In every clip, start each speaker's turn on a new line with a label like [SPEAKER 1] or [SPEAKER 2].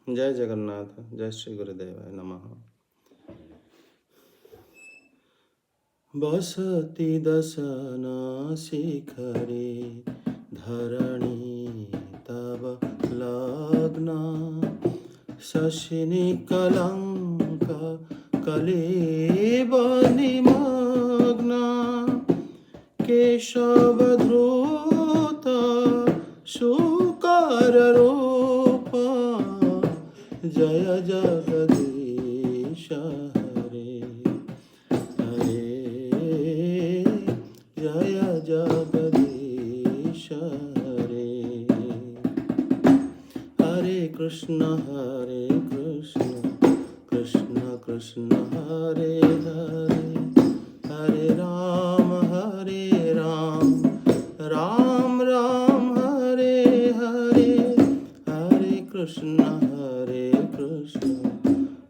[SPEAKER 1] जय जगन्नाथ। जय श्री गुरुदेवाय नमः। बसति दशना शिखरे धरणी तव लग्ना शशिनि कलंक कलेव निमग्ना केशवधृत शुकररूपा जय जगदीश हरे हरे जय जगदीश हरे हरे कृष्ण कृष्ण कृष्ण हरे हरे हरे राम राम राम हरे हरे हरे कृष्ण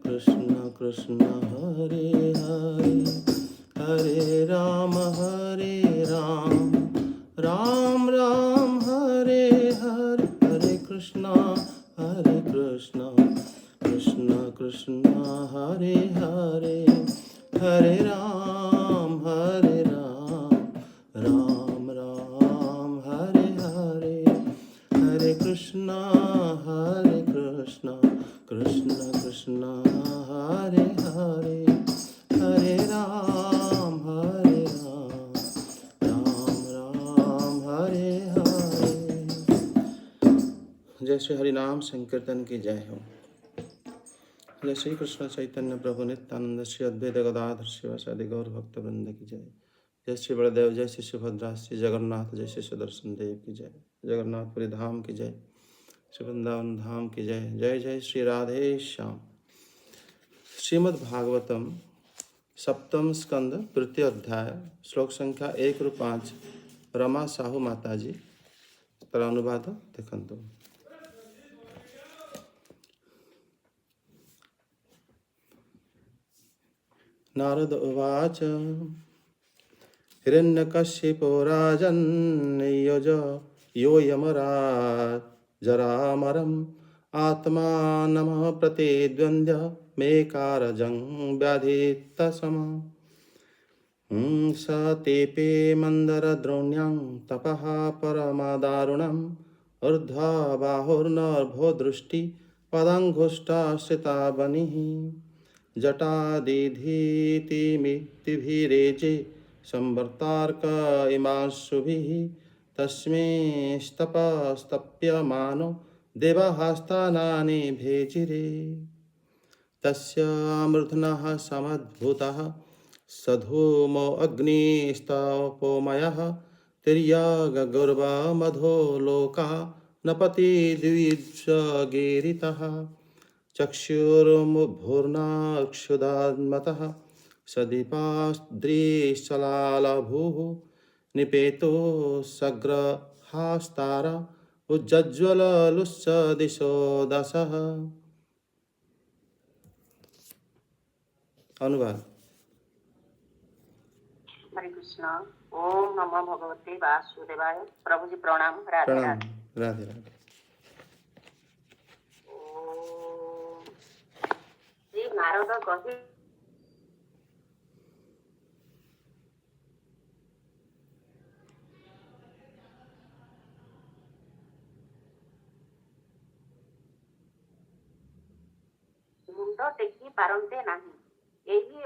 [SPEAKER 1] कृष्ण कृष्ण हरे हरे हरे राम राम राम हरे हरे हरे कृष्ण कृष्ण कृष्ण हरे हरे हरे राम राम राम हरे हरे हरे कृष्ण कृष्ण कृष्ण हरे हरे हरे राम राम राम हरे हरे। जय श्री हरिनाम संकीर्तन की जय हो। जय श्री कृष्ण चैतन्य प्रभु नित्यानंद श्री अद्वैत गदाधर शिवासादि गौर भक्त वृंद की जय। जय श्री बलदेव, जय श्री सुभद्रा, श्री जगन्नाथ, जय श्री सुदर्शन देव की जय। जगन्नाथपुरी धाम की जय, श्री वृंदावन धाम की जय। जय जय श्री राधे श्याम। श्रीमद् भागवतम सप्तम स्कंद तृतीय अध्याय श्लोक संख्या 1 ରୁ 5 रमा साहू माताजी तर अनुवाद देखंतु। नारद उवाच हिरण्यकश्यपो राजन्यज योऽयमरात् जरामरम् आत्मानमः प्रतिद्वन्द्य मेकारजं व्याधितसमः स तेपे मन्दरद्रोण्यां तपः परमदारुणम् ऊर्ध्वा बाहुर्नभो दृष्टि पदाङ्गुष्ठाश्रिता बनिः जटादिधीतिमितिभिरेजे संवर्तार्क इमांशुभिः तस्मै स्तपस्तप्यमानो देवहस्तानानि भेजिरे तस्य मूर्धनः समद्भुतः सधूमो अग्निस्तपोमयः तिर्यगुर्वमधो लोकः नपति द्विषगीरितः चक्षुरुमुद्भुर्नाक्षुदान्मतः सदीपास्त्रीशलालभूः निपेतो सग्रहास्तार उज्ज्वललुश्च दिशो दशः। अनुवाद।
[SPEAKER 2] हरे कृष्ण। ओम नमो भगवते वासुदेवाय। प्रभु जी प्रणाम। राधे
[SPEAKER 1] प्रणाम।
[SPEAKER 2] राधे।
[SPEAKER 1] राधे राधे।
[SPEAKER 2] ओम श्री नारद कहे मुंड टेकी पारंते नाही। ଏହି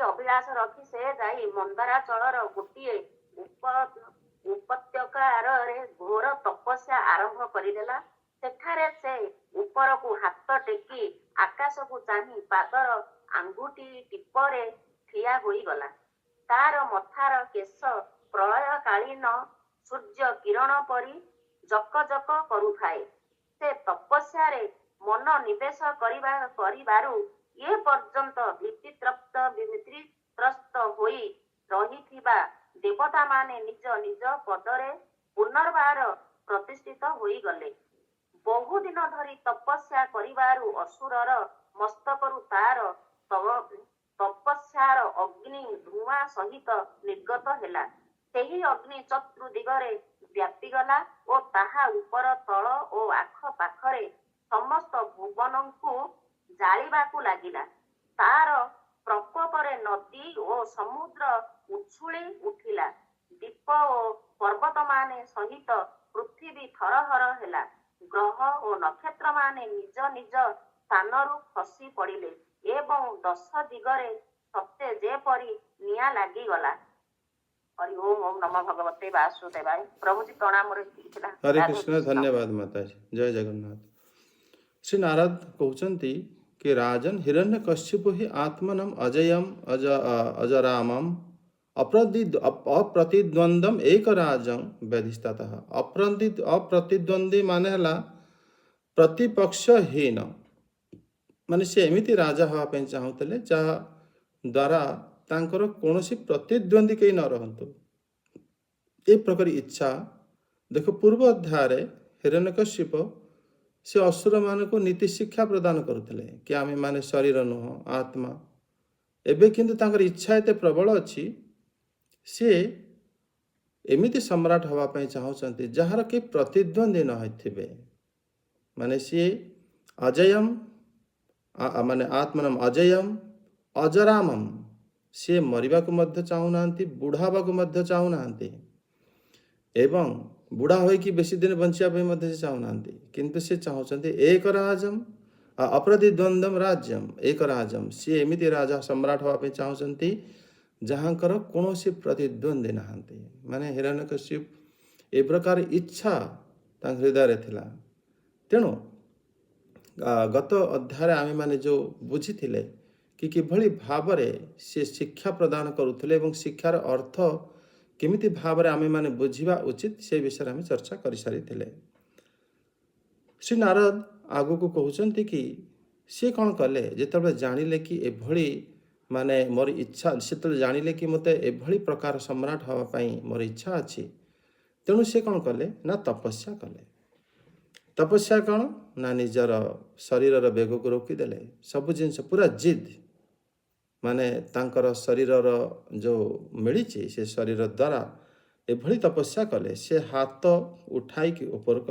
[SPEAKER 2] ଅଭିଳାଷ ରଖି ସେ ଯାଇ ମନ୍ଦାରାଚଳର ଗୋଟିଏ ଉପତ୍ୟକାରେ ଘୋର ତପସ୍ୟା ଆରମ୍ଭ କରିଦେଲା। ସେଠାରେ ସେ ଉପରକୁ ହାତ ଟେକି ଆକାଶକୁ ଚାହିଁ ପାଦର ଆଙ୍ଗୁଠି ଟିପରେ ଠିଆ ହୋଇଗଲା। ତାର ମଥାର କେଶ ପ୍ରଳୟକାଳୀନ ସୂର୍ଯ୍ୟ କିରଣ ପରି ଜକଜକ କରୁଥାଏ। ସେ ତପସ୍ୟାରେ ମନ ନିବେଶ କରିବାରୁ ଏ ପର୍ଯ୍ୟନ୍ତ ଭୀତିତ୍ରସ୍ତ ହୋଇ ରହିଥିବା ଦେବତାମାନେ ନିଜ ନିଜ ପଦରେ ପୁନର୍ବାର ପ୍ରତିଷ୍ଠିତ ହୋଇଗଲେ। ବହୁଦିନ ଧରି ତପସ୍ୟା କରିବାରୁ ଅସୁରର ମସ୍ତକରୁ ତାର ତପସ୍ୟାର ଅଗ୍ନି ଧୂଆଁ ସହିତ ନିର୍ଗତ ହେଲା। ସେହି ଅଗ୍ନି ଚତୁର୍ଦିଗରେ ବ୍ୟାପିଗଲା ଓ ତାହା ଉପର ତଳ ଓ ଆଖ ପାଖରେ ସମସ୍ତ ଭୁବନଙ୍କୁ ଜାଳିବାକୁ ଲାଗିଲା। ତାର ପ୍ରକୋପରେ ନଦୀ ଓ ସମୁଦ୍ର ଉଛୁଳି ଉଠିଲା। ଦ୍ୱୀପ ଓ ପର୍ବତମାନେ ସହିତ ପୃଥିବୀ ଥରହର ହେଲା। ଗ୍ରହ ଓ ନକ୍ଷତ୍ରମାନେ ନିଜ ନିଜ ସ୍ଥାନରୁ ଖସି ପଡ଼ିଲେ ଏବଂ 10 ଦିଗରେ ସତେ ଯେପରି ନିଆଁ ଲାଗିଗଲା। हरि ओम ओम नमः भगवते वासुदेवाय। प्रभु जी प्रणाम मोर एतिକି ଥିଲା।
[SPEAKER 1] हरे
[SPEAKER 2] राधे
[SPEAKER 1] कृष्ण,
[SPEAKER 2] कृष्ण।
[SPEAKER 1] धन्यवाद माताजी, जय जगन्नाथ। श्री नारद कहते कि राजन हिरण्यकश्यप ही आत्मनम अजयम अजरामम अप्रतिद्वंदम एक राजं व्यधिष्ठतः। अप्रतिद्वंदी माने हला प्रतिपक्षहीन, माने से एमिति राजा हवा ପାଇଁ ଚାହୁଁଥିଲେ ଯାହା ଦ୍ୱାରା ତାଙ୍କର କୌଣସି ପ୍ରତିଦ୍ୱନ୍ଦ୍ୱୀ କେହି ନ ରହନ୍ତୁ। ଏ ପ୍ରକାର ଇଚ୍ଛା ଦେଖ ପୂର୍ବ ଅଧ୍ୟାୟରେ ହିରଣ୍ୟକଶ୍ୟପ ସେ ଅସୁରମାନଙ୍କୁ ନୀତି ଶିକ୍ଷା ପ୍ରଦାନ କରୁଥିଲେ କି ଆମେ ମାନେ ଶରୀର ନୁହଁ ଆତ୍ମା। ଏବେ କିନ୍ତୁ ତାଙ୍କର ଇଚ୍ଛା ଏତେ ପ୍ରବଳ ଅଛି, ସିଏ ଏମିତି ସମ୍ରାଟ ହେବା ପାଇଁ ଚାହୁଁଛନ୍ତି ଯାହାର କି ପ୍ରତିଦ୍ୱନ୍ଦ୍ୱୀ ନ ହୋଇଥିବେ। ମାନେ ସିଏ ଅଜୟମ୍ ମାନେ ଆତ୍ମନମ୍ ଅଜୟମ୍ ଅଜରାମମ୍, ସିଏ ମରିବାକୁ ମଧ୍ୟ ଚାହୁଁନାହାନ୍ତି, ବୁଢ଼ା ହେବାକୁ ମଧ୍ୟ ଚାହୁଁନାହାନ୍ତି ଏବଂ ବୁଢ଼ା ହୋଇକି ବେଶୀ ଦିନ ବଞ୍ଚିବା ପାଇଁ ମଧ୍ୟ ସେ ଚାହୁଁନାହାନ୍ତି। କିନ୍ତୁ ସେ ଚାହୁଁଛନ୍ତି ଏକ ରାଜମ୍ ଅପ୍ରତିଦ୍ୱନ୍ଦମ୍ ରାଜ୍ୟମ୍ ଏକ ରାଜମ୍। ସିଏ ଏମିତି ରାଜା ସମ୍ରାଟ ହେବା ପାଇଁ ଚାହୁଁଛନ୍ତି ଯାହାଙ୍କର କୌଣସି ପ୍ରତିଦ୍ୱନ୍ଦ୍ୱୀ ନାହାନ୍ତି। ମାନେ ହିରଣ୍ୟକଶ୍ୟପ ଏ ପ୍ରକାର ଇଚ୍ଛା ତାଙ୍କ ହୃଦୟରେ ଥିଲା। ତେଣୁ ଗତ ଅଧ୍ୟାୟରେ ଆମେମାନେ ଯେଉଁ ବୁଝିଥିଲେ କି କିଭଳି ଭାବରେ ସେ ଶିକ୍ଷା ପ୍ରଦାନ କରୁଥିଲେ ଏବଂ ଶିକ୍ଷାର ଅର୍ଥ କେମିତି ଭାବରେ ଆମେମାନେ ବୁଝିବା ଉଚିତ ସେ ବିଷୟରେ ଆମେ ଚର୍ଚ୍ଚା କରିସାରିଥିଲେ। ଶ୍ରୀ ନାରଦ ଆଗକୁ କହୁଛନ୍ତି କି ସେ କ'ଣ କଲେ ଯେତେବେଳେ ଜାଣିଲେ କି ଏଭଳି ମାନେ ମୋର ଇଚ୍ଛା, ସେତେବେଳେ ଜାଣିଲେ କି ମୋତେ ଏଭଳି ପ୍ରକାର ସମ୍ରାଟ ହେବା ପାଇଁ ମୋର ଇଚ୍ଛା ଅଛି, ତେଣୁ ସେ କ'ଣ କଲେ ନା ତପସ୍ୟା କଲେ। ତପସ୍ୟା କ'ଣ ନା ନିଜର ଶରୀରର ବେଗକୁ ରୋକିଦେଲେ। ସବୁ ଜିନିଷ ପୁରା ଜିଦ୍, ମାନେ ତାଙ୍କର ଶରୀରର ଯେଉଁ ମିଳିଛି ସେ ଶରୀର ଦ୍ୱାରା ଏଭଳି ତପସ୍ୟା କଲେ। ସେ ହାତ ଉଠାଇକି ଉପରକୁ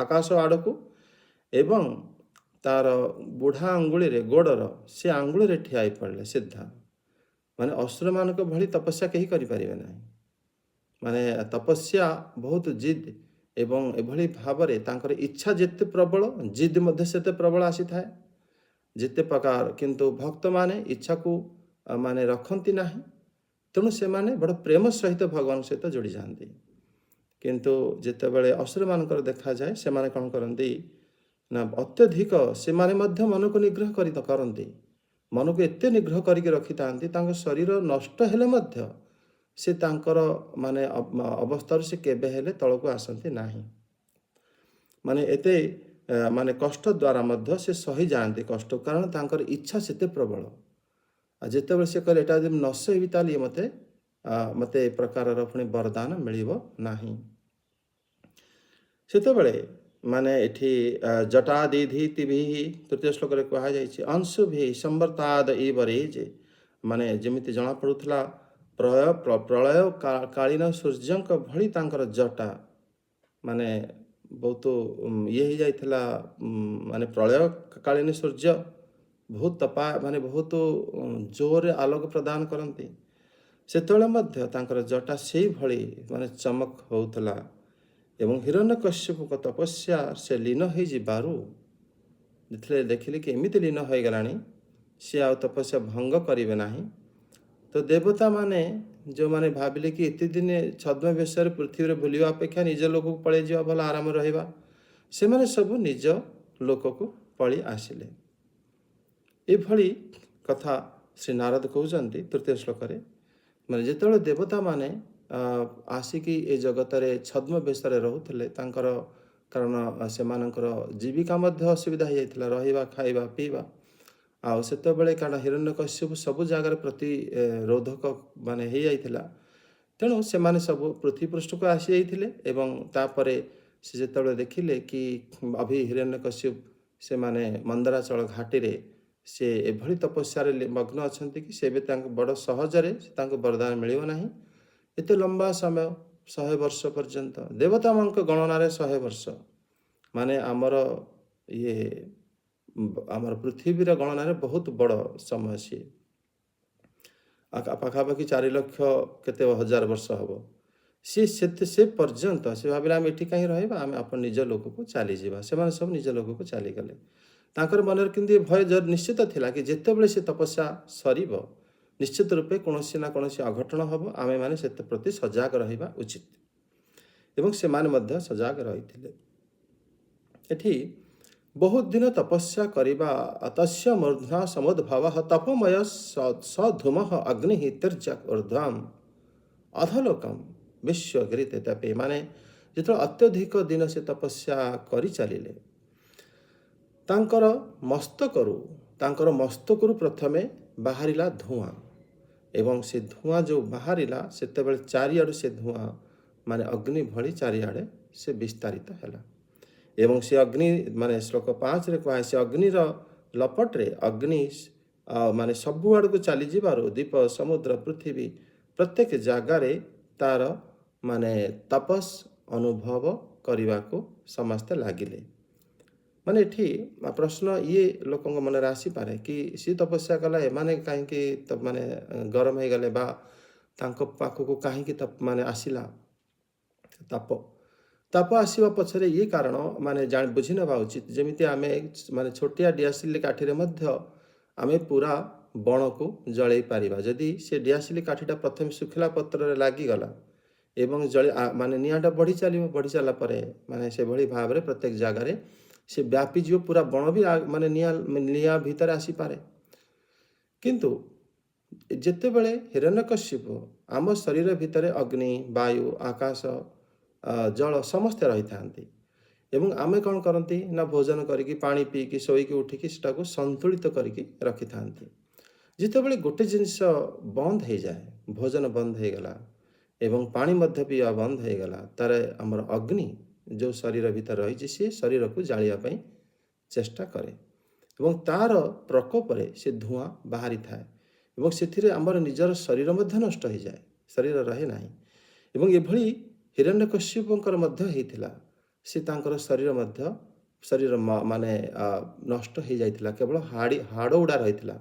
[SPEAKER 1] ଆକାଶ ଆଡ଼କୁ ଏବଂ ତାର ବୁଢ଼ା ଆଙ୍ଗୁଳିରେ ଗୋଡ଼ର ସେ ଆଙ୍ଗୁଳିରେ ଠିଆ ହେଇ ପଡ଼ିଲେ ସିଧା। ମାନେ ଅସୁରମାନଙ୍କ ଭଳି ତପସ୍ୟା କେହି କରିପାରିବେ ନାହିଁ। ମାନେ ତପସ୍ୟା ବହୁତ ଜିଦ୍ ଏବଂ ଏଭଳି ଭାବରେ ତାଙ୍କର ଇଚ୍ଛା ଯେତେ ପ୍ରବଳ ଜିଦ୍ ମଧ୍ୟ ସେତେ ପ୍ରବଳ ଆସିଥାଏ। ଯେତେ ପ୍ରକାର କିନ୍ତୁ ଭକ୍ତମାନେ ଇଚ୍ଛାକୁ ମାନେ ରଖନ୍ତି ନାହିଁ, ତେଣୁ ସେମାନେ ବଡ଼ ପ୍ରେମ ସହିତ ଭଗବାନଙ୍କ ସହିତ ଯୋଡ଼ି ଯାଆନ୍ତି। କିନ୍ତୁ ଯେତେବେଳେ ଅସୁରମାନଙ୍କର ଦେଖାଯାଏ ସେମାନେ କ'ଣ କରନ୍ତି ନା ଅତ୍ୟଧିକ ସେମାନେ ମଧ୍ୟ ମନକୁ ନିଗ୍ରହ କରନ୍ତି। ମନକୁ ଏତେ ନିଗ୍ରହ କରିକି ରଖିଥାନ୍ତି ତାଙ୍କ ଶରୀର ନଷ୍ଟ ହେଲେ ମଧ୍ୟ ସେ ତାଙ୍କର ମାନେ ଅବସ୍ଥାରୁ ସେ କେବେ ହେଲେ ତଳକୁ ଆସନ୍ତି ନାହିଁ। ମାନେ ଏତେ ମାନେ କଷ୍ଟ ଦ୍ୱାରା ମଧ୍ୟ ସେ ସହିଯାଆନ୍ତି କଷ୍ଟ, କାରଣ ତାଙ୍କର ଇଚ୍ଛା ସେତେ ପ୍ରବଳ। ଆଉ ଯେତେବେଳେ ସେ କହିଲେ ଏଇଟା ଯଦି ନ ସହିବି ତାହେଲେ ମୋତେ ଏ ପ୍ରକାରର ପୁଣି ବରଦାନ ମିଳିବ ନାହିଁ। ସେତେବେଳେ ମାନେ ଏଠି ଜଟାଦିଧିତିଭିଃ ତୃତୀୟ ଶ୍ଲୋକରେ କୁହାଯାଇଛି ଅଂଶୁଭିଃ ସମ୍ବର୍ତ୍ତାଦ ଇବରେଜ୍, ମାନେ ଯେମିତି ଜଣାପଡ଼ୁଥିଲା ପ୍ରଳୟ କାଳୀନ ସୂର୍ଯ୍ୟଙ୍କ ଭଳି ତାଙ୍କର ଜଟା ମାନେ ବହୁତ ଇଏ ହେଇଯାଇଥିଲା। ମାନେ ପ୍ରଳୟ କାଳୀନ ସୂର୍ଯ୍ୟ ବହୁତ ମାନେ ବହୁତ ଜୋରରେ ଆଲୋକ ପ୍ରଦାନ କରନ୍ତି, ସେତେବେଳେ ମଧ୍ୟ ତାଙ୍କର ଜଟା ସେଇଭଳି ମାନେ ଚମକ ହେଉଥିଲା। ଏବଂ ହିରଣ୍ୟକଶ୍ୟପଙ୍କ ତପସ୍ୟା ସେ ଲୀନ ହେଇଯିବାରୁ ଯେତେବେଳେ ଦେଖିଲେ କି ଏମିତି ଲୀନ ହୋଇଗଲାଣି ସେ ଆଉ ତପସ୍ୟା ଭଙ୍ଗ କରିବେ ନାହିଁ, ତ ଦେବତାମାନେ ଯେଉଁମାନେ ଭାବିଲେ କି ଏତେ ଦିନେ ଛଦ୍ମବେଶରେ ପୃଥିବୀରେ ବୁଲିବା ଅପେକ୍ଷା ନିଜ ଲୋକକୁ ପଳେଇ ଯିବା ଭଲ, ଆରାମ ରହିବା, ସେମାନେ ସବୁ ନିଜ ଲୋକକୁ ପଳେଇ ଆସିଲେ। ଏଭଳି କଥା ଶ୍ରୀ ନାରଦ କହୁଛନ୍ତି ତୃତୀୟ ଶ୍ଲୋକରେ। ମାନେ ଯେତେବେଳେ ଦେବତାମାନେ ଆସିକି ଏ ଜଗତରେ ଛଦ୍ମବେଶରେ ରହୁଥିଲେ ତାଙ୍କର, କାରଣ ସେମାନଙ୍କର ଜୀବିକା ମଧ୍ୟ ଅସୁବିଧା ହେଇଯାଇଥିଲା, ରହିବା ଖାଇବା ପିଇବା। ଆଉ ସେତେବେଳେ କାରଣ ହିରଣ୍ୟକଶ୍ୟପ ସବୁ ଜାଗାରେ ପ୍ରତିରୋଧକ ମାନେ ହେଇଯାଇଥିଲା, ତେଣୁ ସେମାନେ ସବୁ ପୃଥିବୀ ପୃଷ୍ଠକୁ ଆସିଯାଇଥିଲେ। ଏବଂ ତାପରେ ସେ ଯେତେବେଳେ ଦେଖିଲେ କି ହିରଣ୍ୟକଶ୍ୟପ ସେମାନେ ମନ୍ଦରାଚଳ ଘାଟିରେ ସେ ଏଭଳି ତପସ୍ୟାରେ ମଗ୍ନ ଅଛନ୍ତି କି ସେ ଏବେ ତାଙ୍କୁ ବଡ଼ ସହଜରେ ତାଙ୍କୁ ବରଦାନ ମିଳିବ ନାହିଁ। ଏତେ ଲମ୍ବା ସମୟ 100 ବର୍ଷ ପର୍ଯ୍ୟନ୍ତ, ଦେବତାମାନଙ୍କ ଗଣନାରେ 100 ବର୍ଷ, ମାନେ ଆମର ଇଏ ଆମର ପୃଥିବୀର ଗଣନାରେ ବହୁତ ବଡ଼ ସମୟ ସିଏ। ପାଖାପାଖି 4 ଲକ୍ଷ କେତେ ହଜାର ବର୍ଷ ହେବ। ସେ ପର୍ଯ୍ୟନ୍ତ ସେ ଭାବିଲେ ଆମେ ଏଠି କାହିଁ ରହିବା, ଆମେ ଆପଣ ନିଜ ଲୋକକୁ ଚାଲିଯିବା। ସେମାନେ ସବୁ ନିଜ ଲୋକକୁ ଚାଲିଗଲେ। ତାଙ୍କର ମନରେ କିନ୍ତୁ ଏ ଭୟ ନିଶ୍ଚିତ ଥିଲା କି ଯେତେବେଳେ ସେ ତପସ୍ୟା ସରିବ ନିଶ୍ଚିତ ରୂପେ କୌଣସି ନା କୌଣସି ଅଘଟଣ ହେବ, ଆମେମାନେ ସେଥିପ୍ରତି ସଜାଗ ରହିବା ଉଚିତ। ଏବଂ ସେମାନେ ମଧ୍ୟ ସଜାଗ ରହିଥିଲେ। ଏଠି ବହୁତ ଦିନ ତପସ୍ୟା କରିବା ତସ୍ୟ ମୂର୍ଧ୍ନା ସମୁଦ୍ଭବ ତପମୟ ସଧୂମ ଅଗ୍ନି ତୀର୍ଯ୍ୟକ୍ ଊର୍ଧ୍ୱମ୍ ଅଧଲୋକମ୍ ବିଶ୍ୱଗିରିତେ ତପେ। ମାନେ ଯେତେବେଳେ ଅତ୍ୟଧିକ ଦିନ ସେ ତପସ୍ୟା କରିଚାଲିଲେ, ତାଙ୍କର ମସ୍ତକରୁ ପ୍ରଥମେ ବାହାରିଲା ଧୂଆଁ। ଏବଂ ସେ ଧୂଆଁ ଯେଉଁ ବାହାରିଲା ସେତେବେଳେ ଚାରିଆଡ଼ୁ ସେ ଧୂଆଁ ମାନେ ଅଗ୍ନି ଭଳି ଚାରିଆଡ଼େ ସେ ବିସ୍ତାରିତ ହେଲା। ଏବଂ ସେ ଅଗ୍ନି ମାନେ ଶ୍ଲୋକ 5ରେ କୁହାଏ ସେ ଅଗ୍ନିର ଲପଟରେ ଅଗ୍ନି ମାନେ ସବୁଆଡ଼କୁ ଚାଲିଯିବାରୁ ଦ୍ୱୀପ ସମୁଦ୍ର ପୃଥିବୀ ପ୍ରତ୍ୟେକ ଜାଗାରେ ତାର ମାନେ ତପସ୍ ଅନୁଭବ କରିବାକୁ ସମସ୍ତେ ଲାଗିଲେ। ମାନେ ଏଠି ପ୍ରଶ୍ନ ଇଏ ଲୋକଙ୍କ ମନରେ ଆସିପାରେ କି ସିଏ ତପସ୍ୟା କଲା, ଏମାନେ କାହିଁକି ମାନେ ଗରମ ହେଇଗଲେ ବା ତାଙ୍କ ପାଖକୁ କାହିଁକି ମାନେ ଆସିଲା ତାପ ଆସିବା ପଛରେ ଇଏ କାରଣ ମାନେ ବୁଝି ନେବା ଉଚିତ। ଯେମିତି ଆମେ ମାନେ ଛୋଟିଆ ଡିଆସିଲି କାଠିରେ ମଧ୍ୟ ଆମେ ପୁରା ବଣକୁ ଜଳେଇ ପାରିବା। ଯଦି ସେ ଡିଆସିଲି କାଠିଟା ପ୍ରଥମେ ଶୁଖିଲା ପତ୍ରରେ ଲାଗିଗଲା ଏବଂ ମାନେ ନିଆଁଟା ବଢ଼ି ଚାଲିଲା ପରେ ମାନେ ସେଭଳି ଭାବରେ ପ୍ରତ୍ୟେକ ଜାଗାରେ ସେ ବ୍ୟାପିଯିବ, ପୁରା ବଣ ବି ମାନେ ନିଆଁ ଭିତରେ ଆସିପାରେ। କିନ୍ତୁ ଯେତେବେଳେ ହିରଣ୍ୟକଶ୍ୟପ ଆମ ଶରୀର ଭିତରେ ଅଗ୍ନି, ବାୟୁ, ଆକାଶ, ଜଳ ସମସ୍ତେ ରହିଥାନ୍ତି ଏବଂ ଆମେ କ'ଣ କରନ୍ତି ନା ଭୋଜନ କରିକି ପାଣି ପିଇକି ଶୋଇକି ଉଠିକି ସେଟାକୁ ସନ୍ତୁଳିତ କରିକି ରଖିଥାନ୍ତି। ଯେତେବେଳେ ଗୋଟେ ଜିନିଷ ବନ୍ଦ ହେଇଯାଏ, ଭୋଜନ ବନ୍ଦ ହେଇଗଲା ଏବଂ ପାଣି ମଧ୍ୟ ପିଇବା ବନ୍ଦ ହେଇଗଲା, ତାର ଆମର ଅଗ୍ନି ଯେଉଁ ଶରୀର ଭିତରେ ରହିଛି ସେ ଶରୀରକୁ ଜାଳିବା ପାଇଁ ଚେଷ୍ଟା କରେ ଏବଂ ତାର ପ୍ରକୋପରେ ସେ ଧୂଆଁ ବାହାରିଥାଏ ଏବଂ ସେଥିରେ ଆମର ନିଜର ଶରୀର ମଧ୍ୟ ନଷ୍ଟ ହେଇଯାଏ, ଶରୀର ରହେ ନାହିଁ। ଏବଂ ଏଭଳି ହିରଣ୍ୟକଶ୍ୟପଙ୍କର ମଧ୍ୟ ହେଇଥିଲା। ସେ ତାଙ୍କର ଶରୀର ମାନେ ନଷ୍ଟ ହେଇଯାଇଥିଲା, କେବଳ ହାଡ଼ ଗୁଡ଼ା ରହିଥିଲା।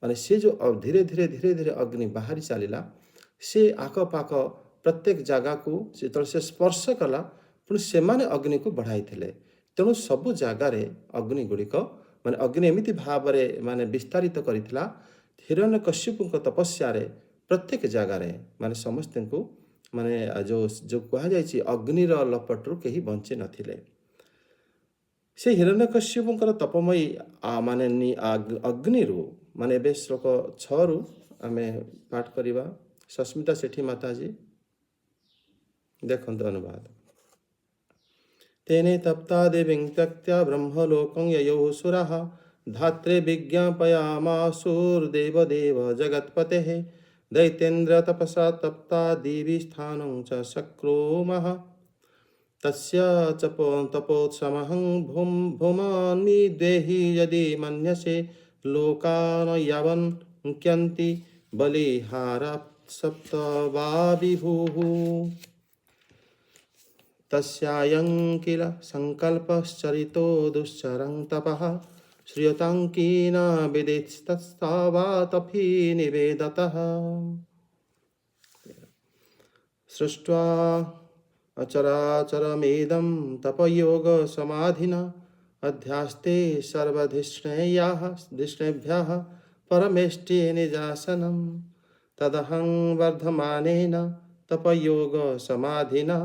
[SPEAKER 1] ମାନେ ସେ ଯେଉଁ ଧୀରେ ଧୀରେ ଅଗ୍ନି ବାହାରି ଚାଲିଲା, ସେ ଆଖପାଖ ପ୍ରତ୍ୟେକ ଜାଗାକୁ ଯେତେବେଳେ ସେ ସ୍ପର୍ଶ କଲା ପୁଣି ସେମାନେ ଅଗ୍ନିକୁ ବଢ଼ାଇଥିଲେ। ତେଣୁ ସବୁ ଜାଗାରେ ଅଗ୍ନି ଗୁଡ଼ିକ ମାନେ ଅଗ୍ନି ଏମିତି ଭାବରେ ମାନେ ବିସ୍ତାରିତ କରିଥିଲା, ହିରଣ୍ୟକଶ୍ୟପଙ୍କ ତପସ୍ୟାରେ ପ୍ରତ୍ୟେକ ଜାଗାରେ ମାନେ ସମସ୍ତଙ୍କୁ ମାନେ ଯେଉଁ କୁହାଯାଇଛି ଅଗ୍ନିର ଲପଟରୁ କେହି ବଞ୍ଚି ନଥିଲେ। ସେ ହିରଣ୍ୟକଶ୍ୟପଙ୍କର ତପମୟୀ ମାନେ ଅଗ୍ନିରୁ ମାନେ ଏବେ ଶ୍ଲୋକ 6ରୁ ଆମେ ପାଠ କରିବା। ସସ୍ମିତା ସେଠୀ ମାତାଜୀ ଦେଖନ୍ତୁ ଅନୁବାଦ। ତେନେ ତପ୍ତା ଦେବୀଂ ତ୍ୟକ୍ତ୍ୟା ବ୍ରହ୍ମଲୋକଂ ಯಯೌ ಸುರಃ ಧಾತ್ರೆ ವಿಜ್ಞಾಪಯಾಮಾಸುರ್ದೇವದೇವ ಜಗತ್ಪತೆಃ ದೈತ್ಯೇಂದ್ರ ತಪಸಾ ತಪ್ತಾ ದೇವಿ ಸ್ಥಾನಂ ಚ ಶಕ್ರೋಮಃ ತಸ್ಯ ತಪೋತ್ಸಮಹಂ ಭೂಮಾನಿ ದೇಹಿ ಯದಿ ಮನ್ಯಸೆ ಲೋಕಾನ್ ಯಾವನ್ ಮುಖ್ಯಂತಿ ಬಲಿಹಾರ ಸಪ್ತವಾ ವಿಭುಃ तस्यायं किल संकल्पश्चरितो दुश्चरं तपः श्रूयतां कीन विदितस्तावातपि निवेदतः सृष्ट्वा अचराचरमेदं तपयोगसमाधिना अध्यास्ते सर्वधिष्णेभ्यः परमेष्टि निजासनं तदहं वर्धमानेन तपयोगसमाधिना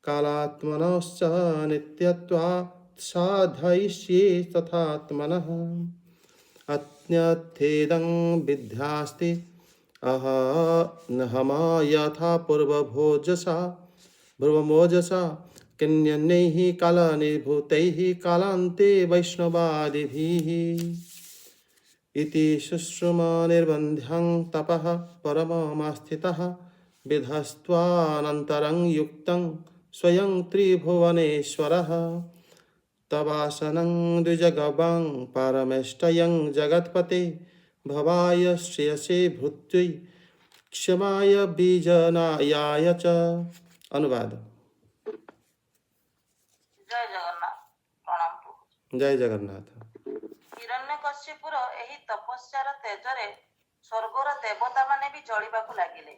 [SPEAKER 1] कालात्मनश्च नित्यत्वात् साधयिष्ये तथात्मनः अत्यथेदं विद्यास्ति अहमा यथा पूर्वमोजसा किन्यन्यैः कालानिभूतैः कालान्ते वैष्णवादिभिः इति शुश्रुमनिर्बन्ध्यं तपः परममास्थितः विधस्त्वानन्तरं युक्तं स्वयं त्रिभुवनेश्वरः तवासनं द्विजगवं परमेष्टयं जगत्पते भवाय श्रेयसे भृत्यै क्षमाय बीजनायाय च। अनुवाद।
[SPEAKER 2] जय जगन्नाथ। ଜଗନ୍ନାଥ। ପ୍ରଣାମ ପ୍ରଭୁ।
[SPEAKER 1] ଜୟ ଜଗନ୍ନାଥ।
[SPEAKER 2] ହିରଣ୍ୟକଶ୍ୟପର ଏହି ତପସ୍ୟାର ତେଜରେ ସ୍ୱର୍ଗର ଦେବତାମାନେ ବି ଜଳିବାକୁ ଲାଗିଲେ।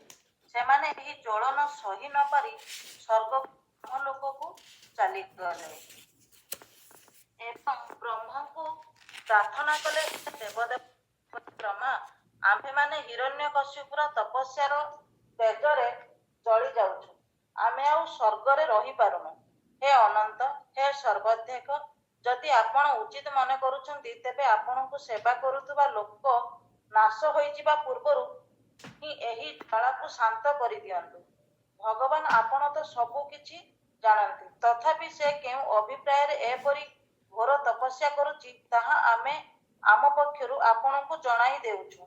[SPEAKER 2] ସେମାନେ ଏହି ଜ୍ୱଳନ ସହି ନ ପାରି ସ୍ୱର୍ଗଲୋକକୁ ଚାଲିଗଲେ ଏବଂ ବ୍ରହ୍ମାଙ୍କୁ ପ୍ରାର୍ଥନା କଲେ, ଦେବଦେବ ବ୍ରହ୍ମା, ଆମ୍ଭେମାନେ ହିରଣ୍ୟକଶ୍ୟପର ତପସ୍ୟାର ତେଜରେ ଜଳି ଯାଉଛୁ। ଆମେ ଆଉ ସ୍ୱର୍ଗରେ ରହିପାରୁନୁ। ହେ ଅନନ୍ତ, ହେ ସର୍ବୋଦ୍ଧେକ, ଯଦି ଆପଣ ଉଚିତ ମନେ କରୁଛନ୍ତି ତେବେ ଆପଣଙ୍କୁ ସେବା କରୁଥିବା ଲୋକ ନାଶ ହୋଇଯିବା ପୂର୍ବରୁ ହିଁ ଏହି ଜ୍ୱାଳାକୁ ଶାନ୍ତ କରିଦିଅନ୍ତୁ। ଭଗବାନ, ଆପଣ ତ ସବୁ କିଛି ଜାଣନ୍ତି, ତଥାପି ସେ କେଉଁ ଅଭିପ୍ରାୟରେ ଏପରି ଘୋର ତପସ୍ୟା କରୁଛି ତାହା ଆମେ ଆମ ପକ୍ଷରୁ ଆପଣଙ୍କୁ ଜଣାଇ ଦେଉଛୁ।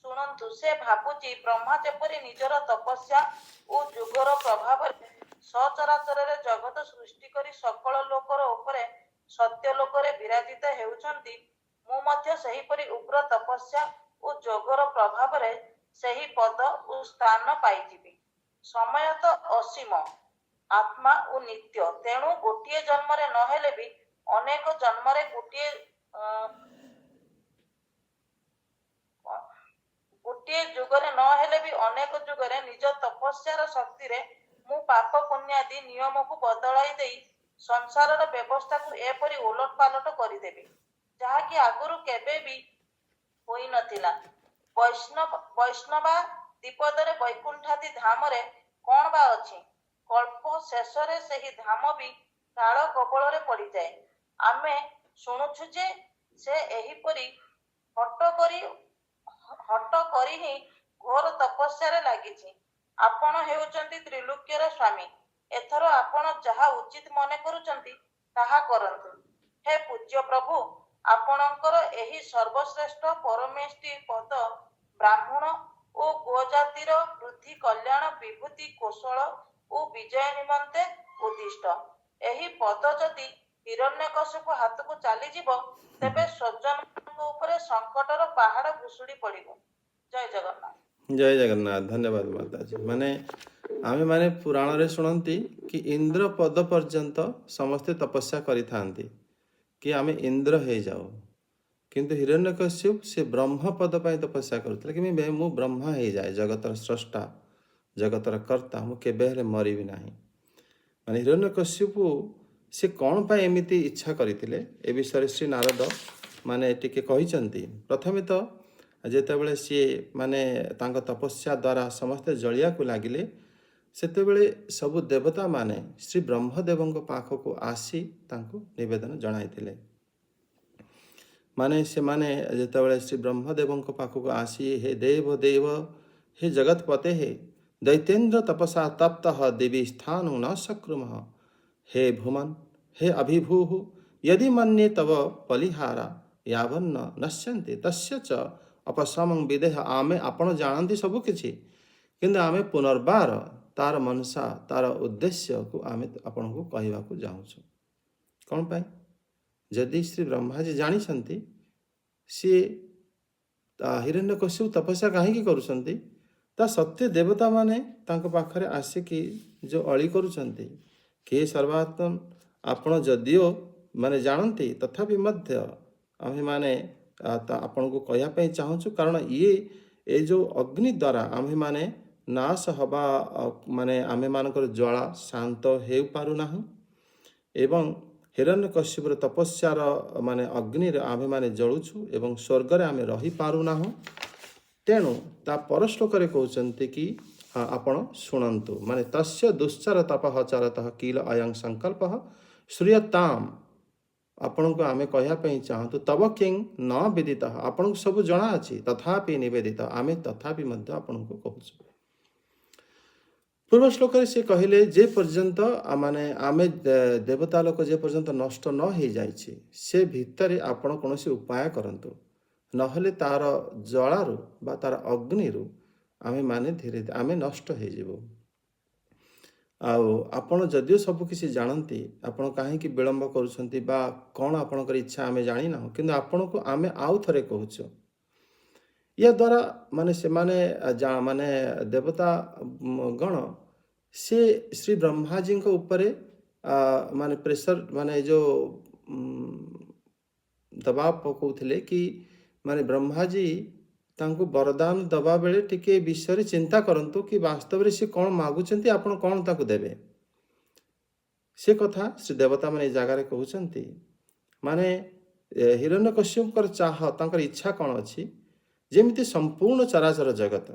[SPEAKER 2] ଶୁଣନ୍ତୁ, ସେ ଭାବୁଛି ବ୍ରହ୍ମା ଯେପରି ନିଜର ତପସ୍ୟା ଓ ଯୋଗର ପ୍ରଭାବରେ ସଚରାଚରରେ ଜଗତ ସୃଷ୍ଟି କରି ସକଳ ଲୋକର ଉପରେ ସତ୍ୟଲୋକରେ ବିରାଜିତ ହେଉଛନ୍ତି, ମୁଁ ମଧ୍ୟ ସେହିପରି ଉଗ୍ର ତପସ୍ୟା ଓ ଯୋଗର ପ୍ରଭାବରେ ସେହି ପଦ ଓ ସ୍ଥାନ ପାଇଯିବି। ସମୟ ତ ଅସୀମ, ଆତ୍ମା ଓ ନିତ୍ୟ, ତେଣୁ ଗୋଟିଏ ଜନ୍ମରେ ନହେଲେ ବି ଅନେକ ଜନ୍ମରେ ଗୋଟିଏ ଯୁଗରେ ନହେଲେ ବି ଅନେକ ଯୁଗରେ ନିଜ ତପସ୍ୟାର ଶକ୍ତିରେ ମୁଁ ପାପ ପୁଣ୍ୟାଦି ନିୟମକୁ ବଦଳାଇ ଦେଇ ସଂସାରର ବ୍ୟବସ୍ଥାକୁ ଏପରି ଓଲଟ ପାଲଟ କରିଦେବି, ଯାହାକି ଆଗରୁ କେବେ ବି ହୋଇନଥିଲା। ବୈଷ୍ଣବା ଦ୍ୱିପଦରେ ବୈକୁଣ୍ଠାଦି ଧାମରେ କଣ ବା ଅଛି? କଳ୍ପ ଶେଷରେ ସେହି ଧାମ ବି କାଳ କବଳରେ ପଡ଼ିଯାଏ। ଆମେ ଶୁଣୁଛୁ ଯେ ସେ ଏହିପରି ହଟ କରି ହିଁ ଘୋର ତପସ୍ୟାରେ ଲାଗିଛି। ଆପଣ ହେଉଛନ୍ତି ତ୍ରିଲୋକ୍ୟର ସ୍ୱାମୀ। ଏଥର ଆପଣ ଯାହା ଉଚିତ ମନେ କରୁଛନ୍ତି ତାହା କରନ୍ତୁ। ହେ ପୂଜ୍ୟ ପ୍ରଭୁ, ଆପଣଙ୍କର ଏହି ସର୍ବଶ୍ରେଷ୍ଠ ପରମେଷ୍ଟି ପଦ ବ୍ରାହ୍ମଣ ଓ ଗୋଜାତିର ବୃଦ୍ଧି, କଲ୍ୟାଣ, ବିଭୂତି, କୌଶଳ ଓ ବିଜୟ ନିମନ୍ତେ ଉଦ୍ଦିଷ୍ଟ। ଏହି ପଦ ଯଦି ହିରଣ୍ୟକଶ୍ୟପ ହାତକୁ ଚାଲିଯିବ ତେବେ ସ୍ୱଜନମାନଙ୍କ ଉପରେ ସଙ୍କଟର ପାହାଡ଼ ଭୁଷୁଡ଼ି ପଡ଼ିବ। ଜୟ ଜଗନ୍ନାଥ।
[SPEAKER 1] ଜୟ ଜଗନ୍ନାଥ। ଧନ୍ୟବାଦ ମାତାଜୀ। ମାନେ ଆମେମାନେ ପୁରାଣରେ ଶୁଣନ୍ତି କି ଇନ୍ଦ୍ର ପଦ ପର୍ଯ୍ୟନ୍ତ ସମସ୍ତେ ତପସ୍ୟା କରିଥାନ୍ତି କି ଆମେ ଇନ୍ଦ୍ର ହେଇଯାଉ, କିନ୍ତୁ ହିରଣ୍ୟକଶ୍ୟପ ସେ ବ୍ରହ୍ମ ପଦ ପାଇଁ ତପସ୍ୟା କରୁଥିଲେ କି ମୁଁ ବ୍ରହ୍ମା ହେଇଯାଏ, ଜଗତର ସ୍ରଷ୍ଟା, ଜଗତର କର୍ତ୍ତା, ମୁଁ କେବେ ହେଲେ ମରିବି ନାହିଁ। ମାନେ ହିରଣ୍ୟକଶ୍ୟପ ସେ କ'ଣ ପାଇଁ ଏମିତି ଇଚ୍ଛା କରିଥିଲେ ଏ ବିଷୟରେ ଶ୍ରୀ ନାରଦ ମାନେ ଟିକେ କହିଛନ୍ତି। ପ୍ରଥମେ ତ ଯେତେବେଳେ ସିଏ ମାନେ ତାଙ୍କ ତପସ୍ୟା ଦ୍ୱାରା ସମସ୍ତେ ଜଳିବାକୁ ଲାଗିଲେ, ସେତେବେଳେ ସବୁ ଦେବତାମାନେ ଶ୍ରୀ ବ୍ରହ୍ମଦେବଙ୍କ ପାଖକୁ ଆସି ତାଙ୍କୁ ନିବେଦନ ଜଣାଇଥିଲେ। ମାନେ ସେମାନେ ଯେତେବେଳେ ଶ୍ରୀ ବ୍ରହ୍ମଦେବଙ୍କ ପାଖକୁ ଆସି, ହେ ଦେବ ଦେବ, ହେ ଜଗତପତେ, ହେ ଦୈତେନ୍ଦ୍ର ତପସା ତପ୍ତ ଦେବୀ ସ୍ଥାନୁ ନ ସକ୍ରୁମଃ, ହେ ଭୂମନ୍, ହେ ଅଭିଭୂଃ, यदि मन्ये तव बलिहारा यावन्न नश्यन्ते तस्य च अपशमं विदेह। आमे आपण जानती सब किछि, किंतु आमे पुनर्बार तार मनसा तार उद्देश्य को आमे आपण को कहवा को जाऊँ। कौन पाई? जदि श्री ब्रह्माजी जानी सी हिरण्यकश्यप तपस्या कहीं करुँच, सत्य देवता माने तांको पाखरे आसिकी जो अली करुँच कि सर्वात्म आपण जदिओ माने जानती, तथापि मध्य आमे माने आपण को कहवाई चाहूँ, कारण ये जो अग्नि द्वारा आमे माने नाश हवा माने आमे मानकर ज्वाला शांत हो पारुना एवं हिरण्यकश्यपर तपस्यार माने अग्नि आमे माने जलुछु एवं स्वर्ग आमे रही पारुना। तेणु ता परश्लोकरे कहते कि हाँ आपण शुणु, माने तस्य दुश्चर तपः चरतः किल अयं संकल्प श्रूयताम। आपण को आमे कहवाई चाहतु तब किं न विदित, आपण को सब जना अच्छी तथापि निवेदित, आमे तथापि मध्य आपण को कहूँ। पूर्व श्लोक से कहले जे पर्यंत माने आमे देवता लोक जे पर्यंत नष्ट न हो जाए से भितर आपण कौन उपाय करंतु, नहले तार जलारू बा तार अग्नि आमे माने धीरे आमे नष्ट हो जीवु। आपण जदिओ सब किसी जानती, आपण कहीं विलंब करुछंती बा कौन आपणकर इच्छा आमे जानी ना, किंतु आपण को आमे आउ थरे कहूछु। या द्वारा माने से माने देवता गण से श्री ब्रह्माजी ऊपर ମାନେ ପ୍ରେସର ମାନେ ଯେଉଁ ଦବାବ ପକାଉଥିଲେ କି ମାନେ ବ୍ରହ୍ମାଜୀ ତାଙ୍କୁ ବରଦାନ ଦେବା ବେଳେ ଟିକେ ଏ ବିଷୟରେ ଚିନ୍ତା କରନ୍ତୁ କି ବାସ୍ତବରେ ସେ କ'ଣ ମାଗୁଛନ୍ତି, ଆପଣ କ'ଣ ତାକୁ ଦେବେ। ସେ କଥା ଶ୍ରୀ ଦେବତାମାନେ ଏ ଜାଗାରେ କହୁଛନ୍ତି। ମାନେ ହିରଣ୍ୟକଶ୍ୟପଙ୍କର ତାଙ୍କର ଇଚ୍ଛା କ'ଣ ଅଛି, ଯେମିତି ସମ୍ପୂର୍ଣ୍ଣ ଚରାଚର ଜଗତ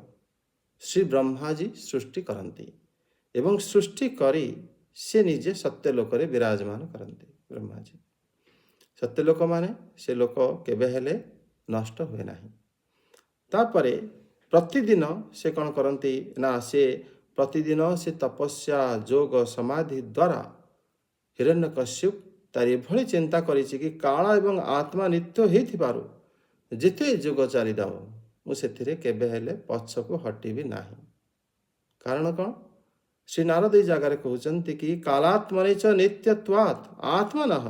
[SPEAKER 1] ଶ୍ରୀ ବ୍ରହ୍ମାଜୀ ସୃଷ୍ଟି କରନ୍ତି ଏବଂ ସୃଷ୍ଟି କରି ସେ ନିଜେ ସତ୍ୟଲୋକରେ ବିରାଜମାନ କରନ୍ତି। ବ୍ରହ୍ମାଜୀ ସତ୍ୟଲୋକ ମାନେ ସେ ଲୋକ କେବେ ହେଲେ ନଷ୍ଟ ହୁଏ ନାହିଁ। ତାପରେ ପ୍ରତିଦିନ ସେ କ'ଣ କରନ୍ତି ନା, ସେ ପ୍ରତିଦିନ ସେ ତପସ୍ୟା ଯୋଗ ସମାଧି ଦ୍ୱାରା ହିରଣ୍ୟକଶ୍ୟପ ତାର ଏଭଳି ଚିନ୍ତା କରିଛି କି କାଳ ଏବଂ ଆତ୍ମା ନିତ୍ୟ ହେଇଥିବାରୁ ଯେତେ ଯୁଗ ଚାଲିଯାଉ ମୁଁ ସେଥିରେ କେବେ ହେଲେ ପଛକୁ ହଟିବି ନାହିଁ। କାରଣ କ'ଣ? ଶ୍ରୀ ନାରଦ ଏଇ ଜାଗାରେ କହୁଛନ୍ତି କି କାଳାତ୍ମନେ ଚ ନିତ୍ୟତ୍ୱାତ୍ ଆତ୍ମନଃ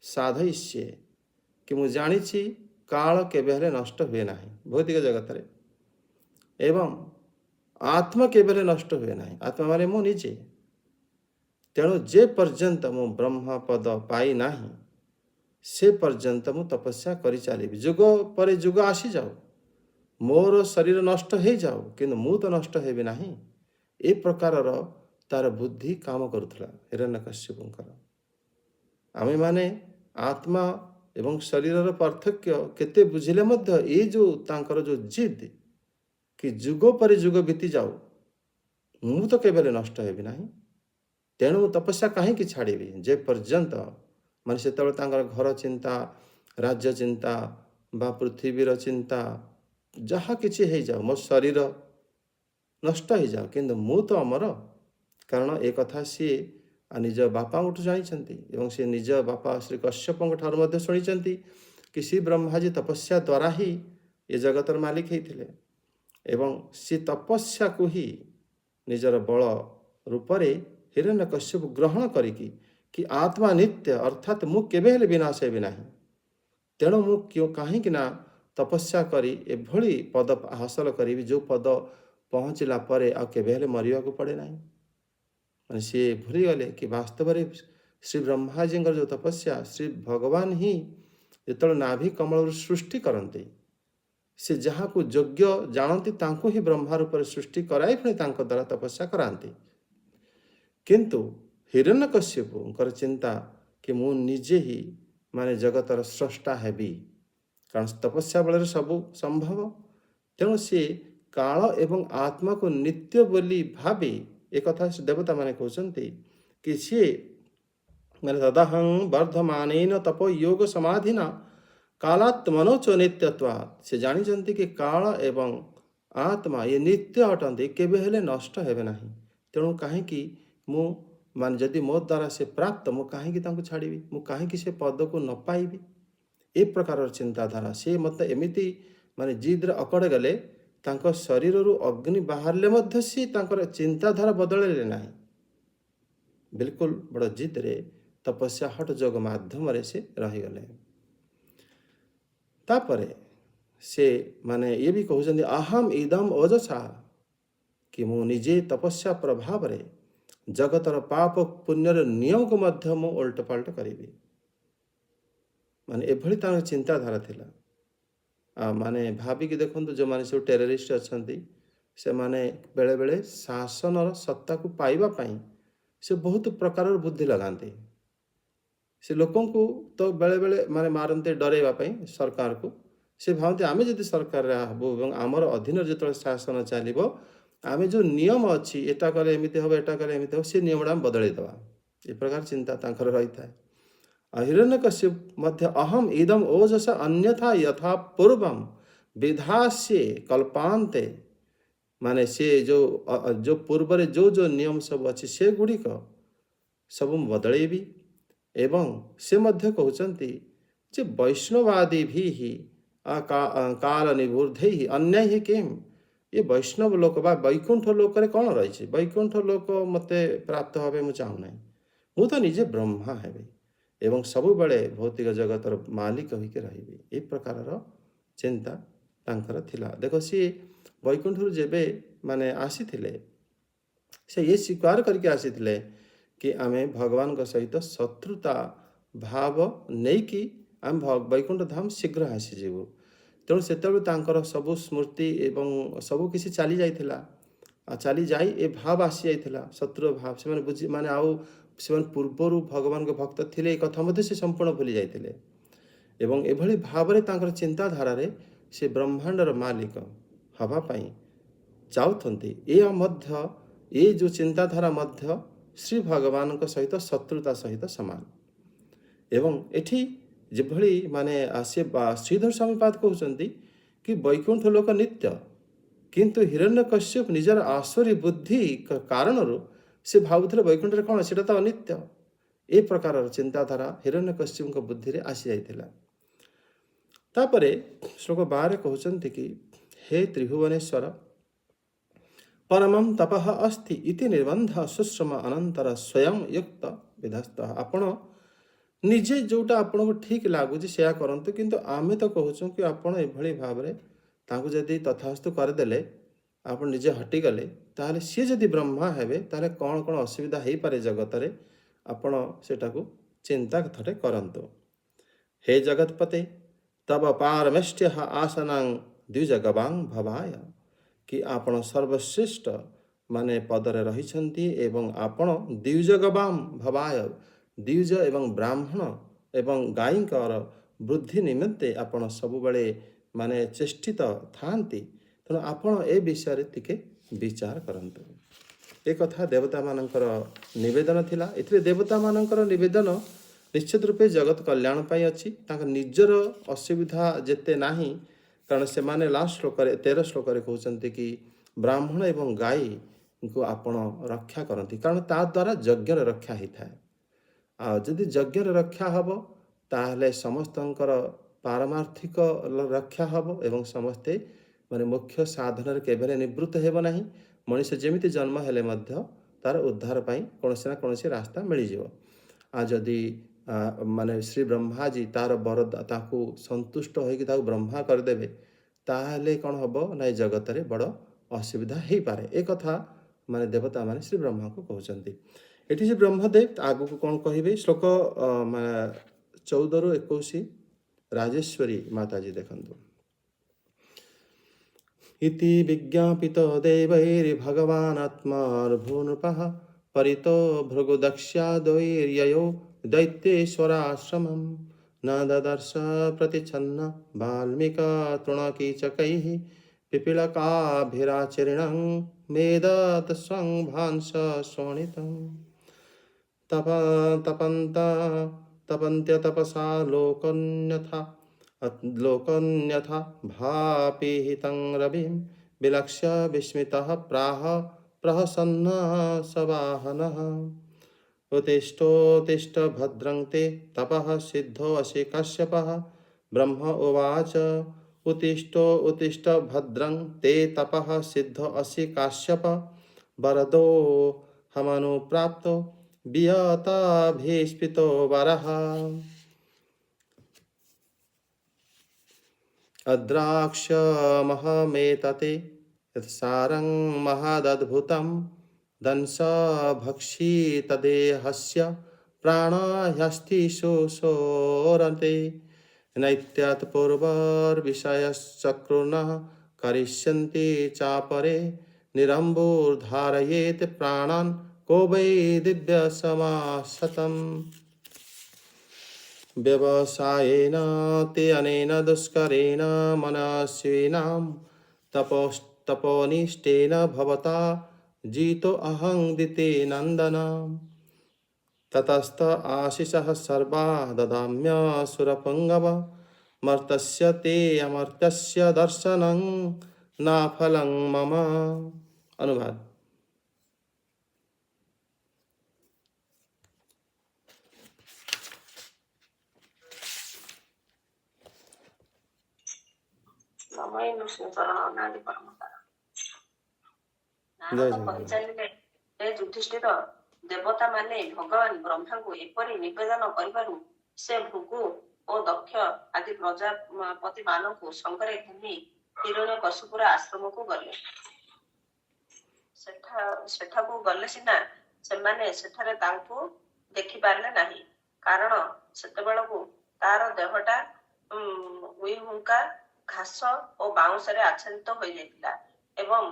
[SPEAKER 1] ସାଧୟିଷ୍ୟେ, କି ମୁଁ ଜାଣିଛି କାଳ କେବେ ହେଲେ ନଷ୍ଟ ହୁଏ ନାହିଁ ଭୌତିକ ଜଗତରେ, ଏବଂ ଆତ୍ମା କେବେ ହେଲେ ନଷ୍ଟ ହୁଏ ନାହିଁ। ଆତ୍ମା ମାନେ ମୁଁ ନିଜେ। ତେଣୁ ଯେ ପର୍ଯ୍ୟନ୍ତ ମୁଁ ବ୍ରହ୍ମପଦ ପାଇନାହିଁ ସେ ପର୍ଯ୍ୟନ୍ତ ମୁଁ ତପସ୍ୟା କରି ଚାଲିବି। ଯୁଗ ପରେ ଯୁଗ ଆସିଯାଉ, ମୋର ଶରୀର ନଷ୍ଟ ହେଇଯାଉ, କିନ୍ତୁ ମୁଁ ତ ନଷ୍ଟ ହେବି ନାହିଁ। ଏ ପ୍ରକାରର ତାର ବୁଦ୍ଧି କାମ କରୁଥିଲା ହିରଣ୍ୟକଶ୍ୟପଙ୍କର। ଆମେମାନେ ଆତ୍ମା ଏବଂ ଶରୀରର ପାର୍ଥକ୍ୟ କେତେ ବୁଝିଲେ ମଧ୍ୟ ଏଇ ଯେଉଁ ତାଙ୍କର ଯେଉଁ ଜିଦ୍ କି ଯୁଗ ପରେ ଯୁଗ ବିତି ଯାଉ, ମୁଁ ତ କେବେ ନଷ୍ଟ ହେବି ନାହିଁ, ତେଣୁ ମୁଁ ତପସ୍ୟା କାହିଁକି ଛାଡ଼ିବି। ଯେ ପର୍ଯ୍ୟନ୍ତ ମାନେ ସେତେବେଳେ ତାଙ୍କର ଘର ଚିନ୍ତା, ରାଜ୍ୟ ଚିନ୍ତା ବା ପୃଥିବୀର ଚିନ୍ତା ଯାହା କିଛି ହେଇଯାଉ, ମୋ ଶରୀର ନଷ୍ଟ ହେଇଯାଉ, କିନ୍ତୁ ମୁଁ ତ ଅମର। କାରଣ ଏ କଥା ସିଏ ନିଜ ବାପାଙ୍କଠୁ ଜାଣିଛନ୍ତି ଏବଂ ସେ ନିଜ ବାପା ଶ୍ରୀ କଶ୍ୟପଙ୍କ ଠାରୁ ମଧ୍ୟ ଶୁଣିଛନ୍ତି କି ଶ୍ରୀ ବ୍ରହ୍ମାଜୀ ତପସ୍ୟା ଦ୍ୱାରା ହିଁ ଏ ଜଗତର ମାଲିକ ହେଇଥିଲେ ଏବଂ ସେ ତପସ୍ୟାକୁ ହିଁ ନିଜର ବଳ ରୂପରେ ହିରଣ୍ୟକଶ୍ୟପ ଗ୍ରହଣ କରିକି କି ଆତ୍ମା ନିତ୍ୟ, ଅର୍ଥାତ୍ ମୁଁ କେବେ ହେଲେ ବିନାଶ ହେବି ନାହିଁ। ତେଣୁ ମୁଁ କାହିଁକି ନା ତପସ୍ୟା କରି ଏଭଳି ପଦ ହାସଲ କରିବି ଯେଉଁ ପଦ ପହଞ୍ଚିଲା ପରେ ଆଉ କେବେ ହେଲେ ମରିବାକୁ ପଡ଼େ ନାହିଁ। ମାନେ ସିଏ ଭୁଲିଗଲେ କି ବାସ୍ତବରେ ଶ୍ରୀ ବ୍ରହ୍ମାଜୀଙ୍କର ଯେଉଁ ତପସ୍ୟା, ଶ୍ରୀ ଭଗବାନ ହିଁ ଯେତେବେଳେ ନାଭି କମଳରୁ ସୃଷ୍ଟି କରନ୍ତି, ସେ ଯାହାକୁ ଯୋଗ୍ୟ ଜାଣନ୍ତି ତାଙ୍କୁ ହିଁ ବ୍ରହ୍ମା ରୂପରେ ସୃଷ୍ଟି କରାଇ ପୁଣି ତାଙ୍କ ଦ୍ୱାରା ତପସ୍ୟା କରାନ୍ତି। କିନ୍ତୁ ହିରଣ୍ୟକଶ୍ୟପଙ୍କର ଚିନ୍ତା କି ମୁଁ ନିଜେ ହିଁ ମାନେ ଜଗତର ସ୍ରଷ୍ଟା ହେବି, କାରଣ ତପସ୍ୟା ବଳରେ ସବୁ ସମ୍ଭବ। ତେଣୁ ସିଏ କାଳ ଏବଂ ଆତ୍ମାକୁ ନିତ୍ୟ ବୋଲି ଭାବି ଏକଥା ଦେବତାମାନେ କହୁଛନ୍ତି କି ସିଏ ମାନେ ତଦାହଂ ବର୍ଦ୍ଧମାନେନ ତପ ଯୋଗ ସମାଧିନା କାଳାତ୍ମନୋ ଚ ନିତ୍ୟତ୍ୱାତ୍। ସେ ଜାଣିଛନ୍ତି କି କାଳ ଏବଂ ଆତ୍ମା ଏ ନିତ୍ୟ ଅଟନ୍ତି, କେବେ ହେଲେ ନଷ୍ଟ ହେବେ ନାହିଁ। ତେଣୁ କାହିଁକି ମୁଁ ମାନେ ଯଦି ମୋ ଦ୍ୱାରା ସେ ପ୍ରାପ୍ତ, ମୁଁ କାହିଁକି ତାଙ୍କୁ ଛାଡ଼ିବି, ମୁଁ କାହିଁକି ସେ ପଦକୁ ନ ପାଇବି। ଏ ପ୍ରକାରର ଚିନ୍ତାଧାରା ସେ ମୋତେ ଏମିତି ମାନେ ଜିଦ୍ରେ ଅକଡ଼ ଗଲେ, ତାଙ୍କ ଶରୀରରୁ ଅଗ୍ନି ବାହାରିଲେ ମଧ୍ୟ ସେ ତାଙ୍କର ଚିନ୍ତାଧାରା ବଦଳାଇଲେ ନାହିଁ। ବିଲକୁଲ ବଡ଼ ଜିଦ୍ରେ ତପସ୍ୟା ହଠ ଯୋଗ ମାଧ୍ୟମରେ ସେ ରହିଗଲେ। ତାପରେ ସେ ମାନେ ଇଏ ବି କହୁଛନ୍ତି ଅହମ୍ ଇଦମ୍ ଓଜସା, କି ମୁଁ ନିଜେ ତପସ୍ୟା ପ୍ରଭାବରେ ଜଗତର ପାପ ପୁଣ୍ୟର ନିୟମକୁ ମଧ୍ୟ ମୁଁ ଓଲଟପାଲଟ କରିବି। ମାନେ ଏଭଳି ତାଙ୍କର ଚିନ୍ତାଧାରା ଥିଲା। ମାନେ ଭାବିକି ଦେଖନ୍ତୁ, ଯେଉଁମାନେ ସବୁ ଟେରରିଷ୍ଟ ଅଛନ୍ତି ସେମାନେ ବେଳେବେଳେ ଶାସନର ସତ୍ତାକୁ ପାଇବା ପାଇଁ ସେ ବହୁତ ପ୍ରକାରର ବୁଦ୍ଧି ଲଗାନ୍ତି। ସେ ଲୋକଙ୍କୁ ତ ବେଳେବେଳେ ମାନେ ମାରନ୍ତି ଡରାଇବା ପାଇଁ ସରକାରକୁ। ସେ ଭାବନ୍ତି ଆମେ ଯଦି ସରକାରରେ ହେବୁ ଏବଂ ଆମର ଅଧୀନରେ ଯେତେବେଳେ ଶାସନ ଚାଲିବ, ଆମେ ଯେଉଁ ନିୟମ ଅଛି ଏଟା କଲେ ଏମିତି ହେବ, ଏଟା କଲେ ଏମିତି ହେବ, ସେ ନିୟମଟା ଆମେ ବଦଳେଇ ଦେବା। ଏ ପ୍ରକାର ଚିନ୍ତା ତାଙ୍କର ରହିଥାଏ। ଆଉ ହିରଣ୍ୟକଶ୍ୟପ ମଧ୍ୟ ଅହମ୍ ଇଦମ୍ ଓଜସ ଅନ୍ୟଥା ଯଥା ପୂର୍ବମ୍ ବିଧାସ୍ୟେ କଳ୍ପାନ୍ତେ, ମାନେ ସେ ଯେଉଁ ପୂର୍ବରେ ଯେଉଁ ନିୟମ ସବୁ ଅଛି ସେଗୁଡ଼ିକ ସବୁ ମୁଁ ବଦଳେଇବି। ଏବଂ ସେ ମଧ୍ୟ କହୁଛନ୍ତି ଯେ ବୈଷ୍ଣବାଦୀ ହିଁ କାଳ ନିବୃଦ୍ଧୈ ଅନ୍ୟାୟ କିମ୍, ଏ ବୈଷ୍ଣବ ଲୋକ ବା ବୈକୁଣ୍ଠ ଲୋକରେ କ'ଣ ରହିଛି, ବୈକୁଣ୍ଠ ଲୋକ ମୋତେ ପ୍ରାପ୍ତ ହେବେ ମୁଁ ଚାହୁଁନାହିଁ। ମୁଁ ତ ନିଜେ ବ୍ରହ୍ମା ହେବି ଏବଂ ସବୁବେଳେ ଭୌତିକ ଜଗତର ମାଲିକ ହୋଇକି ରହିବି। ଏ ପ୍ରକାରର ଚିନ୍ତା ତାଙ୍କର ଥିଲା। ଦେଖ, ସିଏ ବୈକୁଣ୍ଠରୁ ଯେବେ ମାନେ ଆସିଥିଲେ, ସେ ଇଏ ସ୍ୱୀକାର କରିକି ଆସିଥିଲେ कि आमे भगवान का सहित शत्रुता भाव नहीं कि आम वैकुंठ धाम शीघ्र आसीजु तेणु से सबु स्मृति एवं सबु किसी चली जाइथिला चली जाई ए भाव आसी जाइथिला शत्रु भाव से बुझी माने आउ से पूर्वर भगवान के भक्त थिले कथा मध्य से संपूर्ण भूली जाइथिले एवं एभली भाव तांकर चिंताधारा रे से ब्रह्मांडर मालिक हवा पाई चाहते ये मध्य ये जो चिंताधारा मध्य श्री भगवान को सहित शत्रुता सहित समान एवं एठी जेभली माने से श्रीधर स्वामीपाद कहते कि वैकुंठ लोक नित्य किंतु हिरण्यकश्यप निजर आश्चर्य बुद्धि कारण से भावुले वैकुंठ कौन से तो अनित्य ए प्रकार चिंताधारा हिरण्यकश्यप बुद्धि रे आसी जाइथिला तापरे श्लोक 12 कहते कि हे त्रिभुवनेश्वर परमं तपः अस्ति इति निर्बंध सुश्रम अनंतर स्वयं युक्त विधस्त आपण निजे जोटा आपन को ठीक लगुच से करंतु किंतु आमे तो कहूँ कि आपण एभली भाव रे ताकू जदि तथास्तु करदेले आप निजे हटिगले ताहले सी जदि ब्रह्मा हेबे ताहले कौन कौन असुविधा हो पारे जगत रे आपण सेटाकू चिंता थरे करंतु हे जगतपते तब पारमेष्ट्य आसनां द्विजगवांग भवाय कि आपण सर्वश्रेष्ठ माने पदरे रहिछंती एवं आपण द्विजगवाम भवाय द्विज एवं ब्राह्मण एवं गायींकर वृद्धि निमित्ते आपण सबुबले माने चेष्टित थांती तेणु आपण ए विषय टिके विचार करंतु ए कथा देवता मानकर निवेदन थिला एथिरे देवता मानकर निवेदन निश्चित रूपे जगत कल्याण पाई अछि तांका निजर असुविधा जेते नाही कारण से माने लास्ट श्लोक 13 श्लोक कहते कि ब्राह्मण एवं गाई को आपण रक्षा करती कारण ता द्वारा यज्ञ रक्षा होता है जदि यज्ञ रक्षा हम ताहले समस्तंकर पारमार्थिक रक्षा हम एवं समस्ते माने मुख्य साधन केवल निवृत्त हेब नहीं मनुष्य जमिति जन्म हेले मध्य तार उद्धार पाई कौनसी ना कौनसी रास्ता मिल जाव आ जदि माने श्री ब्रह्मा जी तार बर ताकू संतुष्ट हो ब्रह्मा करदेवे ताहले कौन हम ना जगत रे बड़ असुविधा हो पारे एक कथा माने देवता माने श्री ब्रह्मा को कहते एटी श्री ब्रह्मदेव आगु को कौन कहे श्लोक 14 रु 21 राजेश्वरी माताजी देखंतु इति विज्ञापितो देवैर्भगवानात्मार्भूनृपः परितो भृगुदक्ष्याद्वैर्ययो दैत्येश्वराश्रमं न ददर्श प्रतिच्छन्न वाल्मीका तृणकीचकैः पिपीलकाभिराचरिणं मेदत संभांस शोणितम् तपन्त्य तपसा लोकन्यथा भापीहितं रविं विलक्ष्य विस्मितः प्राह प्रहसन्न सवाहनः उत्तिष्ठोत्तिष्ठ भद्रं ते तपः सिद्धो असि कश्यपः ब्रह्म उवाच उत्तिष्ठ भद्रं ते तपः सिद्धो असि काश्यप वरदो हमनुप्राप्तो वियताभिस्पितो वरः अद्राक्षमहमेतते यत्सारं महदद्भुतं दंश भक्षी तदेहस्य प्राणाह्यस्तिषु सोरते नैत्यात् पूर्वर्विषयश्चक्रुणः करिष्यन्ति चापरे निरम्बुर्धारयेत् प्राणान् को वै दिव्यसमासतम् व्यवसायेन ते अनेन दुष्करेण मनस्विनां तपोनिष्ठेन भवता जीतो अहं दिते नन्दन ततस्त आशिषः सर्वा ददाम्यसुरपुङ्गव मर्तस्य ते अमर्त्यस्य दर्शनं न फलं मम अनुवाद
[SPEAKER 2] ଯୁଧିଷ୍ଠିର ଦେବତା ମାନେ ଭଗବାନ ବ୍ରହ୍ମାଙ୍କୁ ଏପରି ନିବେଦନ କରିବାରୁ ସେ ଭୃଗୁ ଓ ଦକ୍ଷ ଆଦି ପ୍ରଜାପତି ମାନଙ୍କୁ ସଙ୍ଗରେ ଘେନି ହିରଣ୍ୟକଶିପୁର ଆଶ୍ରମକୁ ଗଲେ। ସେଠାକୁ ଗଲେ ସିନା ସେମାନେ ସେଠାରେ ତାଙ୍କୁ ଦେଖିପାରିଲେ ନାହିଁ, କାରଣ ସେତେବେଳକୁ ତାର ଦେହଟା ଉଇ ହୁଙ୍କା, ଘାସ ଓ ବାଉଁଶରେ ଆଚ୍ଛାଦିତ ହୋଇଯାଇଥିଲା ଏବଂ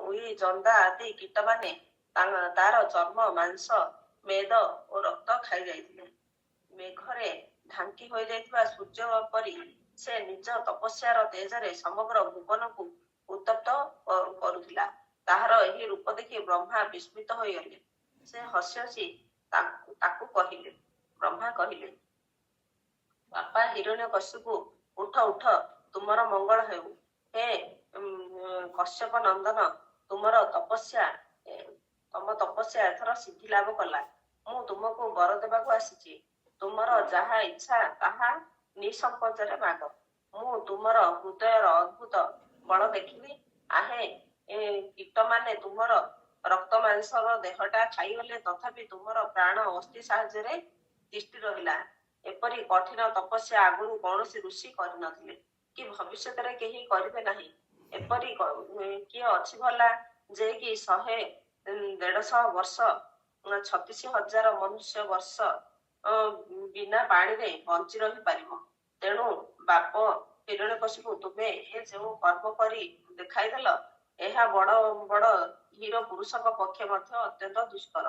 [SPEAKER 2] ଉଇ ଜନ୍ଦା ଆଦି କୀଟମାନେ ତାର ଚର୍ମ, ମାଂସ, ମେଦ ଓ ରକ୍ତ ଖାଇଯାଇଥିଲେ। ମେଘରେ ଢାଙ୍କି ହୋଇଯାଇଥିବା ସୂର୍ଯ୍ୟ ପରି ସେ ନିଜ ତପସ୍ୟାର ତେଜରେ ସମଗ୍ର ଭୁବନକୁ ଉତ୍ତପ୍ତ କରୁଥିଲା। ତାହାର ଏହି ରୂପ ଦେଖି ବ୍ରହ୍ମା ବିସ୍ମିତ ହୋଇଗଲେ। ସେ ହସି ହସି ତାକୁ କହିଲେ, ବ୍ରହ୍ମା କହିଲେ, ବାପା ହିରଣ୍ୟକଶ୍ୟପ, ଉଠ ଉଠ, ତୁମର ମଙ୍ଗଳ ହେଉ। ହେ କଶ୍ୟପ ନନ୍ଦନ, ତମ ତପସ୍ୟା ଏଥର ସିଦ୍ଧି ଲାଭ କଲା। ମୁଁ ତୁମକୁ ବର ଦେବାକୁ ଆସିଛି। ତୁମର ଯାହା ଇଚ୍ଛା ତାହା ନିଃସଙ୍କୋଚରେ ମାଗ। ମୁଁ ତୁମର ହୃଦୟର ଅଦ୍ଭୁତ ବଳ ଦେଖିଲି। ଆହେ, କୀଟମାନେ ତୁମର ରକ୍ତ ମାଂସର ଦେହଟା ଖାଇଗଲେ, ତଥାପି ତୁମର ପ୍ରାଣ ଅସ୍ଥି ସାହାଯ୍ୟରେ ତିଷ୍ଠି ରହିଲା। ଏପରି କଠିନ ତପସ୍ୟା ଆଗରୁ କୌଣସି ଋଷି କରିନଥିଲେ କି ଭବିଷ୍ୟତରେ କେହି କରିବେ ନାହିଁ। ଏପରି କିଏ ଅଛି ଭଲା ଯେ କି 100-150 ବର୍ଷ, 36,000 ମନୁଷ୍ୟ ବର୍ଷ ବିନା ପାଣିରେ ବଞ୍ଚି ରହିପାରିବ? ତେଣୁ ବାପ ହିରଣ୍ୟକଶ୍ୟପ, ତୁମେ ଏ ଯେଉଁ କର୍ମ କରି ଦେଖାଇଦେଲ, ଏହା ବଡ଼ ବଡ଼ ହୀର ପୁରୁଷଙ୍କ ପକ୍ଷେ ମଧ୍ୟ ଅତ୍ୟନ୍ତ ଦୁଷ୍କର।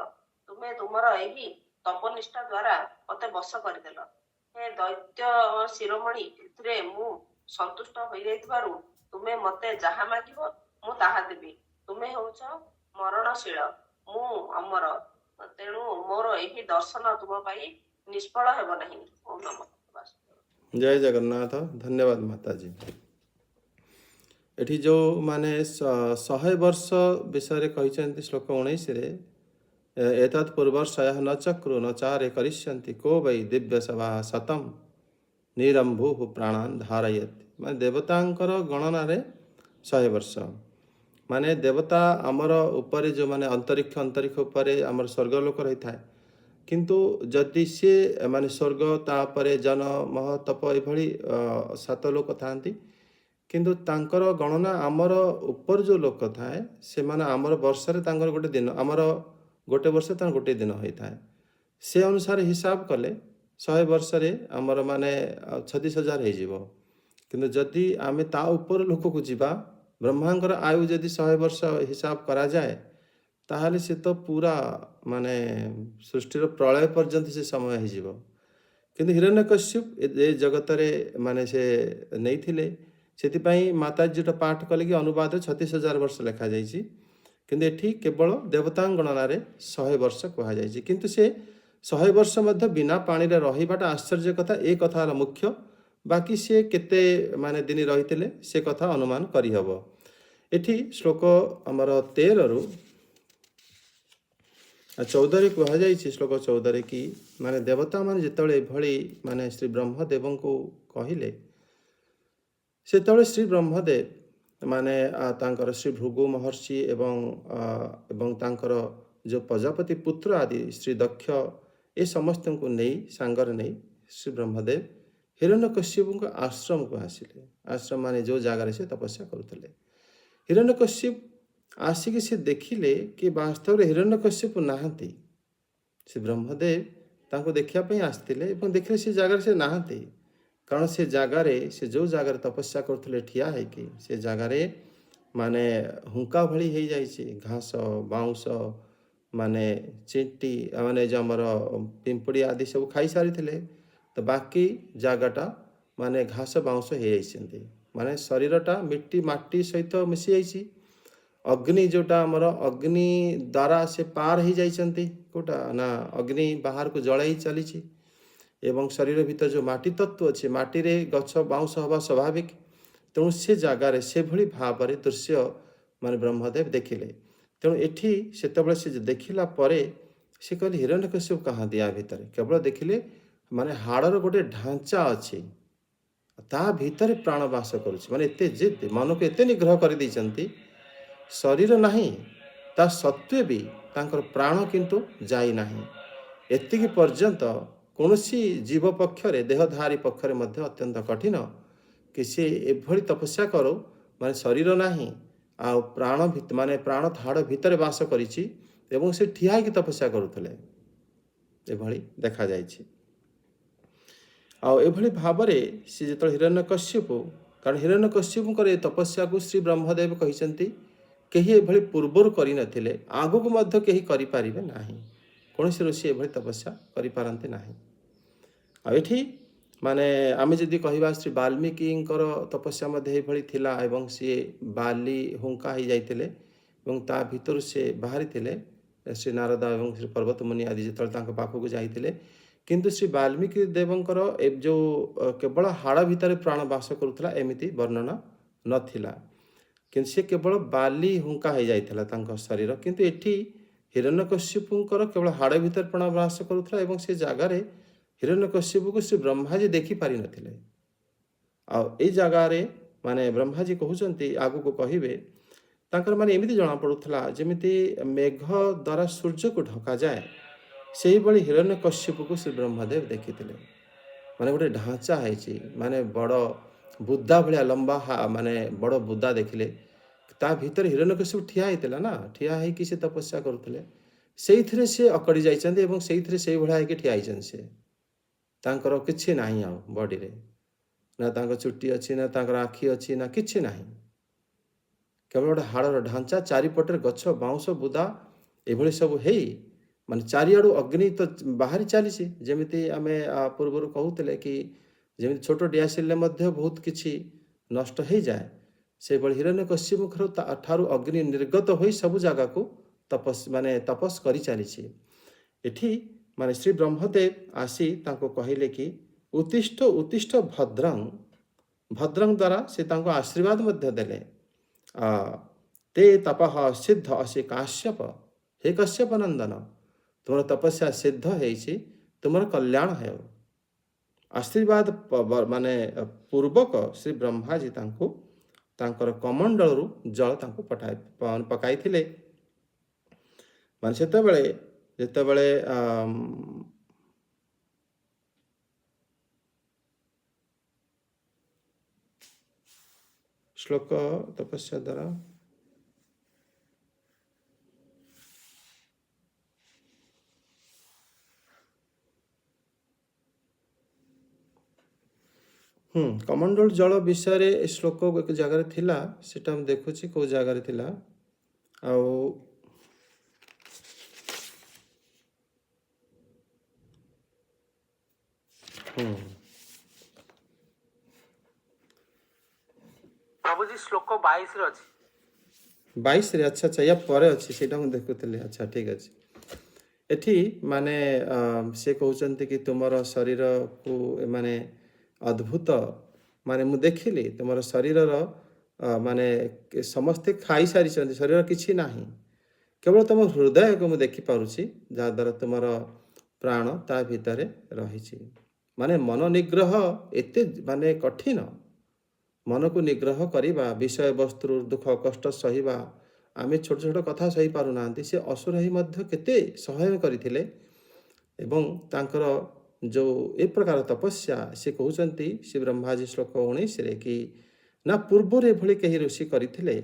[SPEAKER 2] ତୁମେ ତୁମର ଏହି ତପନିଷ୍ଠା ଦ୍ୱାରା ମତେ ବଶ କରିଦେଲ। ହେ ଦୈତ୍ୟ ଶିରୋମଣି, ଏଥିରେ ମୁଁ ସନ୍ତୁଷ୍ଟ ହୋଇଯାଇଥିବାରୁ ତୁମେ ମତେ ଯାହା ମାଗିବ ମୁଁ ତାହା ଦେବି। ତୁମେ ହେଉଛ ମରଣଶୀଳ, ମୁଁ ଅମର, ତେଣୁ ମୋର ଏହି ଦର୍ଶନ ତୁମ ପାଇଁ ନିଷ୍ଫଳ ହେବ ନାହିଁ। ଓମ୍ ନମଃ ବାସୁଦେବାୟ।
[SPEAKER 1] ଜୟ ଜଗନ୍ନାଥ। ଧନ୍ୟବାଦ ମାତାଜୀ। ଏଠି ଯେଉଁମାନେ 100 ବର୍ଷ ବିଷୟରେ କହିଛନ୍ତି ଶ୍ଲୋକ 19ରେ, ଏତତ୍ ପୂର୍ବର୍ଷୟଃ ନ ଚକ୍ରୁ ନ ଚାରେ କରିଷ୍ୟନ୍ତି କୋ ବୈ ଦିବ୍ୟ ସଭା ଶତମ୍ ନିରମ୍ଭୁ ପ୍ରାଣାନ୍ ଧାରୟତି। ମାନେ ଦେବତାଙ୍କର ଗଣନାରେ 100 ବର୍ଷ। ମାନେ ଦେବତା ଆମର ଉପରେ ଯେଉଁମାନେ ଅନ୍ତରିକ୍ଷ ଉପରେ ଆମର ସ୍ୱର୍ଗଲୋକ ରହିଥାଏ, କିନ୍ତୁ ଯଦି ସିଏ ମାନେ ସ୍ୱର୍ଗ, ତାପରେ ଜନ, ମହ, ତପ ଏଭଳି 7 ଲୋକ ଥାନ୍ତି, କିନ୍ତୁ ତାଙ୍କର ଗଣନା ଆମର ଉପରେ ଯେଉଁ ଲୋକ ଥାଏ, ସେମାନେ ଆମର ବର୍ଷରେ ତାଙ୍କର ଗୋଟେ ଦିନ, ଆମର ଗୋଟେ ବର୍ଷ ତାଙ୍କର ଗୋଟିଏ ଦିନ ହୋଇଥାଏ। ସେ ଅନୁସାରେ ହିସାବ କଲେ 100 ବର୍ଷରେ ଆମର ମାନେ 36,000 ହେଇଯିବ। କିନ୍ତୁ ଯଦି ଆମେ ତା ଉପର ଲୋକକୁ ଯିବା, ବ୍ରହ୍ମାଙ୍କର ଆୟୁ ଯଦି 100 ବର୍ଷ ହିସାବ କରାଯାଏ, ତାହେଲେ ସେ ତ ପୁରା ମାନେ ସୃଷ୍ଟିର ପ୍ରଳୟ ପର୍ଯ୍ୟନ୍ତ ସେ ସମୟ ହେଇଯିବ। କିନ୍ତୁ ହିରଣ୍ୟକଶ୍ୟପ ଏ ଜଗତରେ ମାନେ ସେ ନେଇଥିଲେ, ସେଥିପାଇଁ ମାତାଜୀ ଯେଉଁଟା ପାଠ କଲେ କି ଅନୁବାଦରେ 36,000 ବର୍ଷ ଲେଖାଯାଇଛି, କିନ୍ତୁ ଏଠି କେବଳ ଦେବତାଙ୍କ ଗଣନାରେ 100 ବର୍ଷ କୁହାଯାଇଛି। କିନ୍ତୁ ସେ 100 ବର୍ଷ ମଧ୍ୟ ବିନା ପାଣିରେ ରହିବାଟା ଆଶ୍ଚର୍ଯ୍ୟ କଥା। ଏ କଥା ହେଲା ମୁଖ୍ୟ। ବାକି ସିଏ କେତେ ମାନେ ଦିନ ରହିଥିଲେ ସେ କଥା ଅନୁମାନ କରିହେବ। ଏଠି ଶ୍ଲୋକ ଆମର 13ରୁ 14ରେ କୁହାଯାଇଛି, ଶ୍ଲୋକ 14ରେ କି ମାନେ ଦେବତାମାନେ ଯେତେବେଳେ ଏଭଳି ମାନେ ଶ୍ରୀ ବ୍ରହ୍ମଦେବଙ୍କୁ କହିଲେ, ସେତେବେଳେ ଶ୍ରୀ ବ୍ରହ୍ମଦେବ ମାନେ ତାଙ୍କର ଶ୍ରୀ ଭୃଗୁ ମହର୍ଷି ଏବଂ ତାଙ୍କର ଯେଉଁ ପ୍ରଜାପତି ପୁତ୍ର ଆଦି ଶ୍ରୀ ଦକ୍ଷ, ଏ ସମସ୍ତଙ୍କୁ ନେଇ ସାଙ୍ଗରେ ନେଇ ଶ୍ରୀ ବ୍ରହ୍ମଦେବ ହିରଣ୍ୟକଶ୍ୟପଙ୍କ ଆଶ୍ରମକୁ ଆସିଲେ। ଆଶ୍ରମ ମାନେ ଯେଉଁ ଜାଗାରେ ସେ ତପସ୍ୟା କରୁଥିଲେ। ହିରଣ୍ୟକଶ୍ୟପ ଆସିକି ସେ ଦେଖିଲେ କି ବାସ୍ତବରେ ହିରଣ୍ୟକଶ୍ୟପ ନାହାନ୍ତି। ସେ ବ୍ରହ୍ମଦେବ ତାଙ୍କୁ ଦେଖିବା ପାଇଁ ଆସିଥିଲେ ଏବଂ ଦେଖିଲେ ସେ ଜାଗାରେ ସେ ନାହାନ୍ତି। କାରଣ ସେ ଜାଗାରେ, ସେ ଯେଉଁ ଜାଗାରେ ତପସ୍ୟା କରୁଥିଲେ ଠିଆ ହେଇକି, ସେ ଜାଗାରେ ମାନେ ହୁଙ୍କା ଭଳି ହେଇଯାଇଛି। ଘାସ, ବାଉଁଶ, ମାନେ ଚିଣ୍ଟି, ମାନେ ଯେଉଁ ଆମର ପିମ୍ପୁଡ଼ି ଆଦି ସବୁ ଖାଇସାରିଥିଲେ। ତ ବାକି ଜାଗାଟା ମାନେ ଘାସ ବାଉଁଶ ହେଇଯାଇଛନ୍ତି। ମାନେ ଶରୀରଟା ମାଟି ସହିତ ମିଶିଯାଇଛି। ଅଗ୍ନି ଯେଉଁଟା ଆମର ଅଗ୍ନି ଦ୍ୱାରା ସେ ପାର ହେଇଯାଇଛନ୍ତି, କେଉଁଟା ନା ଅଗ୍ନି ବାହାରକୁ ଜଳାଇ ଚାଲିଛି। ଏବଂ ଶରୀର ଭିତରେ ଯେଉଁ ମାଟି ତତ୍ତ୍ୱ ଅଛି, ମାଟିରେ ଗଛ ବାଉଁଶ ହେବା ସ୍ୱାଭାବିକ। ତେଣୁ ସେ ଜାଗାରେ ସେଭଳି ଭାବରେ ଦୃଶ୍ୟ ମାନେ ବ୍ରହ୍ମଦେବ ଦେଖିଲେ। ତେଣୁ ଏଠି ସେତେବେଳେ ସେ ଦେଖିଲା ପରେ ସେ କହିଲେ, ହିରଣ୍ୟକଶ୍ୟପ କାହାନ୍ତି ୟା ଭିତରେ? କେବଳ ଦେଖିଲେ ମାନେ ହାଡ଼ର ଗୋଟେ ଢାଞ୍ଚା ଅଛି, ତା ଭିତରେ ପ୍ରାଣ ବାସ କରୁଛି। ମାନେ ଏତେ ଜିଦ୍, ମନକୁ ଏତେ ନିଗ୍ରହ କରିଦେଇଛନ୍ତି। ଶରୀର ନାହିଁ, ତା ସତ୍ତ୍ୱେ ବି ତାଙ୍କର ପ୍ରାଣ କିନ୍ତୁ ଯାଇନାହିଁ। ଏତିକି ପର୍ଯ୍ୟନ୍ତ କୌଣସି ଜୀବ ପକ୍ଷରେ, ଦେହଧାରୀ ପକ୍ଷରେ ମଧ୍ୟ ଅତ୍ୟନ୍ତ କଠିନ କି ସେ ଏଭଳି ତପସ୍ୟା କରୁ, ମାନେ ଶରୀର ନାହିଁ ଆଉ ମାନେ ପ୍ରାଣ ହାଡ଼ ଭିତରେ ବାସ କରିଛି ଏବଂ ସେ ଠିଆ ହେଇକି ତପସ୍ୟା କରୁଥିଲେ ଏଭଳି ଦେଖାଯାଇଛି। ଆଉ ଏଭଳି ଭାବରେ ସେ ଯେତେବେଳେ ହିରଣ୍ୟକଶ୍ୟପ, କାରଣ ହିରଣ୍ୟକଶ୍ୟପଙ୍କର ଏ ତପସ୍ୟାକୁ ଶ୍ରୀ ବ୍ରହ୍ମଦେବ କହିଛନ୍ତି କେହି ଏଭଳି ପୂର୍ବରୁ କରିନଥିଲେ, ଆଗକୁ ମଧ୍ୟ କେହି କରିପାରିବେ ନାହିଁ, କୌଣସି ଋଷି ଏଭଳି ତପସ୍ୟା କରିପାରନ୍ତି ନାହିଁ। ଆଉ ଏଠି ମାନେ ଆମେ ଯଦି କହିବା ଶ୍ରୀ ବାଲ୍ମୀକିଙ୍କର ତପସ୍ୟା ମଧ୍ୟ ଏଭଳି ଥିଲା ଏବଂ ସିଏ ବାଲି ହୁଙ୍କା ହେଇଯାଇଥିଲେ ଏବଂ ତା ଭିତରୁ ସେ ବାହାରିଥିଲେ ଶ୍ରୀ ନାରଦ ଏବଂ ଶ୍ରୀ ପର୍ବତମୁନି ଆଦି ଯେତେବେଳେ ତାଙ୍କ ପାଖକୁ ଯାଇଥିଲେ। କିନ୍ତୁ ଶ୍ରୀ ବାଲ୍ମୀକି ଦେବଙ୍କର ଯେଉଁ କେବଳ ହାଡ଼ ଭିତରେ ପ୍ରାଣ ବାସ କରୁଥିଲା ଏମିତି ବର୍ଣ୍ଣନା ନଥିଲା, କିନ୍ତୁ ସେ କେବଳ ବାଲି ହୁଙ୍କା ହେଇଯାଇଥିଲା ତାଙ୍କ ଶରୀର। କିନ୍ତୁ ଏଠି ହିରଣ୍ୟକଶ୍ୟପଙ୍କର କେବଳ ହାଡ଼ ଭିତରେ ପ୍ରାଣ ବାସ କରୁଥିଲା ଏବଂ ସେ ଜାଗାରେ ହିରଣ୍ୟକଶ୍ୟପକୁ ଶ୍ରୀ ବ୍ରହ୍ମାଜୀ ଦେଖିପାରିନଥିଲେ। ଆଉ ଏଇ ଜାଗାରେ ମାନେ ବ୍ରହ୍ମାଜୀ କହୁଛନ୍ତି ଆଗକୁ କହିବେ ତାଙ୍କର ମାନେ ଏମିତି ଜଣାପଡ଼ୁଥିଲା ଯେମିତି ମେଘ ଦ୍ୱାରା ସୂର୍ଯ୍ୟକୁ ଢକାଯାଏ, ସେହିଭଳି ହିରଣ୍ୟକଶ୍ୟପକୁ ଶ୍ରୀ ବ୍ରହ୍ମଦେବ ଦେଖିଥିଲେ। ମାନେ ଗୋଟେ ଢାଞ୍ଚା ହେଇଛି, ମାନେ ବଡ଼ ବୁଦା ଭଳିଆ ଲମ୍ବା ମାନେ ବଡ଼ ବୁଦା ଦେଖିଲେ, ତା ଭିତରେ ହିରଣ୍ୟକଶ୍ୟପ ଠିଆ ହେଇଥିଲା ନା, ଠିଆ ହେଇକି ସେ ତପସ୍ୟା କରୁଥିଲେ, ସେଇଥିରେ ସେ ଅକଡ଼ି ଯାଇଛନ୍ତି ଏବଂ ସେଇଥିରେ ସେଇଭଳିଆ ହେଇକି ଠିଆ ହେଇଛନ୍ତି। ସେ ତାଙ୍କର କିଛି ନାହିଁ ଆଉ ବଡ଼ିରେ, ନା ତାଙ୍କ ଚୁଟି ଅଛି, ନା ତାଙ୍କର ଆଖି ଅଛି, ନା କିଛି ନାହିଁ, କେବଳ ଗୋଟେ ହାଡ଼ର ଢାଞ୍ଚା, ଚାରିପଟରେ ଗଛ ବାଉଁଶ ବୁଦା ଏଭଳି ସବୁ ହେଇ ମାନେ ଚାରିଆଡ଼ୁ ଅଗ୍ନି ତ ବାହାରି ଚାଲିଛି। ଯେମିତି ଆମେ ପୂର୍ବରୁ କହୁଥିଲେ କି ଯେମିତି ଛୋଟ ଡିଆସିଲରେ ମଧ୍ୟ ବହୁତ କିଛି ନଷ୍ଟ ହେଇଯାଏ, ସେଭଳି ହିରଣ୍ୟକଶ୍ୟପଙ୍କର ଠାରୁ ଅଗ୍ନି ନିର୍ଗତ ହୋଇ ସବୁ ଜାଗାକୁ ତପସ୍ କରି ଚାଲିଛି। ଏଠି ମାନେ ଶ୍ରୀ ବ୍ରହ୍ମଦେବ ଆସି ତାଙ୍କୁ କହିଲେ କି ଉତ୍ତିଷ୍ଠ ଉତ୍ତିଷ୍ଠ ଭଦ୍ରଂ, ଭଦ୍ରଂ ଦ୍ୱାରା ସେ ତାଙ୍କୁ ଆଶୀର୍ବାଦ ମଧ୍ୟ ଦେଲେ। ତେ ତପଃ ସିଦ୍ଧ ଅସି କାଶ୍ୟପ, ହେ କଶ୍ୟପ ନନ୍ଦନ, ତୁମର ତପସ୍ୟା ସିଦ୍ଧ ହେଇଛି, ତୁମର କଲ୍ୟାଣ ହେଉ। ଆଶୀର୍ବାଦ ମାନେ ପୂର୍ବକ ଶ୍ରୀ ବ୍ରହ୍ମାଜୀ ତାଙ୍କୁ ତାଙ୍କର କମଣ୍ଡଳରୁ ଜଳ ତାଙ୍କୁ ପକାଇଥିଲେ। ମାନେ ଯେତେବେଳେ ଶ୍ଲୋକ ତପସ୍ୟା ଦ୍ୱାରା କମଣ୍ଡଳ ଜଳ ବିଷୟରେ ଏ ଶ୍ଲୋକ ଏକ ଜାଗାରେ ଥିଲା, ସେଟା ମୁଁ ଦେଖୁଛି କେଉଁ ଜାଗାରେ ଥିଲା। ଆଉ
[SPEAKER 3] ପ୍ରଭୁଜୀ ଶ୍ଲୋକ 22ରେ ଅଛି।
[SPEAKER 1] 22ରେ? ଆଚ୍ଛା, ୟା ପରେ ଅଛି, ସେଇଟା ମୁଁ ଦେଖୁଥିଲି। ଆଚ୍ଛା, ଠିକ୍ ଅଛି। ଏଠି ମାନେ ସେ କହୁଛନ୍ତି କି ତୁମର ଶରୀରକୁ ମାନେ ଅଦ୍ଭୁତ, ମାନେ ମୁଁ ଦେଖିଲି ତୁମର ଶରୀରର ମାନେ ସମସ୍ତେ ଖାଇସାରିଛନ୍ତି, ଶରୀର କିଛି ନାହିଁ, କେବଳ ତୁମ ହୃଦୟକୁ ମୁଁ ଦେଖିପାରୁଛି, ଯାହାଦ୍ୱାରା ତୁମର ପ୍ରାଣ ତା ଭିତରେ ରହିଛି। ମାନେ ମନ ନିଗ୍ରହ ଏତେ ମାନେ କଠିନ, ମନକୁ ନିଗ୍ରହ କରିବା, ବିଷୟବସ୍ତୁରୁ ଦୁଃଖ କଷ୍ଟ ସହିବା, ଆମେ ଛୋଟ ଛୋଟ କଥା ସହିପାରୁନାହାନ୍ତି, ସେ ଅସୁର ହିଁ ମଧ୍ୟ କେତେ ସହାୟ କରିଥିଲେ। ଏବଂ ତାଙ୍କର ଯେଉଁ ଏ ପ୍ରକାର ତପସ୍ୟା ସେ କହୁଛନ୍ତି ଶ୍ରୀ ବ୍ରହ୍ମାଜୀ ଶ୍ଲୋକ 19ରେ କି ନା ପୂର୍ବରୁ ଏଭଳି କେହି ଋଷି କରିଥିଲେ,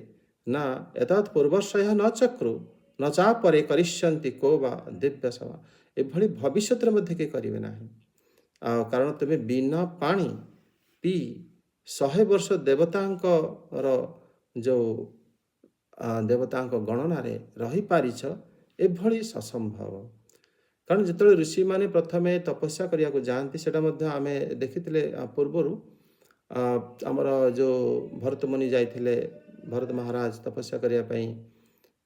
[SPEAKER 1] ନା ଏତତ୍ ପୂର୍ବଶୟ ନ ଚକ୍ରୁ ନ ଚାପରେ କରିଷ୍ୟନ୍ତି କୋ ବା ଦିବ୍ୟ ସଭା, ଏଭଳି ଭବିଷ୍ୟତରେ ମଧ୍ୟ କେହି କରିବେ ନାହିଁ। ଆଉ କାରଣ ତୁମେ ବିନା ପାଣି ପିଇ 100 ବର୍ଷ ଦେବତାଙ୍କର ଯେଉଁ ଦେବତାଙ୍କ ଗଣନାରେ ରହିପାରିଛ, ଏଭଳି ଅସମ୍ଭବ। କାରଣ ଯେତେବେଳେ ଋଷିମାନେ ପ୍ରଥମେ ତପସ୍ୟା କରିବାକୁ ଯାଆନ୍ତି, ସେଇଟା ମଧ୍ୟ ଆମେ ଦେଖିଥିଲେ ପୂର୍ବରୁ, ଆମର ଯେଉଁ ଭରତମୁନି ଯାଇଥିଲେ, ଭରତ ମହାରାଜ ତପସ୍ୟା କରିବା ପାଇଁ,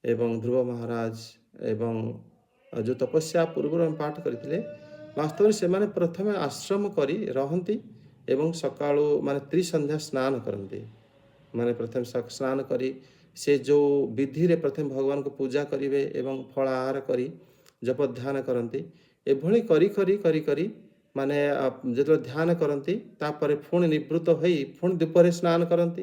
[SPEAKER 1] ଏବଂ ଧ୍ରୁବ ମହାରାଜ, ଏବଂ ଯେଉଁ ତପସ୍ୟା ପୂର୍ବରୁ ଆମେ ପାଠ କରିଥିଲେ, ବାସ୍ତବରେ ସେମାନେ ପ୍ରଥମେ ଆଶ୍ରମ କରି ରହନ୍ତି ଏବଂ ସକାଳୁ ମାନେ ତ୍ରିସନ୍ଧ୍ୟା ସ୍ନାନ କରନ୍ତି। ମାନେ ପ୍ରଥମେ ସ୍ନାନ କରି ସେ ଯେଉଁ ବିଧିରେ ପ୍ରଥମେ ଭଗବାନଙ୍କୁ ପୂଜା କରିବେ ଏବଂ ଫଳ ଆହାର କରି ଜପ ଧ୍ୟାନ କରନ୍ତି, ଏଭଳି କରି କରି କରି କରି ମାନେ ଯେତେବେଳେ ଧ୍ୟାନ କରନ୍ତି, ତାପରେ ପୁଣି ନିବୃତ୍ତ ହୋଇ ପୁଣି ଧୂପରେ ସ୍ନାନ କରନ୍ତି,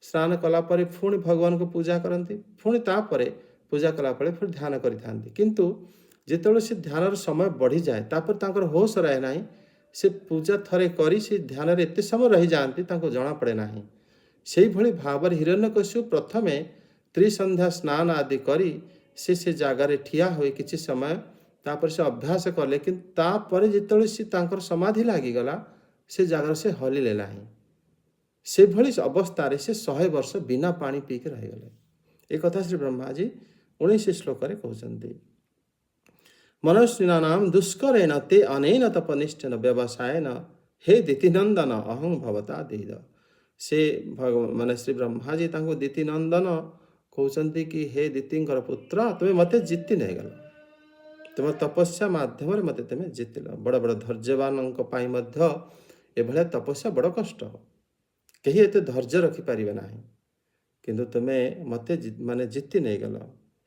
[SPEAKER 1] ସ୍ନାନ କଲା ପରେ ପୁଣି ଭଗବାନଙ୍କୁ ପୂଜା କରନ୍ତି, ପୁଣି ତାପରେ ପୂଜା କଲା ପରେ ପୁଣି ଧ୍ୟାନ କରିଥାନ୍ତି। କିନ୍ତୁ ଯେତେବେଳେ ସେ ଧ୍ୟାନର ସମୟ ବଢ଼ିଯାଏ, ତାପରେ ତାଙ୍କର ହୋସ ରହେ ନାହିଁ, ସେ ପୂଜା ଥରେ କରି ସେ ଧ୍ୟାନରେ ଏତେ ସମୟ ରହିଯାଆନ୍ତି ତାଙ୍କୁ ଜଣାପଡ଼େ ନାହିଁ। ସେଇଭଳି ଭାବରେ ହିରଣ୍ୟକଶ୍ୟପ ପ୍ରଥମେ त्रिसंध्या स्नान आदि करी से जगार ठिया हुए किसी समय तापर से अभ्यास कले कि तापर जिते सी तांकर समाधि लागिगला से जगार से हलिले नहीं से भली अवस्था से 100 वर्ष बिना पानी पीक रहीगले। एक कथा श्री ब्रह्मा जी 19 श्लोक कहते मनुष्यानाम दुष्करेण ते अनेन तपनिष्ठेन व्यवसायेन हे दितिनंदन अहं भवता देद। से माने श्री ब्रह्मा जी तांको दितिनंदन कहते कि हे दितिंकर पुत्र तुम्हें मते जीति नहीं गल तुम तपस्या माध्यम मते तुम्हें जीतिल। बड़ बड़ धैर्यवान एभलिया तपस्या बड़ कष्ट कहीं एत धैर्य रखिपारे ना किंतु तुम्हें मते माने जीति नहीं गल।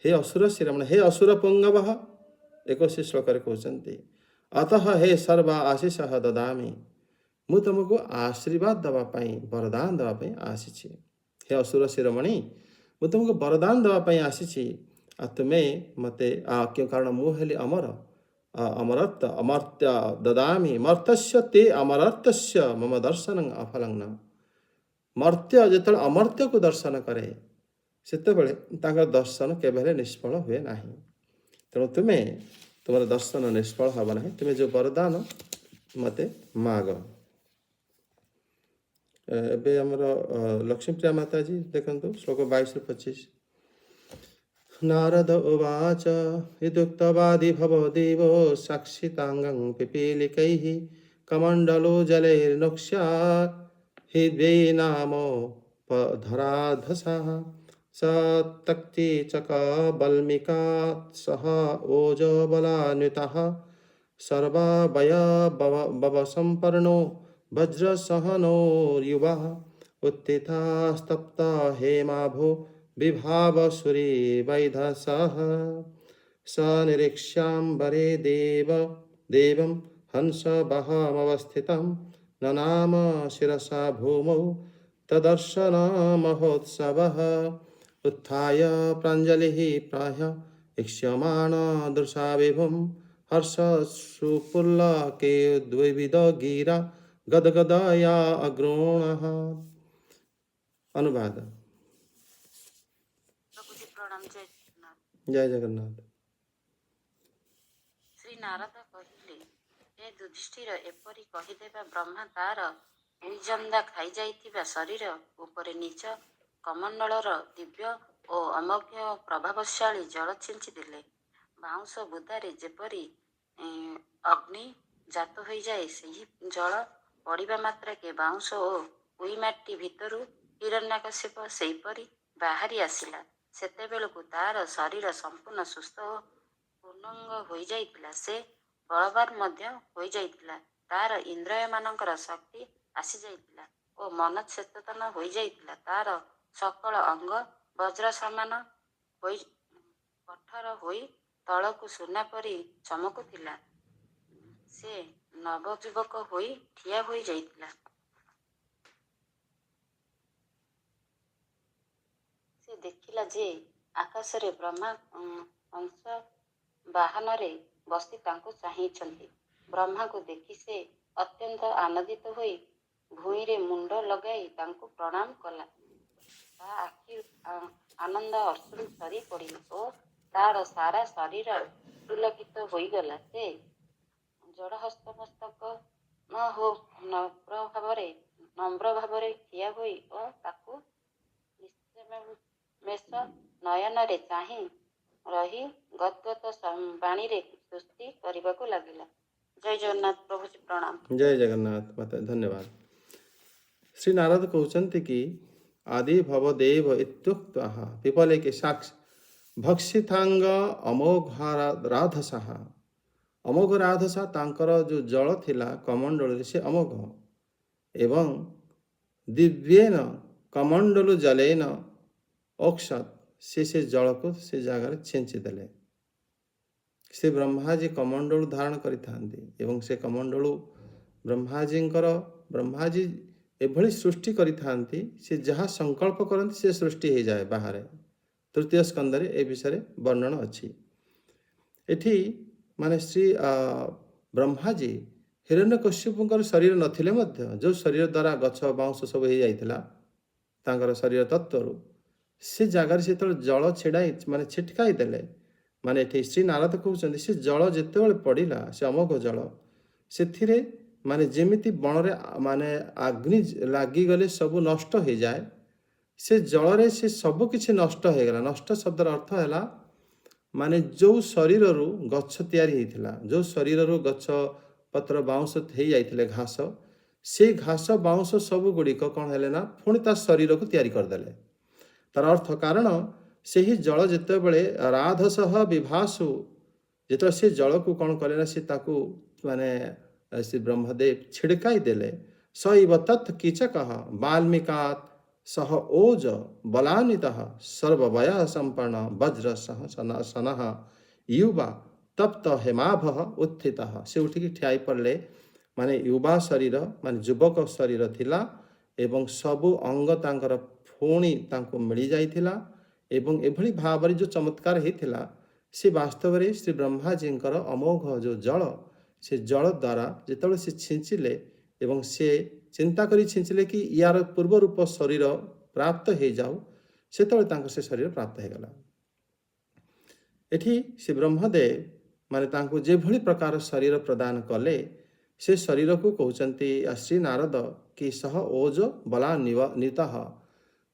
[SPEAKER 1] हे असुर शिरोमण हे असुर पुंगव 21 श्लोक कहते अतः हे सर्वा आशीष ददामी मु तुमको आशीर्वाद दवापाई वरदान दवापाई आसी। हे असुर शिरोमणि मु तुमको वरदान दवापाई आसी तुम्हें मते क्यों कारण मुझे अमर अमरत्व अमर्त्य ददामी मर्त्य ते अमरत्य मम दर्शन अफलंग। मर्त्य जो अमर्त्य को दर्शन करे से दर्शन केवल निष्फल हुए ना। तेणु तुम्हें तुम दर्शन निष्फल हम ना तुम्हें जो वरदान मते माग। एबे हमर लक्ष्मीप्रिया माता जी देखंतु श्लोक 22-25 नारद उवाच यदुक्तवादी भवदेवो साक्षितांगं पिपीलिकैः कमण्डलो जलैर्नक्ष्या हृद्वै नामो धराधसः स तक्ति चकबल्मिका सह ओजबलान्वितः सर्वाभयभवसम्पन्नो वज्रसहनो उत्थितास्तप्ता हेमाभो विभावसुरी वैधसः स निरीक्ष्याम्बरे देवं हंसवहमवस्थितं ननाम शिरसा भूमौ तदर्शनमहोत्सवः उत्थाय प्राञ्जलिः प्राह ईक्ष्यमाण दृशा विभुं हर्षसुपुल्लके द्विविध गिरा गदगदया अग्रोणः। अनुवाद।
[SPEAKER 2] प्रभु जी प्रणाम। जय जगन्नाथ।
[SPEAKER 1] जय जगन्नाथ।
[SPEAKER 2] श्री नारद कहिले हे युधिष्ठिर एपरि कहिदेबा ब्रह्मा तार उइजंदा खाई जाइथिबा शरीर उपरे निज कमंडलर दिव्य ओ अमोघ प्रभावशाली जल छिंची देले। बाउंश बुदारे जेपरि अग्नि जात हो जाए सही जल पड़िबा मात्रा के बाउंश ओ उई माटी भितरु हिरण्यकश्यप सेहीपरि बाहरी आसिला। सेतेबेलकु तार शरीर संपूर्ण सुस्थ ओ पूर्णंग हो जाइतिला। से बलवान मध्य हो जाइतिला। तार इंद्रिय मानकर शक्ति आसी जाइतिला ओ मन चेतन हो जाइतिला। तार सकल अंग वज्र समान होई कठोर होई तळकु सुना परी चमकुतिला। से नवजुवक होई ठिया होई जाइतिला। से देखिला जे आकाशरे ब्रह्मा अंश बाहनरे बसी तांको चाहिछंती। ब्रह्मा को देखि से अत्यंत आनंदित होई भूइरे मुंड लगाई तांको प्रणाम कला। ता आखि आनंद अश्रु सरी पड़ी ओ तार सारा शरीर पुलकित होई गला। से जड़ हस्तमस्तक न हो नम्र भावरे ठिया होई ओ ताकू मेष नयन रे चाहि रही गदगद बाणी रे स्तुति करबाकू लागिला। जय जगन्नाथ। प्रभु जी प्रणाम।
[SPEAKER 1] जय जगन्नाथ माता धन्यवाद। श्री नारद कहते कि आदि भवदेव इत्युक्तः पिपले के साक्ष भक्षितांग अमोघराधसः अमोघ राधसा तांकर जो जल थिला कमंडल से अमोघ एवं दिव्येन कमंडल जलेन औक्षत से जल को से जगह छेंची देले। से ब्रह्माजी कमंडल धारण करिथांती से कमंडल ब्रह्माजी एभली सृष्टि करिथांती से जहाँ संकल्प करती से सृष्टि हो जाए बाहर। तृतीय स्कंदरे ए विषय वर्णन अच्छी। एठी माने श्री ब्रह्माजी हिरण्यकश्यपଙ୍କର शरीर नथिले मध्य जो शरीर द्वारा गछ बाउंश सब हो जाइथिला तांकर शरीर तत्वरु ସେ ଜାଗାରେ ଯେତେବେଳେ ଜଳ ଛିଡ଼ାଇ ମାନେ ଛିଟକାଇ ଦେଲେ, ମାନେ ଏଠି ଶ୍ରୀ ନାରଦ କହୁଛନ୍ତି ସେ ଜଳ ଯେତେବେଳେ ପଡ଼ିଲା, ସେ ଅମୋଘ ଜଳ, ସେଥିରେ ମାନେ ଯେମିତି ବଣରେ ମାନେ ଅଗ୍ନି ଲାଗିଗଲେ ସବୁ ନଷ୍ଟ ହେଇଯାଏ, ସେ ଜଳରେ ସେ ସବୁ କିଛି ନଷ୍ଟ ହେଇଗଲା। ନଷ୍ଟ ଶବ୍ଦର ଅର୍ଥ ହେଲା ମାନେ ଯେଉଁ ଶରୀରରୁ ଗଛ ତିଆରି ହେଇଥିଲା, ଯେଉଁ ଶରୀରରୁ ଗଛ ପତ୍ର ବାଉଁଶ ହେଇଯାଇଥିଲେ ଘାସ, ସେଇ ଘାସ ବାଉଁଶ ସବୁ ଗୁଡ଼ିକ କ'ଣ ହେଲେ ନା ପୁଣି ତା ଶରୀରକୁ ତିଆରି କରିଦେଲେ। ତାର ଅର୍ଥ କାରଣ ସେହି ଜଳ ଯେତେବେଳେ ରାଧସହ ବିଭାସୁ, ଯେତେବେଳେ ସେ ଜଳକୁ କ'ଣ କଲେ ନା ସେ ତାକୁ ମାନେ ଶ୍ରୀ ବ୍ରହ୍ମଦେବ ଛିଡ଼କାଇ ଦେଲେ। ସଇବ ତତ୍ କିଚକଃ ବାଲ୍ମିକାତ୍ ସହ ଓଜ ବଲାନ୍ୱିତଃ ସର୍ବବୟ ସମ୍ପନ୍ନ ବଜ୍ର ସହ ସନଃ ୟୁବା ତପ୍ତ ହେମାଭଃ ଉତ୍ଥିତଃ। ସେ ଉଠିକି ଠିଆଇ ପଡ଼ିଲେ। ମାନେ ୟୁବା ଶରୀର, ମାନେ ଯୁବକ ଶରୀର ଥିଲା ଏବଂ ସବୁ ଅଙ୍ଗ ତାଙ୍କର ପୁଣି ତାଙ୍କୁ ମିଳିଯାଇଥିଲା ଏବଂ ଏଭଳି ଭାବରେ ଯେଉଁ ଚମତ୍କାର ହେଇଥିଲା, ସେ ବାସ୍ତବରେ ଶ୍ରୀ ବ୍ରହ୍ମାଜୀଙ୍କର ଅମୋଘ ଯେଉଁ ଜଳ, ସେ ଜଳ ଦ୍ୱାରା ଯେତେବେଳେ ସେ ଛିଞ୍ଚିଲେ ଏବଂ ସେ ଚିନ୍ତା କରି ଛିଞ୍ଚିଲେ କି ୟାର ପୂର୍ବ ରୂପ ଶରୀର ପ୍ରାପ୍ତ ହେଇଯାଉ, ସେତେବେଳେ ତାଙ୍କୁ ସେ ଶରୀର ପ୍ରାପ୍ତ ହେଇଗଲା। ଏଠି ଶ୍ରୀ ବ୍ରହ୍ମଦେବ ମାନେ ତାଙ୍କୁ ଯେଭଳି ପ୍ରକାର ଶରୀର ପ୍ରଦାନ କଲେ, ସେ ଶରୀରକୁ କହୁଛନ୍ତି ଶ୍ରୀ ନାରଦ କି ସହ ଓଜ ବଲାନ୍ୱିତଃ,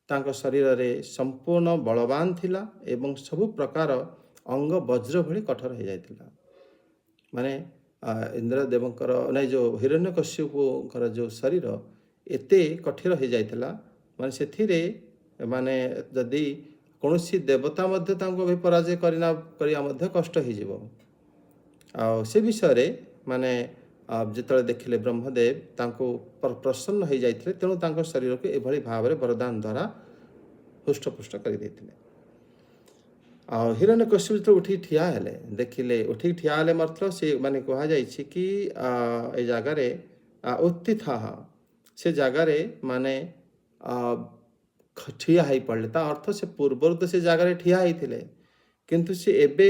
[SPEAKER 1] ତାଙ୍କ ଶରୀରରେ ସମ୍ପୂର୍ଣ୍ଣ ବଳବାନ ଥିଲା ଏବଂ ସବୁ ପ୍ରକାର ଅଙ୍ଗ ବଜ୍ର ଭଳି କଠୋର ହେଇଯାଇଥିଲା। ମାନେ ଇନ୍ଦ୍ରଦେବଙ୍କର ନାଇଁ ଯେଉଁ ହିରଣ୍ୟକଶ୍ୟପଙ୍କର ଯେଉଁ ଶରୀର ଏତେ କଠିନ ହେଇଯାଇଥିଲା, ମାନେ ସେଥିରେ ମାନେ ଯଦି କୌଣସି ଦେବତା ମଧ୍ୟ ତାଙ୍କୁ ପରାଜୟ କରିବା ମଧ୍ୟ କଷ୍ଟ ହେଇଯିବ। ଆଉ ସେ ବିଷୟରେ ମାନେ ଯେତେବେଳେ ଦେଖିଲେ ବ୍ରହ୍ମଦେବ ତାଙ୍କୁ ପ୍ରସନ୍ନ ହେଇଯାଇଥିଲେ, ତେଣୁ ତାଙ୍କ ଶରୀରକୁ ଏଭଳି ଭାବରେ ବରଦାନ ଦ୍ୱାରା ହୃଷ୍ଟପୁଷ୍ଟ କରିଦେଇଥିଲେ। ଆଉ ହିରଣ୍ୟକଶ୍ୟପ ଯେତେବେଳେ ଉଠିକି ଠିଆ ହେଲେ, ଦେଖିଲେ ଉଠିକି ଠିଆ ହେଲେ ମାତ୍ର ସେ ମାନେ କୁହାଯାଇଛି କି ଏ ଜାଗାରେ ଉତ୍ଥିତଃ, ସେ ଜାଗାରେ ମାନେ ଠିଆ ହେଇପଡ଼ିଲେ। ତା ଅର୍ଥ ସେ ପୂର୍ବରୁ ତ ସେ ଜାଗାରେ ଠିଆ ହେଇଥିଲେ, କିନ୍ତୁ ସେ ଏବେ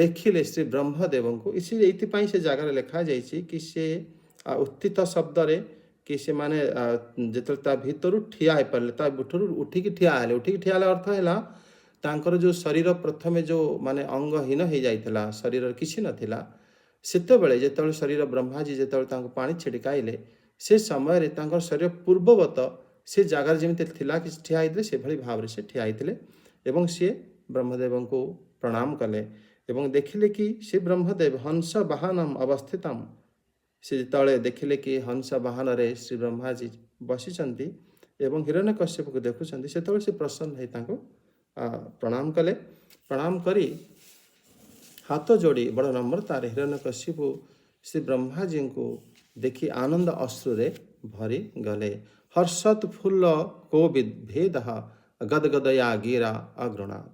[SPEAKER 1] ଦେଖିଲେ ଶ୍ରୀ ବ୍ରହ୍ମଦେବଙ୍କୁ। ଏଇଥିପାଇଁ ସେ ଜାଗାରେ ଲେଖାଯାଇଛି କି ସେ ଉତ୍ଥିତ ଶବ୍ଦରେ କି ସେମାନେ ଯେତେବେଳେ ତା ଭିତରୁ ଠିଆ ହେଇପାରିଲେ, ତା ଭିତରୁ ଉଠିକି ଠିଆ ହେଲେ। ଉଠିକି ଠିଆ ହେଲେ ଅର୍ଥ ହେଲା ତାଙ୍କର ଯେଉଁ ଶରୀର ପ୍ରଥମେ ଯେଉଁ ମାନେ ଅଙ୍ଗହୀନ ହେଇଯାଇଥିଲା, ଶରୀରରେ କିଛି ନଥିଲା, ସେତେବେଳେ ଯେତେବେଳେ ଶରୀର ବ୍ରହ୍ମାଜୀ ଯେତେବେଳେ ତାଙ୍କୁ ପାଣି ଛିଡ଼ିକାଇଲେ, ସେ ସମୟରେ ତାଙ୍କର ଶରୀର ପୂର୍ବବତ ସେ ଜାଗାରେ ଯେମିତି ଥିଲା କି ଠିଆ ହେଇଥିଲେ, ସେଭଳି ଭାବରେ ସେ ଠିଆ ହେଇଥିଲେ ଏବଂ ସିଏ ବ୍ରହ୍ମଦେବଙ୍କୁ ପ୍ରଣାମ କଲେ ଏବଂ ଦେଖିଲେ କି ସେ ବ୍ରହ୍ମଦେବ ହଂସ ବାହନମ୍ ଅବସ୍ଥିତମ୍। ସେ ଯେତେବେଳେ ଦେଖିଲେ କି ହଂସ ବାହନରେ ଶ୍ରୀ ବ୍ରହ୍ମାଜୀ ବସିଛନ୍ତି ଏବଂ ହିରଣ୍ୟକଶ୍ୟପକୁ ଦେଖୁଛନ୍ତି, ସେତେବେଳେ ସେ ପ୍ରସନ୍ନ ହେଇ ତାଙ୍କୁ ପ୍ରଣାମ କଲେ। ପ୍ରଣାମ କରି ହାତ ଯୋଡ଼ି ବଡ଼ ନମ୍ରତାରେ ହିରଣ୍ୟକଶ୍ୟପ ଶ୍ରୀ ବ୍ରହ୍ମାଜୀଙ୍କୁ ଦେଖି ଆନନ୍ଦ ଅଶ୍ରୁରେ ଭରି ଗଲେ। ହର୍ଷତ୍ ଫୁଲ୍ଲ କୋବିଦ୍ ଭେଦଃ ଗଦଗଦୟା ଗିରା ଅଗୃଣାତ୍।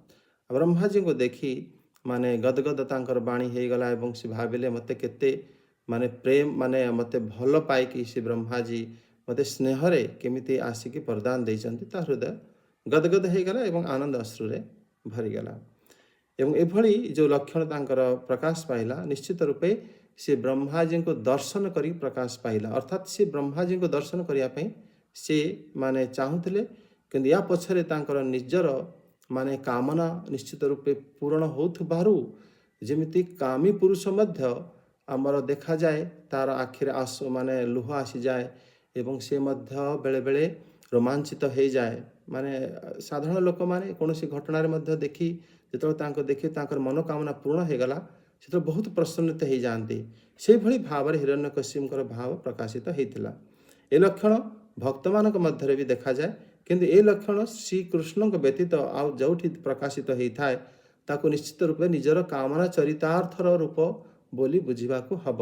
[SPEAKER 1] ବ୍ରହ୍ମାଜୀଙ୍କୁ ଦେଖି ମାନେ ଗଦଗଦ ତାଙ୍କର ବାଣୀ ହେଇଗଲା ଏବଂ ସେ ଭାବିଲେ ମୋତେ କେତେ ମାନେ ପ୍ରେମ, ମାନେ ମୋତେ ଭଲ ପାଇକି ସେ ବ୍ରହ୍ମାଜୀ ମୋତେ ସ୍ନେହରେ କେମିତି ଆସିକି ବରଦାନ ଦେଇଛନ୍ତି, ତା ହୃଦୟ ଗଦଗଦ ହେଇଗଲା ଏବଂ ଆନନ୍ଦ ଅଶ୍ରୁରେ ଭରିଗଲା। ଏବଂ ଏଭଳି ଯେଉଁ ଲକ୍ଷଣ ତାଙ୍କର ପ୍ରକାଶ ପାଇଲା, ନିଶ୍ଚିତ ରୂପେ ସେ ବ୍ରହ୍ମାଜୀଙ୍କୁ ଦର୍ଶନ କରି ପ୍ରକାଶ ପାଇଲା। ଅର୍ଥାତ୍ ସେ ବ୍ରହ୍ମାଜୀଙ୍କୁ ଦର୍ଶନ କରିବା ପାଇଁ ସେ ମାନେ ଚାହୁଁଥିଲେ, କିନ୍ତୁ ୟା ପଛରେ ତାଙ୍କର ନିଜର ମାନେ କାମନା ନିଶ୍ଚିତ ରୂପେ ପୂରଣ ହେଉଥିବାରୁ, ଯେମିତି କାମୀ ପୁରୁଷ ମଧ୍ୟ ଆମର ଦେଖାଯାଏ ତାର ଆଖିରେ ମାନେ ଲୁହ ଆସିଯାଏ ଏବଂ ସେ ମଧ୍ୟ ବେଳେବେଳେ ରୋମାଞ୍ଚିତ ହେଇଯାଏ। ମାନେ ସାଧାରଣ ଲୋକମାନେ କୌଣସି ଘଟଣାରେ ମଧ୍ୟ ଦେଖି ଯେତେବେଳେ ଦେଖି ତାଙ୍କର ମନୋକାମନା ପୂରଣ ହେଇଗଲା, ସେତେବେଳେ ବହୁତ ପ୍ରସନ୍ନିତ ହେଇଯାଆନ୍ତି। ସେହିଭଳି ଭାବରେ ହିରଣ୍ୟକଶ୍ୟପଙ୍କର ଭାବ ପ୍ରକାଶିତ ହେଇଥିଲା। ଏ ଲକ୍ଷଣ ଭକ୍ତମାନଙ୍କ ମଧ୍ୟରେ ବି ଦେଖାଯାଏ, କିନ୍ତୁ ଏ ଲକ୍ଷଣ ଶ୍ରୀକୃଷ୍ଣଙ୍କ ବ୍ୟତୀତ ଆଉ ଯେଉଁଠି ପ୍ରକାଶିତ ହେଇଥାଏ, ତାକୁ ନିଶ୍ଚିତ ରୂପେ ନିଜର କାମନା ଚରିତାର୍ଥର ରୂପ ବୋଲି ବୁଝିବାକୁ ହବ।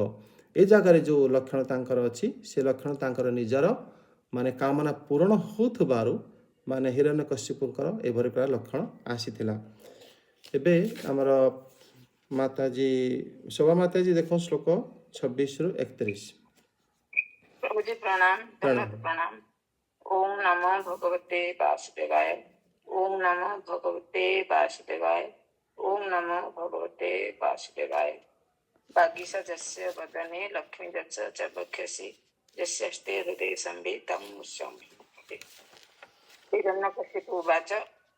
[SPEAKER 1] ଏ ଜାଗାରେ ଯେଉଁ ଲକ୍ଷଣ ତାଙ୍କର ଅଛି, ସେ ଲକ୍ଷଣ ତାଙ୍କର ନିଜର ମାନେ କାମନା ପୂରଣ ହେଉଥିବାରୁ ମାନେ ହିରଣ୍ୟକଶ୍ୟପଙ୍କର ଏଭଳି ପ୍ରକାର ଲକ୍ଷଣ ଆସିଥିଲା। ଏବେ ଆମର ମାତାଜୀ ଶୋଭା ମାତାଜୀ ଦେଖो ଶ୍ଲୋକ 26-31।
[SPEAKER 4] प्रभुजी प्रणाम, धन्यवाद प्रणाम। ओम नमो भगवते वासुदेवाय। ओम नमो भगवते वासुदेवाय। ओम नमो भगवते वासुदेवाय। वागीसा जस्य वदने लक्ष्मी दत्स च बख्यसि यस्यस्ते हृदये संवित् तं मुष्यं हिरण्यकश्यप उवाच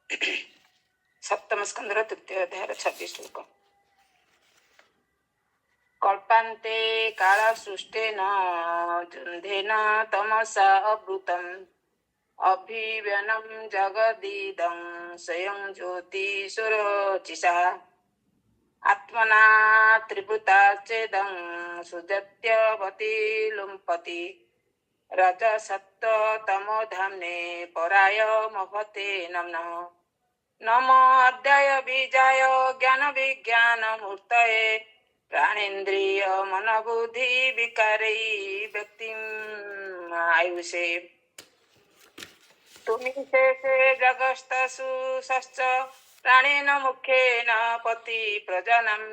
[SPEAKER 4] सप्तम स्कंदर तृतीय अध्याय 26 श्लोक। कल्पान्ते काल सृष्टेन जुन्धेन तमसा अवृतम् अभिव्यनं जगदीदं स्वयं ज्योतिषुरोचिषा आत्मना त्रिभुता चेदं सुजत्यवती लुम्पति रजसत्तमोधाम्ने पराय महते नमः। नमो अध्याय बीजाय ज्ञान विज्ञान मूर्तये प्राणेन्द्रिय मनोबुद्धि विकारै व्यक्तिं आयुषे तुमि शेषे जगस्तसु सश्च प्राणेन मुख्येन पति प्रजनं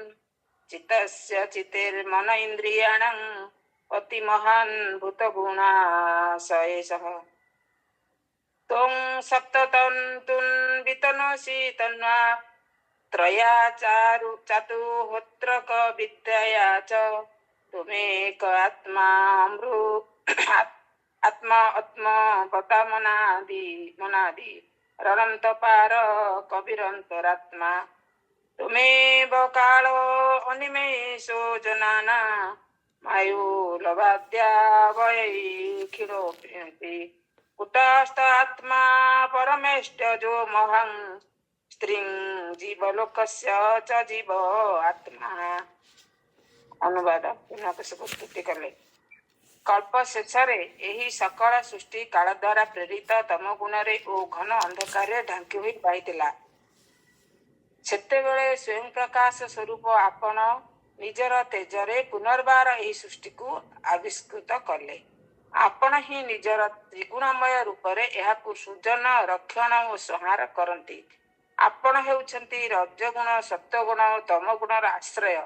[SPEAKER 4] चित्तस्य चित्तिर्मन इन्द्रियाणां पति महान् भूतगुणाशयेषः त्वं सप्ततन्तुन् वितनोषि तन्वा त्रया चातुहोत्रक विद्यया च त्वमेक आत्मा आत्मा मनादि ररन्त पार कविरन्तरात्मा त्वमेव कालो अनिमेषो जनाना मायुलवाद्या वयैखिलोऽपि कुतस्तात्मा परमेष्टजो महं स्त्रीं जीवलोकस्य च जीव आत्मा। अनुवाद स्तुति कले। कल्प शेषरे एही सकल सृष्टि काल द्वारा प्रेरित तम गुणरे ओ घन अंधकार ढांकी होई पाइतिला। सेतेबेले स्वयं प्रकाश स्वरूप आपण निजर तेजरे पुनर्बार एही सृष्टि को आविष्कृत कले। आपण ही निजर त्रिगुणमय रूपरे एहाकु सृजन रक्षण और संहार करती। आपण हेउछंती रजगुण सत्वगुण और तमगुणर आश्रय।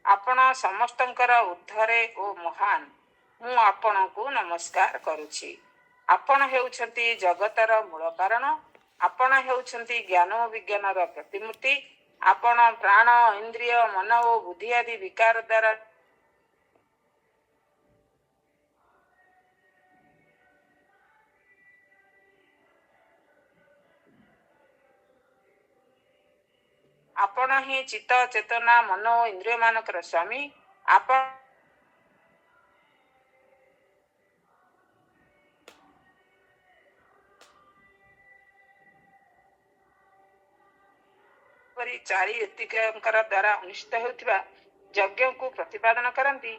[SPEAKER 4] आपण समस्तंकर उद्धरे ओ महान। मु आपण को नमस्कार करुछि। आपण हेउछंती जगतर मूल कारण। आपण हेउछंती ज्ञान और विज्ञानर प्रतिमूर्ति। आपण प्राण इंद्रिय मन और बुद्धि आदि विकार द्वारा आपण ही चित्त चेतना मन और इंद्रिय मानकर स्वामी। आपण चारि एतिकर द्वारा अनुष्ठित होउथिबा यज्ञ को प्रतिपादन करती।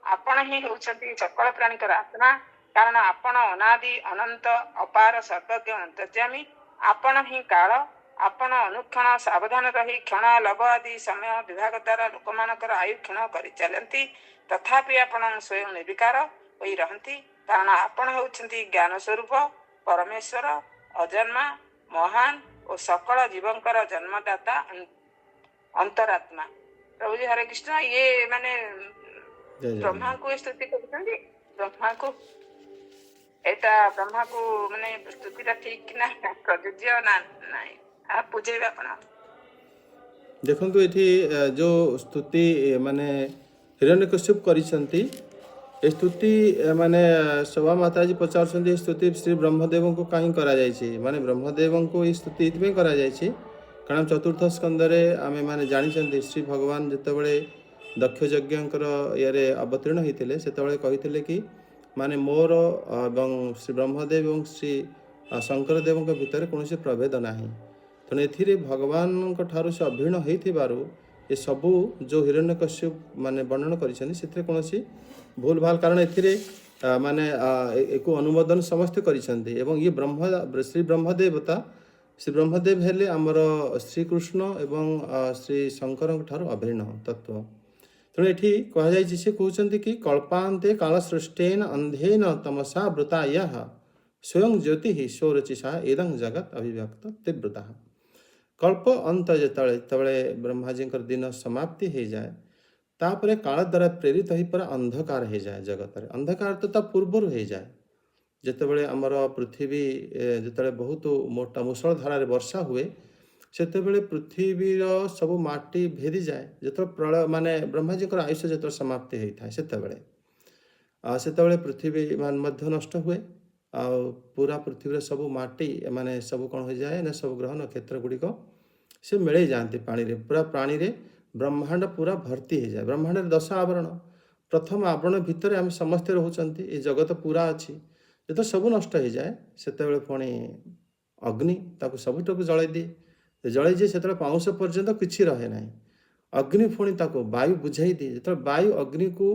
[SPEAKER 4] आपण ही होउछंती सकल प्राणीकर आत्मा। कारण आपण अनादि अनंत अपार सर्वज्ञ अंतर्यामी। आपण ही काल। आपण अनुक्षण सावधान रही क्षण लभ आदि समय विभाग द्वारा लोकमानकर आयु क्षण कर चलती। तथापि आपण स्वयं निर्विकार होई रहंती। कारण आपण होउछंती ज्ञान स्वरूप परमेश्वर अजन्मा महान और सकल जीवंकर जन्मदाता अंतरात्मा। प्रभु जी हरे कृष्ण। ये माने ब्रह्मा को स्तुति करछंती। ब्रह्मा को एटा ब्रह्मा को माने स्तुतिटा ठीक ना प्रयोज्य ना नाही आप बुझेबे आपण।
[SPEAKER 1] देखंतु एठी जो स्तुति माने हिरण्यकश्यप करिसंती ए स्तुति माने सभा माताजी पचारसंती ए स्तुति श्री ब्रह्मदेव को काहे करा जायछि। माने ब्रह्मदेव को ए स्तुति इतमे करा जायछि कारण चतुर्थ स्कंदरे आमे माने जानिसंती श्री भगवान जेतेबेले दक्ष यज्ञकर यारे अवतीर्ण होते सेतबेले कहिथिले कि माने मोर एवं श्री ब्रह्मदेव और श्री शंकरदेव भितर कौन प्रभेद नाही। तेणु एथिरे भगवान ठारू से अभिन्न होइथिबारु ये सबू जो हिरण्यकश्यप माने वर्णन करिसेंती सेथिरे कोनोसी भूल भाल कारण एथिरे माने एको अनुमोदन समस्त करिसेंती। एवं ये श्री ब्रह्मदेवता श्री ब्रह्मदेव हेले आमर श्रीकृष्ण एवं श्री शंकर ठारू अभिन्न तत्व। तेणु ये कहुई से कहते कि कल्पान्ते काल सृष्टेन अंधेन तमसा वृता यह स्वयं ज्योति स्वरचिषा एदं जगत अभिव्यक्त तीव्रता। कल्प अंत जिते ब्रह्माजी दिन समाप्ति हो जाए तापर काल द्वारा प्रेरित हो पर अंधकार हो जाए जगत। अंधकार तो पूर्वर हो जाए जितेबले आमर पृथ्वी जिते बहुत मोटा मुसल धारा वर्षा हुए ସେତେବେଳେ ପୃଥିବୀର ସବୁ ମାଟି ଭେଦିଯାଏ। ଯେତେବେଳେ ପ୍ରଳୟ ମାନେ ବ୍ରହ୍ମାଜୀଙ୍କର ଆୟୁଷ ଯେତେବେଳେ ସମାପ୍ତି ହେଇଥାଏ ସେତେବେଳେ ପୃଥିବୀ ମଧ୍ୟ ନଷ୍ଟ ହୁଏ। ଆଉ ପୁରା ପୃଥିବୀରେ ସବୁ ମାଟି ମାନେ ସବୁ କ'ଣ ହୋଇଯାଏ ନା ସବୁ ଗ୍ରହ ନକ୍ଷତ୍ର ଗୁଡ଼ିକ ସେ ମିଳେଇ ଯାଆନ୍ତି ପାଣିରେ। ପୁରା ପାଣିରେ ବ୍ରହ୍ମାଣ୍ଡ ପୁରା ଭର୍ତ୍ତି ହେଇଯାଏ। ବ୍ରହ୍ମାଣ୍ଡରେ 10 ଆବରଣ। ପ୍ରଥମ ଆବରଣ ଭିତରେ ଆମେ ସମସ୍ତେ ରହୁଛନ୍ତି। ଏ ଜଗତ ପୁରା ଅଛି। ଯେତେବେଳେ ସବୁ ନଷ୍ଟ ହେଇଯାଏ ସେତେବେଳେ ପୁଣି ଅଗ୍ନି ତାକୁ ସବୁଟାକୁ ଜଳେଇ ଦିଏ। ଜଳେଇ ସେତେବେଳେ ପାଉଁଶ ପର୍ଯ୍ୟନ୍ତ କିଛି ରହେ ନାହିଁ। ଅଗ୍ନି ପୁଣି ତାକୁ ବାୟୁ ବୁଝାଇ ଦିଏ। ଯେତେବେଳେ ବାୟୁ ଅଗ୍ନିକୁ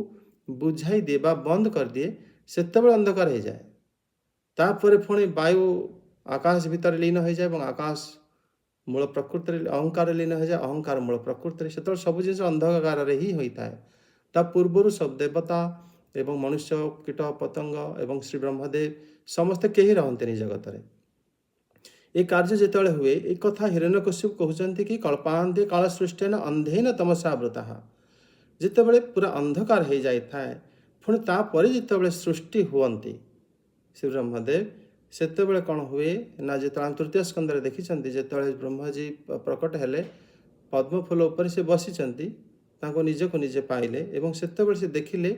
[SPEAKER 1] ବୁଝାଇ ଦିଏ ବା ବନ୍ଦ କରିଦିଏ ସେତେବେଳେ ଅନ୍ଧକାର ହେଇଯାଏ। ତାପରେ ପୁଣି ବାୟୁ ଆକାଶ ଭିତରେ ଲୀନ ହୋଇଯାଏ ଏବଂ ଆକାଶ ମୂଳ ପ୍ରକୃତିରେ ଅହଙ୍କାର ଲୀନ ହୋଇଯାଏ। ଅହଙ୍କାର ମୂଳ ପ୍ରକୃତିରେ। ସେତେବେଳେ ସବୁ ଜିନିଷ ଅନ୍ଧକାରରେ ହିଁ ହୋଇଥାଏ। ତା ପୂର୍ବରୁ ସବୁ ଦେବତା ଏବଂ ମନୁଷ୍ୟ କୀଟ ପତଙ୍ଗ ଏବଂ ଶ୍ରୀ ବ୍ରହ୍ମଦେବ ସମସ୍ତେ କେହି ରହନ୍ତିନି ଜଗତରେ। ଏ କାର୍ଯ୍ୟ ଯେତେବେଳେ ହୁଏ ଏ କଥା ହିରଣ୍ୟକଶ୍ୟପ କହୁଛନ୍ତି କି କଳ୍ପାନ୍ତେ କାଳ ସୃଷ୍ଟେନ ଅନ୍ଧେନ ତମସା ବୃତଃ। ଯେତେବେଳେ ପୁରା ଅନ୍ଧକାର ହେଇଯାଇଥାଏ ପୁଣି ତାପରେ ଯେତେବେଳେ ସୃଷ୍ଟି ହୁଅନ୍ତି ଶ୍ରୀ ବ୍ରହ୍ମଦେବ ସେତେବେଳେ କ'ଣ ହୁଏ ନା ଯେତେବେଳେ ଆମେ ତୃତୀୟ ସ୍କନ୍ଧରେ ଦେଖିଛନ୍ତି ଯେତେବେଳେ ବ୍ରହ୍ମାଜୀ ପ୍ରକଟ ହେଲେ ପଦ୍ମଫୁଲ ଉପରେ ସେ ବସିଛନ୍ତି ତାଙ୍କୁ ନିଜକୁ ନିଜେ ପାଇଲେ ଏବଂ ସେତେବେଳେ ସେ ଦେଖିଲେ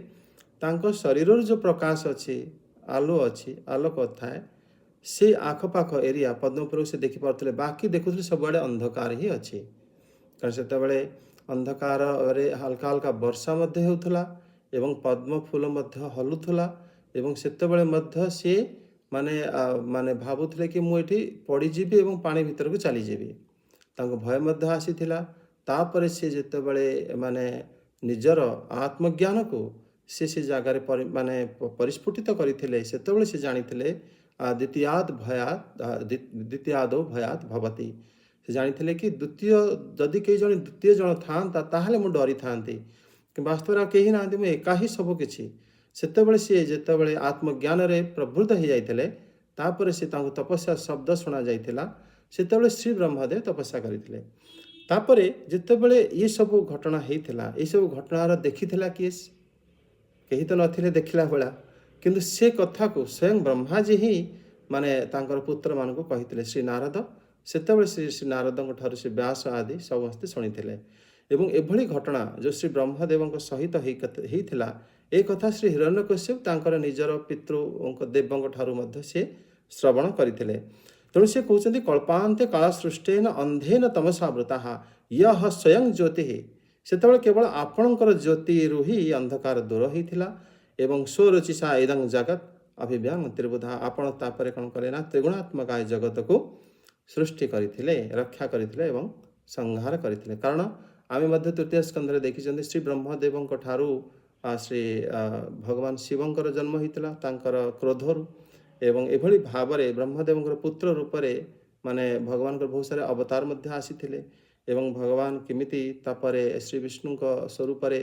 [SPEAKER 1] ତାଙ୍କ ଶରୀରରୁ ଯେଉଁ ପ୍ରକାଶ ଅଛି ଆଲୁଅ ଅଛି ଆଲୋକ ଥାଏ ସେ ଆଖପାଖ ଏରିଆ ପଦ୍ମଫୁଲକୁ ସେ ଦେଖିପାରୁଥିଲେ। ବାକି ଦେଖୁଥିଲେ ସବୁଆଡ଼େ ଅନ୍ଧକାର ହିଁ ଅଛି। କାରଣ ସେତେବେଳେ ଅନ୍ଧକାରରେ ହାଲକା ହାଲକା ବର୍ଷା ମଧ୍ୟ ହେଉଥିଲା ଏବଂ ପଦ୍ମଫୁଲ ମଧ୍ୟ ହଲୁଥିଲା ଏବଂ ସେତେବେଳେ ମଧ୍ୟ ସିଏ ମାନେ ଭାବୁଥିଲେ କି ମୁଁ ଏଠି ପଡ଼ିଯିବି ଏବଂ ପାଣି ଭିତରକୁ ଚାଲିଯିବି। ତାଙ୍କୁ ଭୟ ମଧ୍ୟ ଆସିଥିଲା। ତାପରେ ସେ ଯେତେବେଳେ ମାନେ ନିଜର ଆତ୍ମଜ୍ଞାନକୁ ସେ ଜାଗାରେ ପରିସ୍ଫୁଟିତ କରିଥିଲେ ସେତେବେଳେ ସେ ଜାଣିଥିଲେ ଦ୍ୱିତୀୟାଦୌ ଭୟାତ୍ ଭବତି। ସେ ଜାଣିଥିଲେ କି ଯଦି କେହି ଜଣେ ଦ୍ୱିତୀୟ ଜଣ ଥାଆନ୍ତା ତାହେଲେ ମୁଁ ଡରିଥାନ୍ତି। ବାସ୍ତବରେ ଆଉ କେହି ନାହାନ୍ତି, ମୁଁ ଏକା ହିଁ ସବୁ କିଛି। ସେତେବେଳେ ସିଏ ଯେତେବେଳେ ଆତ୍ମଜ୍ଞାନରେ ପ୍ରବୃତ୍ତ ହୋଇଯାଇଥିଲେ ତାପରେ ସେ ତାଙ୍କୁ ତପସ୍ୟା ଶବ୍ଦ ଶୁଣାଯାଇଥିଲା। ସେତେବେଳେ ଶ୍ରୀ ବ୍ରହ୍ମଦେବ ତପସ୍ୟା କରିଥିଲେ। ତାପରେ ଯେତେବେଳେ ଏସବୁ ଘଟଣା ହେଇଥିଲା ଏସବୁ ଘଟଣାର ଦେଖିଥିଲା କିଏ? କେହି ତ ନଥିଲେ ଦେଖିଲା ଭଳିଆ। କିନ୍ତୁ ସେ କଥାକୁ ସ୍ୱୟଂ ବ୍ରହ୍ମାଜୀ ହିଁ ତାଙ୍କର ପୁତ୍ରମାନଙ୍କୁ କହିଥିଲେ। ଶ୍ରୀ ନାରଦ ସେତେବେଳେ ଶ୍ରୀ ନାରଦଙ୍କ ଠାରୁ ଶ୍ରୀ ବ୍ୟାସ ଆଦି ସମସ୍ତେ ଶୁଣିଥିଲେ ଏବଂ ଏଭଳି ଘଟଣା ଯେଉଁ ଶ୍ରୀ ବ୍ରହ୍ମଦେବଙ୍କ ସହିତ ହେଇଥିଲା ଏ କଥା ଶ୍ରୀ ହିରଣ୍ୟକଶ୍ୟପ ତାଙ୍କର ନିଜର ପିତୃଙ୍କ ଦେବଙ୍କ ଠାରୁ ମଧ୍ୟ ସେ ଶ୍ରବଣ କରିଥିଲେ। ତେଣୁ ସେ କହୁଛନ୍ତି କଳ୍ପାନ୍ତେ କାଳ ସୃଷ୍ଟେନ ଅନ୍ଧେନ ତମସା ବୃତଃ ୟଃ ସ୍ୱୟଂ ଜ୍ୟୋତି। ସେତେବେଳେ କେବଳ ଆପଣଙ୍କର ଜ୍ୟୋତିରୁ ହିଁ ଅନ୍ଧକାର ଦୂର ହୋଇଥିଲା ଏବଂ ସ୍ୱରୁଚିଷା ଇଦଂ ଜଗତ୍ ଅଭିବ୍ୟାଙ୍ଗ ତ୍ରିବୁଧା। ଆପଣ ତାପରେ କ'ଣ କଲେ ନା ତ୍ରିଗୁଣାତ୍ମକ ଏ ଜଗତକୁ ସୃଷ୍ଟି କରିଥିଲେ, ରକ୍ଷା କରିଥିଲେ ଏବଂ ସଂହାର କରିଥିଲେ। କାରଣ ଆମେ ମଧ୍ୟ ତୃତୀୟ ସ୍କନ୍ଧରେ ଦେଖିଛନ୍ତି ଶ୍ରୀ ବ୍ରହ୍ମଦେବଙ୍କ ଠାରୁ ଶ୍ରୀ ଭଗବାନ ଶିବଙ୍କର ଜନ୍ମ ହୋଇଥିଲା ତାଙ୍କର କ୍ରୋଧରୁ ଏବଂ ଏଭଳି ଭାବରେ ବ୍ରହ୍ମଦେବଙ୍କର ପୁତ୍ର ରୂପରେ ଭଗବାନଙ୍କର ବହୁତ ସାରା ଅବତାର ମଧ୍ୟ ଆସିଥିଲେ ଏବଂ ଭଗବାନ କେମିତି ତାପରେ ଶ୍ରୀ ବିଷ୍ଣୁଙ୍କ ସ୍ୱରୂପରେ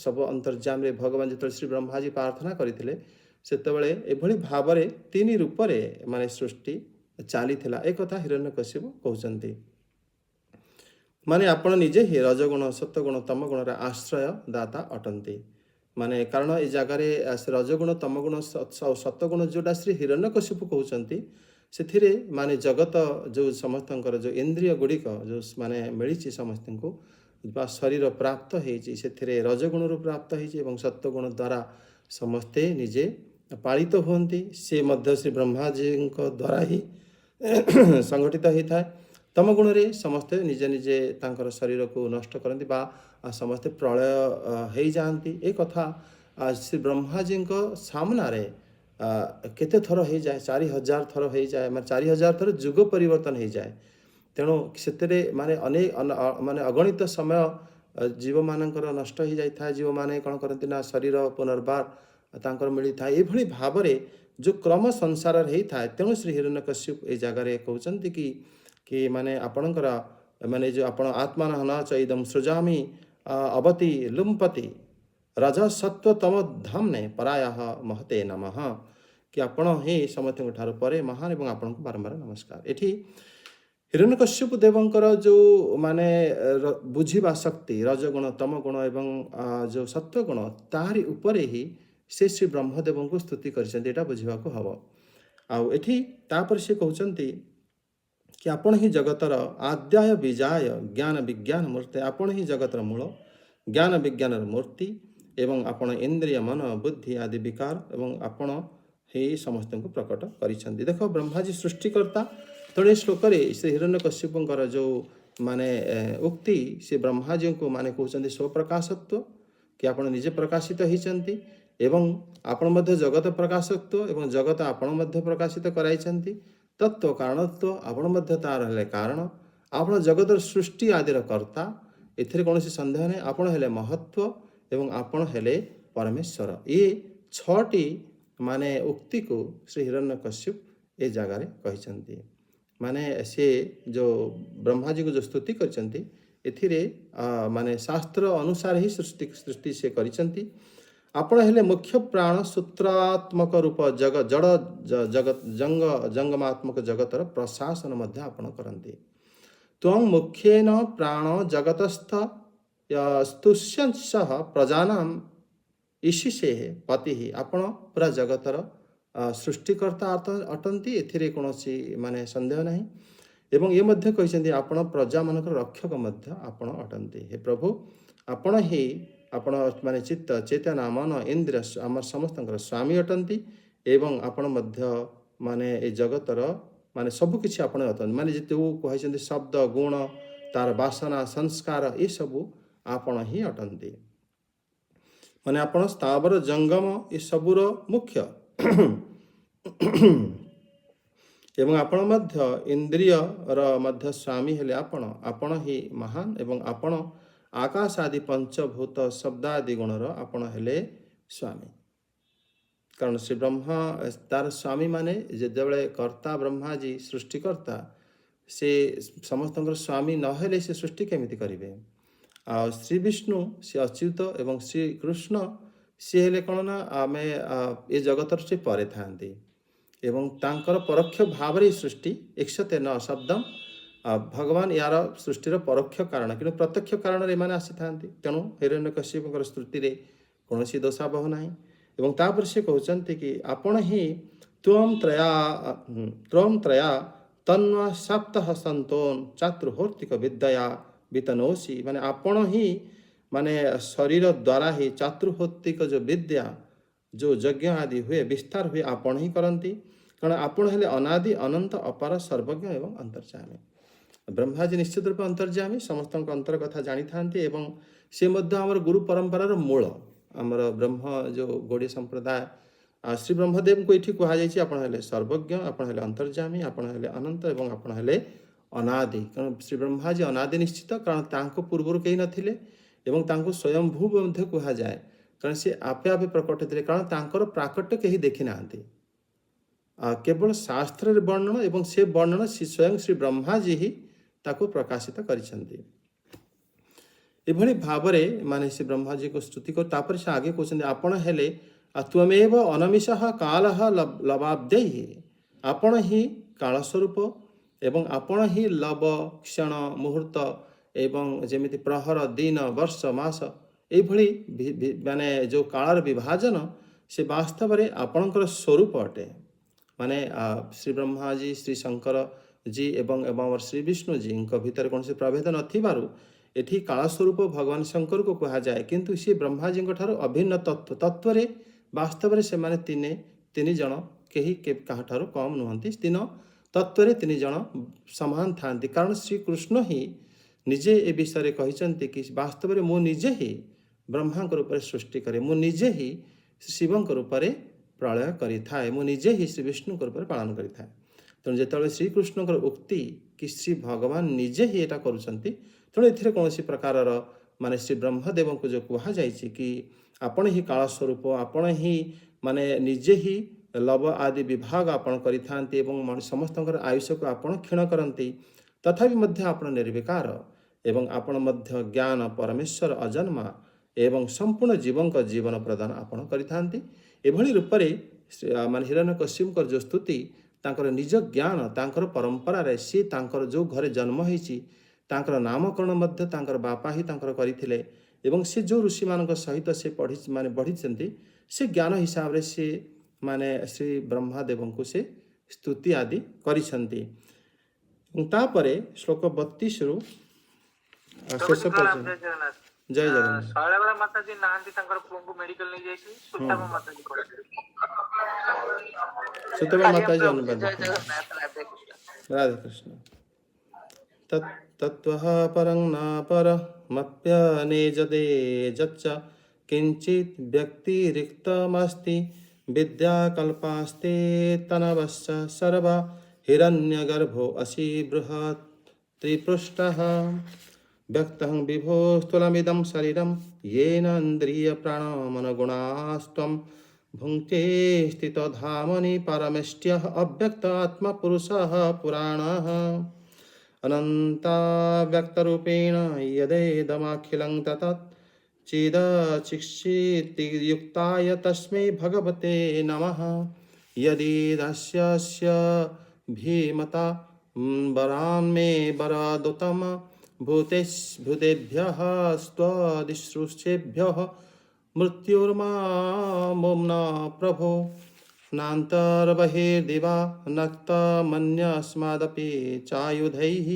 [SPEAKER 1] ସବୁ ଅନ୍ତର୍ଯାମୀରେ ଭଗବାନ ଯେତେବେଳେ ଶ୍ରୀ ବ୍ରହ୍ମାଜୀ ପ୍ରାର୍ଥନା କରିଥିଲେ ସେତେବେଳେ ଏଭଳି ଭାବରେ 3 ରୂପରେ ସୃଷ୍ଟି ଚାଲିଥିଲା। ଏ କଥା ହିରଣ୍ୟକଶ୍ୟପ କହୁଛନ୍ତି। ଆପଣ ନିଜେ ହିଁ ରଜଗୁଣ ସତ୍ୱଗୁଣ ତମଗୁଣର ଆଶ୍ରୟ ଦାତା ଅଟନ୍ତି। କାରଣ ଏ ଜାଗାରେ ରଜଗୁଣ ତମଗୁଣ ସତ୍ୱଗୁଣ ଯେଉଁଟା ଶ୍ରୀ ହିରଣ୍ୟକଶ୍ୟପ କହୁଛନ୍ତି ସେଥିରେ ଜଗତ ଯେଉଁ ସମସ୍ତଙ୍କର ଯେଉଁ ଇନ୍ଦ୍ରିୟ ଗୁଡ଼ିକ ଯେଉଁ ମିଳିଛି ସମସ୍ତଙ୍କୁ ବା ଶରୀର ପ୍ରାପ୍ତ ହେଇଛି ସେଥିରେ ରଜଗୁଣରୁ ପ୍ରାପ୍ତ ହେଇଛି ଏବଂ ସତ୍ୱଗୁଣ ଦ୍ୱାରା ସମସ୍ତେ ନିଜେ ପାଳିତ ହୁଅନ୍ତି। ସେ ମଧ୍ୟ ଶ୍ରୀ ବ୍ରହ୍ମାଜୀଙ୍କ ଦ୍ୱାରା ହିଁ ସଂଗଠିତ ହୋଇଥାଏ। ତମଗୁଣରେ ସମସ୍ତେ ନିଜେ ନିଜେ ତାଙ୍କର ଶରୀରକୁ ନଷ୍ଟ କରନ୍ତି ବା ସମସ୍ତେ ପ୍ରଳୟ ହେଇଯାଆନ୍ତି। ଏ କଥା ଶ୍ରୀ ବ୍ରହ୍ମାଜୀଙ୍କ ସାମ୍ନାରେ କେତେ ଥର ହେଇଯାଏ? 4000 ଥର ହେଇଯାଏ। 4000 ଥର ଯୁଗ ପରିବର୍ତ୍ତନ ହେଇଯାଏ। ତେଣୁ ସେଥିରେ ଅଗଣିତ ସମୟ ଜୀବମାନଙ୍କର ନଷ୍ଟ ହେଇଯାଇଥାଏ। ଜୀବମାନେ କ'ଣ କରନ୍ତି ନା ଶରୀର ପୁନର୍ବାର ତାଙ୍କର ମିଳିଥାଏ। ଏଭଳି ଭାବରେ ଯେଉଁ କ୍ରମ ସଂସାରରେ ହେଇଥାଏ। ତେଣୁ ଶ୍ରୀ ହିରଣ୍ୟକଶ୍ୟପ ଏ ଜାଗାରେ କହୁଛନ୍ତି କି ଆପଣଙ୍କର ଯେଉଁ ଆପଣ ଆତ୍ମାନ ନ ଚଇଦମ୍ ସୃଜାମି ଅବତି ଲୁମ୍ପତି ରଜ ସତ୍ୱ ତମ ଧାମ୍ନେ ପରାୟଃ ମହତେ ନମଃ। କି ଆପଣ ହିଁ ସମସ୍ତଙ୍କ ଠାରୁ ପରେ ମହାନ ଏବଂ ଆପଣଙ୍କୁ ବାରମ୍ବାର ନମସ୍କାର। ଏଠି ହିରଣ୍ୟକଶ୍ୟପ ଦେବଙ୍କର ଯେଉଁ ବୁଝିବା ଶକ୍ତି ରଜଗୁଣ ତମଗୁଣ ଏବଂ ଯେଉଁ ସତ୍ୱଗୁଣ ତାହାରି ଉପରେ ହିଁ ସେ ଶ୍ରୀ ବ୍ରହ୍ମଦେବଙ୍କୁ ସ୍ତୁତି କରିଛନ୍ତି। ଏଇଟା ବୁଝିବାକୁ ହେବ। ଆଉ ଏଠି ତାପରେ ସେ କହୁଛନ୍ତି कि आपण ही जगतर आद्याय बीजाय ज्ञान विज्ञान मूर्ति, आपण ही जगतर मूल ज्ञान विज्ञान मूर्ति एवं आपण इंद्रिय मन बुद्धि आदि विकार एवं आपण ही समस्त को प्रकट करिसेंती। देखो ब्रह्माजी सृष्टिकर्ता तेणु श्लोक श्री हिरण्यकश्यपंकर जो माने उक्ति से ब्रह्माजी को माने कहते स्वप्रकाशत्व कि आपण निजे प्रकाशित होइचंती एवं आपण मध्य जगत प्रकाशत्व एवं जगत आपण मध्य प्रकाशित कराइचंती। तत्व कारणत्व आपण मध्य तार हेले कारण, आपण जगतर सृष्टि आदिर कर्ता, एथिरे कौनसी संदेह नहीं। आपण हेले महत्व एवं आपण हेले परमेश्वर। ये छटी माने उक्ति को श्री हिरण्यकश्यप ए जगार कहिसंती। माने से जो ब्रह्मा जी को जो स्तुति करचंती एथिरे माने शास्त्र अनुसार ही सृष्टि से करिसंती। आपण हेले मुख्य प्राण सूत्रात्मक रूप जड़ जगत जंगमात्मक जगतर प्रशासन मध्य आपण करंती। त्वं मुख्येन प्राण जगतस्थ स्तुष्यंश प्रजानाम ईशिषे पति। आपण पूरा जगतर सृष्टिकर्ता अटंती, एथिरे कौनसी माने संदेह नहीं। एवं ये मध्य कहते आपण प्रजा मानकर रक्षक मध्य आपण अटंती। हे प्रभु आपण ही आपण माने चित्त चेतना मन इंद्रिय आम समस्त स्वामी अटंती एवं आपण मध्य माने ए जगतर माने सबु किछि आपण अटंती। माने जिते कहते शब्द गुण तार वासना संस्कार ये सबु आपण ही अटंती। माने आपण स्थावर जंगम ये सबुर मुख्य एवं आपण मध्य इंद्रिय र मध्य स्वामी हेले आपण ही महान एवं आपण आकाश आदि पंचभूत शब्दादि गुणर आपण हेले स्वामी। कारण श्री ब्रह्मा तार स्वामी माने जेबले कर्ता ब्रह्मा जी सृष्टिकर्ता से समस्त स्वामी न हेले से सृष्टि केमिति करिवे। आ श्री विष्णु से अच्युत एवं श्री कृष्ण सी हेले कौन ना आमे ये जगतर से परे थांती एवं तांकर परोक्ष भाव सृष्टि इक्षते न शब्दम भगवान यार सृष्टिर परोक्ष कारण कि प्रत्यक्ष कारण एमाने आसी थांती। तेणु हिरण्यकश्यपकर स्तुति रे कौनसी दोषाबह नाही। एवं तापर से कहते कि आपण ही त्वं त्रया तन्वा सप्तह संतोन चातुर्होर्तिक विद्या वितनोसी। माने आपण ही माने शरीर द्वारा ही चातुर्होर्तिक जो विद्या जो यज्ञ आदि हुए विस्तार हुए आपण ही करती। कारण आपण हेले अनादि अनंत अपार सर्वज्ञ एवं अंतर्यामी। ब्रह्मा जी निश्चित रूप अंतर्यामी समस्त अंतर कथा जानी थांती एवं से मध्य आमर गुरु परंपरार मूल आमर ब्रह्म जो गोड़ी संप्रदाय श्री ब्रह्मदेव को ये कहुई आपण हेले सर्वज्ञ, आपण हेले अंतर्यामी, आपण हेले अनंत एवं आपण हेले अनादि। कारण श्री ब्रह्मा जी अनादि निश्चित, कारण तांको पूर्वर कहीं नथिले एवं तांको स्वयंभू मध्य कहा जाए। कारण से आपे आपे प्रकट थे, कारण तांकर प्राकट्य कहीं देखी नांती, केवल शास्त्र वर्णन एवं से वर्णन स्वयं श्री ब्रह्मा जी ही ताको प्रकाशित करिसेंती। एभली भावरे माने श्री ब्रह्मा जी को स्तुति कर तापर से आगे कहते आपण हेले त्वमेव अनमिषः कालः लवाब्दैः। आपण ही काल स्वरूप एवं आपण ही लव क्षण मुहूर्त एवं जेमिति प्रहर दिन वर्ष मास एभली माने जो कालर विभाजन से वास्तव में आपणकर स्वरूप अटे। माने श्री ब्रह्मा जी श्री शंकर जी एवं श्री विष्णु जी भीतर कौन से प्रभेद नथिबारु एठी काल स्वरूप भगवान शंकर को कहा जाए, किंतु सी ब्रह्मा जी अभिन्न तत्व तत्व वास्तव में से माने तीन जन कहीं क्या कम नुहंती, तीन तत्व तीन जन समान थांती। कारण श्री कृष्ण ही निजे ए विषय कहते कि वास्तव में मु निजे ही ब्रह्मा रूप में सृष्टि करे, मु निजे ही शिव रूप में प्रलय करी थाए, मु निजे ही श्री विष्णु रूप में पालन करी थाए। तेणु जो श्रीकृष्ण उक्ति कि श्री भगवान निजे ही यहाँ करुँच, तेणु ए कौन प्रकार माने श्री ब्रह्मदेव को जो कह जाए कि आपण ही काल स्वरूप, आपण ही माने निजे ही लव आदि विभाग आपण करि थांती एवं समस्त आयुष को आपण क्षीण करती, तथापि मध्य आपण निर्विकार एवं आपण मध्य ज्ञान परमेश्वर अजन्मा एवं संपूर्ण जीवन का जीवन प्रदान आपण करि थांती। एभली रूप में माने हिरण्यकश्यपकर जो स्तुति तांकर निज ज्ञान तांकर परंपरा रे सी तांकर जो घरे जन्म होईची तांकर नामकरण मध्य तांकर बापा ही तांकर करिथिले एवं से जो ऋषि मानक सहित से पढ़ी माने बढ़ी से ज्ञान हिसाब रे से माने श्री ब्रह्मादेव को से स्तुति आदि करिसंती। तापरे श्लोक 32 रु शेष
[SPEAKER 3] प्रणाम,
[SPEAKER 1] पर्यंत
[SPEAKER 3] जय जगन्नाथ।
[SPEAKER 1] जय जगन्नाथ।
[SPEAKER 3] ଶୈଳବାଳା ମାତାଜୀ ନାହାନ୍ତି, ତାଙ୍କର ପୁଅଙ୍କୁ ମେଡିକାଲ ନେଇ ଯାଇଛି। ସୁଦାମା ମାତାଜୀ ପଳେଇଲେ।
[SPEAKER 1] सुतबा माता जी
[SPEAKER 3] जय
[SPEAKER 1] अनुवाद
[SPEAKER 3] जगन्नाथ, राधे कृष्ण।
[SPEAKER 1] राधे कृष्ण। तत्त्वः परं न परमप्यनेजदे जच्च किञ्चित् व्यक्तिरिक्तमस्ति विद्याकल्पास्ते तनवश्च सर्वा हिरण्यगर्भो असि बृहत् त्रिपृष्ठः व्यक्तं विभो स्थूलमिदं शरीरं येनेन्द्रियप्राणमनगुणास्त्वं भुङ्क्ते स्थितधामनि परमेष्ट्यः अव्यक्त आत्मपुरुषः पुराणः अनन्ताव्यक्तरूपेण यदेदमखिलं ततत् चिदचिक्षितियुक्ताय तस्मै भगवते नमः। यदिदस्य भीमता वरान्मे वरदुतम भूतेभ्यः स्वदिशृषेभ्यः मृत्युर्मामुम्ना प्रभो नान्तर्बहिर्दिवा नक्तमन्यस्मादपि चायुधैः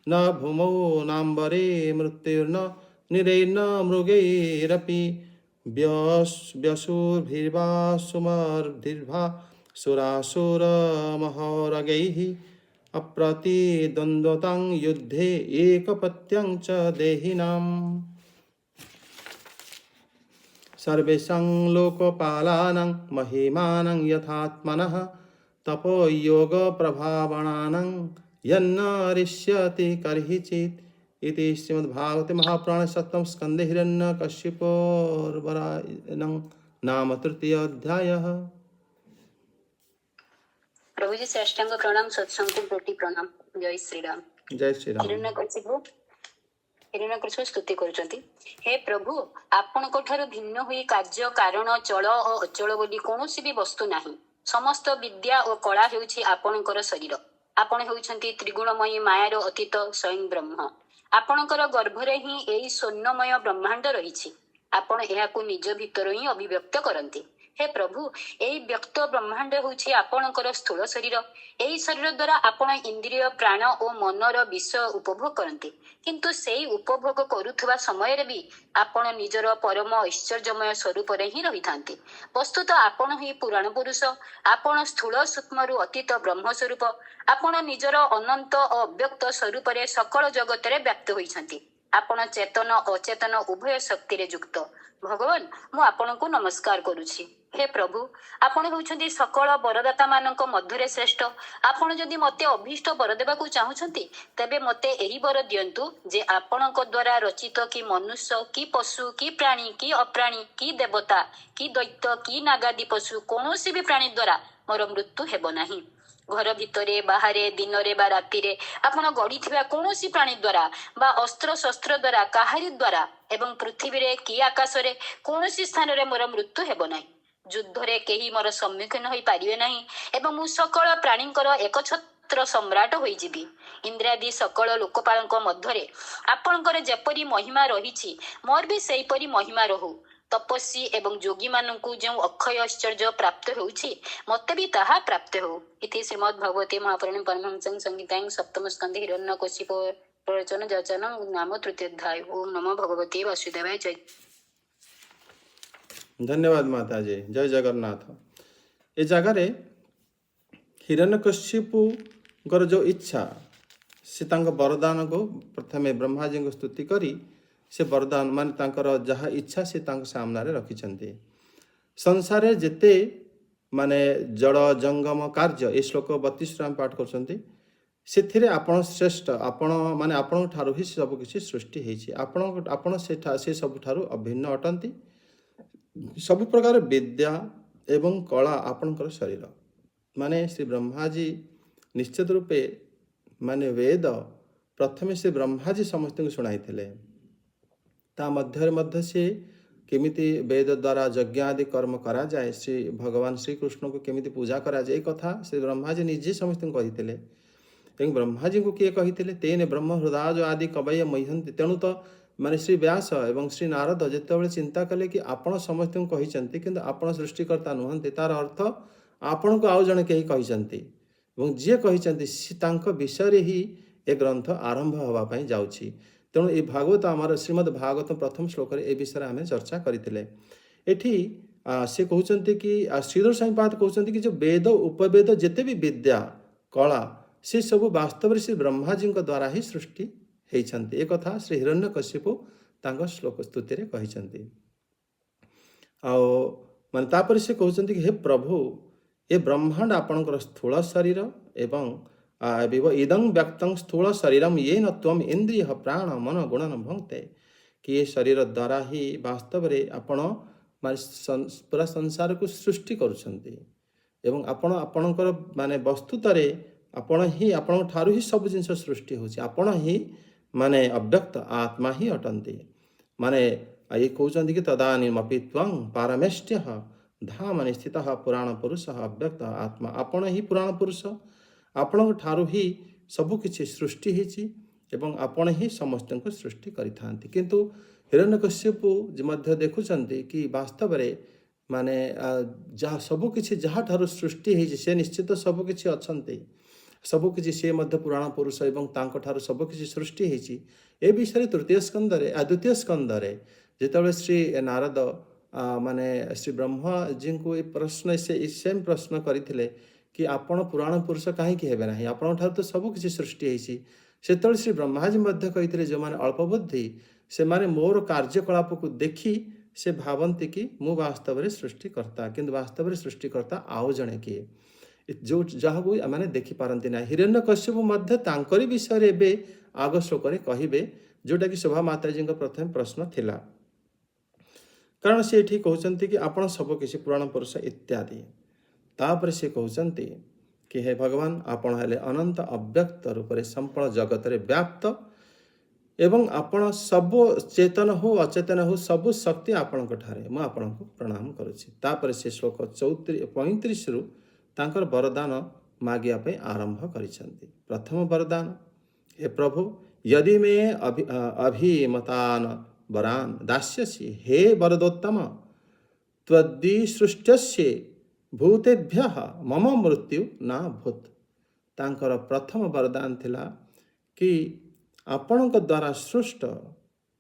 [SPEAKER 1] न भूमौ नाम्बरे मृत्युर्न निरैर्न मृगैरपि व्यसुर्भिर्वा सुमर्भिर्वा सुरासुरमहोरगैः अप्रतिद्वन्द्वतां युद्धे एकपत्यं च देहिनाम् सर्वेषां लोकपालानां महिमानं यथात्मनः तपोयोगप्रभावणानां यन्नरिष्यति कर्हिचित् इति श्रीमद्भागवते महापुराणे सप्तम स्कन्धे हिरण्यकश्यपोर्वरायणं नाम तृतीय अध्यायः।
[SPEAKER 5] प्रभु जी श्रेष्ठांग प्रणाम, सत्संग को कोटि प्रणाम। जय श्री राम।
[SPEAKER 1] जय श्री राम।
[SPEAKER 5] हिरण्यकश्यप स्तुति करुଛନ୍ତି। हे प्रभु, आपणଙ୍କ ଠାରୁ ଭିନ୍ନ ହୋଇ କାର୍ଯ୍ୟ କାରଣ ଚଳ ଓ ଅଚଳ ବୋଲି କୌଣସି ବି ବସ୍ତୁ ନାହିଁ। ସମସ୍ତ ବିଦ୍ୟା ଓ କଳା ହେଉଛି ଆପଣଙ୍କର ଶରୀର। ଆପଣ ହେଉଛନ୍ତି ତ୍ରିଗୁଣମୟୀ ମାୟାର ଅତୀତ ସ୍ୱୟଂ ବ୍ରହ୍ମ। ଆପଣଙ୍କର ଗର୍ଭରେ ହିଁ ଏହି ସ୍ୱର୍ଣ୍ଣମୟ ବ୍ରହ୍ମାଣ୍ଡ ରହିଛି। ଆପଣ ଏହାକୁ ନିଜ ଭିତରୁ ହିଁ ଅଭିବ୍ୟକ୍ତ କରନ୍ତି। हे प्रभु, एई व्यक्त ब्रह्मांड होउछि आपणकर स्थूल शरीर। एई शरीर द्वारा आपण इंद्रिय प्राण और मनर विषय उपभोग करते, किंतु सेई उपभोग करुथुवा समय रे भी आपण निजर परम ऐश्वर्यमय स्वरूप रे ही रही थांती। वस्तुत आपण ही पुराण पुरुष। आपण स्थूल सूक्ष्म रु अतीत ब्रह्म स्वरूप। आपण निजर अनंत और अव्यक्त स्वरूप रे सकल जगत रे व्याप्त होइछंती। आपण चेतन अचेतन उभय शक्ति रे युक्त। भगवान, मु आपणको नमस्कार करुछि। हे प्रभु, आपण होउछंती सकल वरदाता मानक मध्यरे श्रेष्ठ। आपण जदि मते अभीष्ट वर देबाकू चाहुछंती, तेबे मते एही वर दियंतु जे आपणक द्वारा रचित कि मनुष्य कि पशु कि प्राणी कि अप्राणी कि देवता कि दैत्य कि नागादी पशु कौनसी भी प्राणी द्वारा मोर मृत्यु हेब नाही। घर भितरे बाहरे दिनरे बा रातिरे आपण गढ़ी कौनसी प्राणी द्वारा बा अस्त्र शस्त्र द्वारा काहारी द्वारा एवं पृथ्वी रे कि आकाश रे कौनसी स्थान रे मोर मृत्यु हेब नाही। युद्ध रे केही मोर सम्मुखीन होई पारिबे नाही एवं मु सकल प्राणींकर एकछत्र सम्राट होई जिबी। इंद्रादि सकल लोकपालक मध्यरे आपणकर जेपरी महिमा रहिछि, मोर भी सेहीपरि महिमा रहू। तपस्वी एवं योगी मानकु जो अक्षय ऐश्वर्य प्राप्त होउछि, मते भी ताहा प्राप्त हो। इति श्रीमद् भगवते महापुराणे परमहंस संहितायां सप्तम स्कंधे हिरण्यकशिप प्रवचन जचन नाम तृतीय अध्याय। ओम नमो भगवते वासुदेवाय। जय
[SPEAKER 1] धन्यवाद माता जी। जय जगन्नाथ। ए जगार हिरण्यकश्यपुर जो इच्छा से वरदान को प्रथमे ब्रह्मा जी को स्तुति करी से वरदान मान तांकर जहा इच्छा से सामना रखिछन्ते। संसार जेते माने जड़ जंगम कार्य ए श्लोक 32 पाठ करछन्ते। सेथिरे आपण श्रेष्ठ, आपण माने आपण ठारू ही सब किछि सृष्टि हेछि। आपण से सब ठारू अभिन्न अटंती। सब प्रकार विद्या एवं कला आपणकर शरीर माने श्री ब्रह्मा जी निश्चित रूपे माने वेद प्रथमे श्री ब्रह्मा जी समस्त को शुणाई ता मध्य से केमिति वेद द्वारा यज्ञ आदि कर्म करा जाए, श्री भगवान श्री कृष्ण को केमिति पूजा करा जाए कथा श्री ब्रह्मा जी निजे समस्त को कही। ब्रह्मा जी को किए कही तेने ब्रह्म हृदय आदि कवय मह्यंती। तेणु तो माने श्री व्यास एवं श्री नारद जितेबाला चिंता कले कि आपण समस्त को कही किंतु आपण सृष्टिकर्ता नुहंती, तार अर्थ आपण को आउ जने कही कही ଏବଂ ଯିଏ କହିଛନ୍ତି ତାଙ୍କ ବିଷୟରେ ହିଁ ଏ ଗ୍ରନ୍ଥ ଆରମ୍ଭ ହେବା ପାଇଁ ଯାଉଛି। ତେଣୁ ଏ ଭାଗବତ ଆମର ଶ୍ରୀମଦ୍ ଭାଗବତ ପ୍ରଥମ ଶ୍ଲୋକରେ ଏ ବିଷୟରେ ଆମେ ଚର୍ଚ୍ଚା କରିଥିଲେ। ଏଠି ସେ କହୁଛନ୍ତି କି ଶ୍ରୀଧର ସ୍ୱାମୀପାଦ କହୁଛନ୍ତି କି ଯେଉଁ ବେଦ ଉପବେଦ ଯେତେ ବି ବିଦ୍ୟା କଳା ସେ ସବୁ ବାସ୍ତବରେ ଶ୍ରୀ ବ୍ରହ୍ମାଜୀଙ୍କ ଦ୍ୱାରା ହିଁ ସୃଷ୍ଟି ହେଇଛନ୍ତି। ଏ କଥା ଶ୍ରୀ ହିରଣ୍ୟକଶ୍ୟପ ତାଙ୍କ ଶ୍ଲୋକ ସ୍ତୁତିରେ କହିଛନ୍ତି। ଆଉ ମାନେ ତାପରେ ସେ କହୁଛନ୍ତି କି ହେ ପ୍ରଭୁ ଏ ବ୍ରହ୍ମାଣ୍ଡ ଆପଣଙ୍କର ସ୍ଥୂଳ ଶରୀର ଏବଂ ଇଦଂ ବ୍ୟକ୍ତଂ ସ୍ଥୂଳ ଶରୀରମ ଇଏ ନ ତ୍ୱମ୍ ଇନ୍ଦ୍ରିୟ ପ୍ରାଣ ମନ ଗୁଣନ ଭଙ୍କ୍ତେ, କି ଏ ଶରୀର ଦ୍ୱାରା ହିଁ ବାସ୍ତବରେ ଆପଣ ମାନେ ପୁରା ସଂସାରକୁ ସୃଷ୍ଟି କରୁଛନ୍ତି ଏବଂ ଆପଣ ଆପଣଙ୍କର ମାନେ ବସ୍ତୁତରେ ଆପଣ ହିଁ ଆପଣଙ୍କ ଠାରୁ ହିଁ ସବୁ ଜିନିଷ ସୃଷ୍ଟି ହେଉଛି। ଆପଣ ହିଁ ମାନେ ଅବ୍ୟକ୍ତ ଆତ୍ମା ହିଁ ଅଟନ୍ତି। ମାନେ ଇଏ କହୁଛନ୍ତି କି ତଦାନୀମପି ତ୍ୱଂ ପାରମେଷ୍ଟ୍ୟ ଧାମନି ସ୍ଥିତ ପୁରାଣ ପୁରୁଷ ଅବ୍ୟକ୍ତ ଆତ୍ମା, ଆପଣ ହିଁ ପୁରାଣ ପୁରୁଷ, ଆପଣଙ୍କ ଠାରୁ ହିଁ ସବୁକିଛି ସୃଷ୍ଟି ହେଇଛି ଏବଂ ଆପଣ ହିଁ ସମସ୍ତଙ୍କୁ ସୃଷ୍ଟି କରିଥାନ୍ତି। କିନ୍ତୁ ହିରଣ୍ୟକଶ୍ୟପ ମଧ୍ୟ ଦେଖୁଛନ୍ତି କି ବାସ୍ତବରେ ମାନେ ଯାହା ସବୁକିଛି ଯାହାଠାରୁ ସୃଷ୍ଟି ହେଇଛି ସେ ନିଶ୍ଚିତ ସବୁକିଛି ଅଛନ୍ତି, ସବୁକିଛି ସେ ମଧ୍ୟ ପୁରାଣ ପୁରୁଷ ଏବଂ ତାଙ୍କଠାରୁ ସବୁକିଛି ସୃଷ୍ଟି ହେଇଛି। ଏ ବିଷୟରେ ଦ୍ୱିତୀୟ ସ୍କନ୍ଧରେ ଯେତେବେଳେ ଶ୍ରୀ ନାରଦ ମାନେ ଶ୍ରୀ ବ୍ରହ୍ମାଜୀଙ୍କୁ ଏ ପ୍ରଶ୍ନ ସେମ୍ ପ୍ରଶ୍ନ କରିଥିଲେ କି ଆପଣ ପୁରାଣ ପୁରୁଷ କାହିଁକି ହେବେ ନାହିଁ, ଆପଣଙ୍କ ଠାରୁ ତ ସବୁକିଛି ସୃଷ୍ଟି ହେଇଛି। ସେତେବେଳେ ଶ୍ରୀ ବ୍ରହ୍ମାଜୀ ମଧ୍ୟ କହିଥିଲେ ଯେଉଁମାନେ ଅଳ୍ପ ବୁଦ୍ଧି ସେମାନେ ମୋର କାର୍ଯ୍ୟକଳାପକୁ ଦେଖି ସେ ଭାବନ୍ତି କି ମୁଁ ବାସ୍ତବରେ ସୃଷ୍ଟିକର୍ତ୍ତା, କିନ୍ତୁ ବାସ୍ତବରେ ସୃଷ୍ଟିକର୍ତ୍ତା ଆଉ ଜଣେ କିଏ, ଯେଉଁ ଯାହାକୁ ଏମାନେ ଦେଖିପାରନ୍ତି ନାହିଁ। ହିରଣ୍ୟକଶ୍ୟପ ମଧ୍ୟ ତାଙ୍କରି ବିଷୟରେ ଏବେ ଆଗ ଶ୍ଲୋକରେ କହିବେ, ଯେଉଁଟାକି ଶୋଭା ମାତାଜୀଙ୍କ ପ୍ରଥମେ ପ୍ରଶ୍ନ ଥିଲା। କାରଣ ସେ ଏଠି କହୁଛନ୍ତି କି ଆପଣ ସବୁକିଛି ପୁରାଣ ପୁରୁଷ ଇତ୍ୟାଦି। ତାପରେ ସେ କହୁଛନ୍ତି କି ହେ ଭଗବାନ ଆପଣ ହେଲେ ଅନନ୍ତ ଅବ୍ୟକ୍ତ ରୂପରେ ସମ୍ପୂର୍ଣ୍ଣ ଜଗତରେ ବ୍ୟାପ୍ତ ଏବଂ ଆପଣ ସବୁ ଚେତନ ହଉ ଅଚେତନ ହଉ ସବୁ ଶକ୍ତି ଆପଣଙ୍କ ଠାରେ, ମୁଁ ଆପଣଙ୍କୁ ପ୍ରଣାମ କରୁଛି। ତାପରେ ସେ ଶ୍ଲୋକ 35ରୁ ତାଙ୍କର ବରଦାନ ମାଗିବା ପାଇଁ ଆରମ୍ଭ କରିଛନ୍ତି। ପ୍ରଥମ ବରଦାନ, ହେ ପ୍ରଭୁ यदि मे अभिमतान वरान दास्यसि हे वरदोत्तम त्वद्विसृष्टस्य भूतेभ्यः मम मृत्यु न भूत। तांकर प्रथम वरदान थिला कि आपणक द्वारा सृष्ट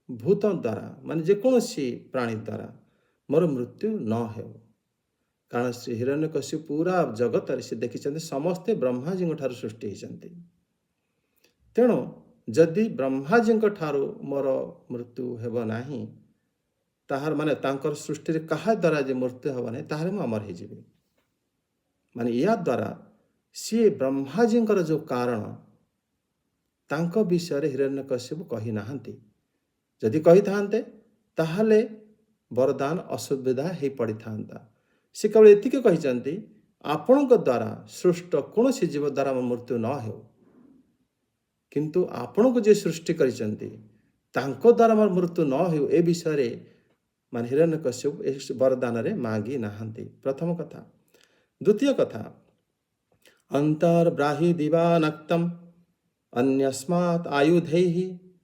[SPEAKER 1] भूत द्वारा माने जेकोसी प्राणी द्वारा मोर मृत्यु न हो। कारण श्री हिरण्यकश्यप पूरा जगत से देखी समस्ते ब्रह्माजी ठार सृष्टि होती, तेणु जदि ब्रह्माजी ठारू मोर मृत्यु हेब नाही ताहार माने तांकर सृष्टि कहा द्वारा जे मृत्यु हेब ना ताहार मु अमर हो माने या द्वारा सी ब्रह्माजी जो कारण तांको विषय हिरण्यकश्यप कही नाहंती। जदि कही थांते ताहले वरदान असुविधा हो पड़ी थांता। से केवल एतिके कहिसंती आपणक द्वारा सृष्ट कौन सी जीव द्वारा मृत्यु न हो, किंतु आपण को जे सृष्टि करिसंती तांको द्वारा मोर मृत्यु न हो ए विषय मान हिरण्यकश्यप वरदान रे मागी नाहंती। प्रथम कथा। द्वितीय कथा, अंतर्ब्राहि दिवानक्तम अन्यस्मात् आयुधैः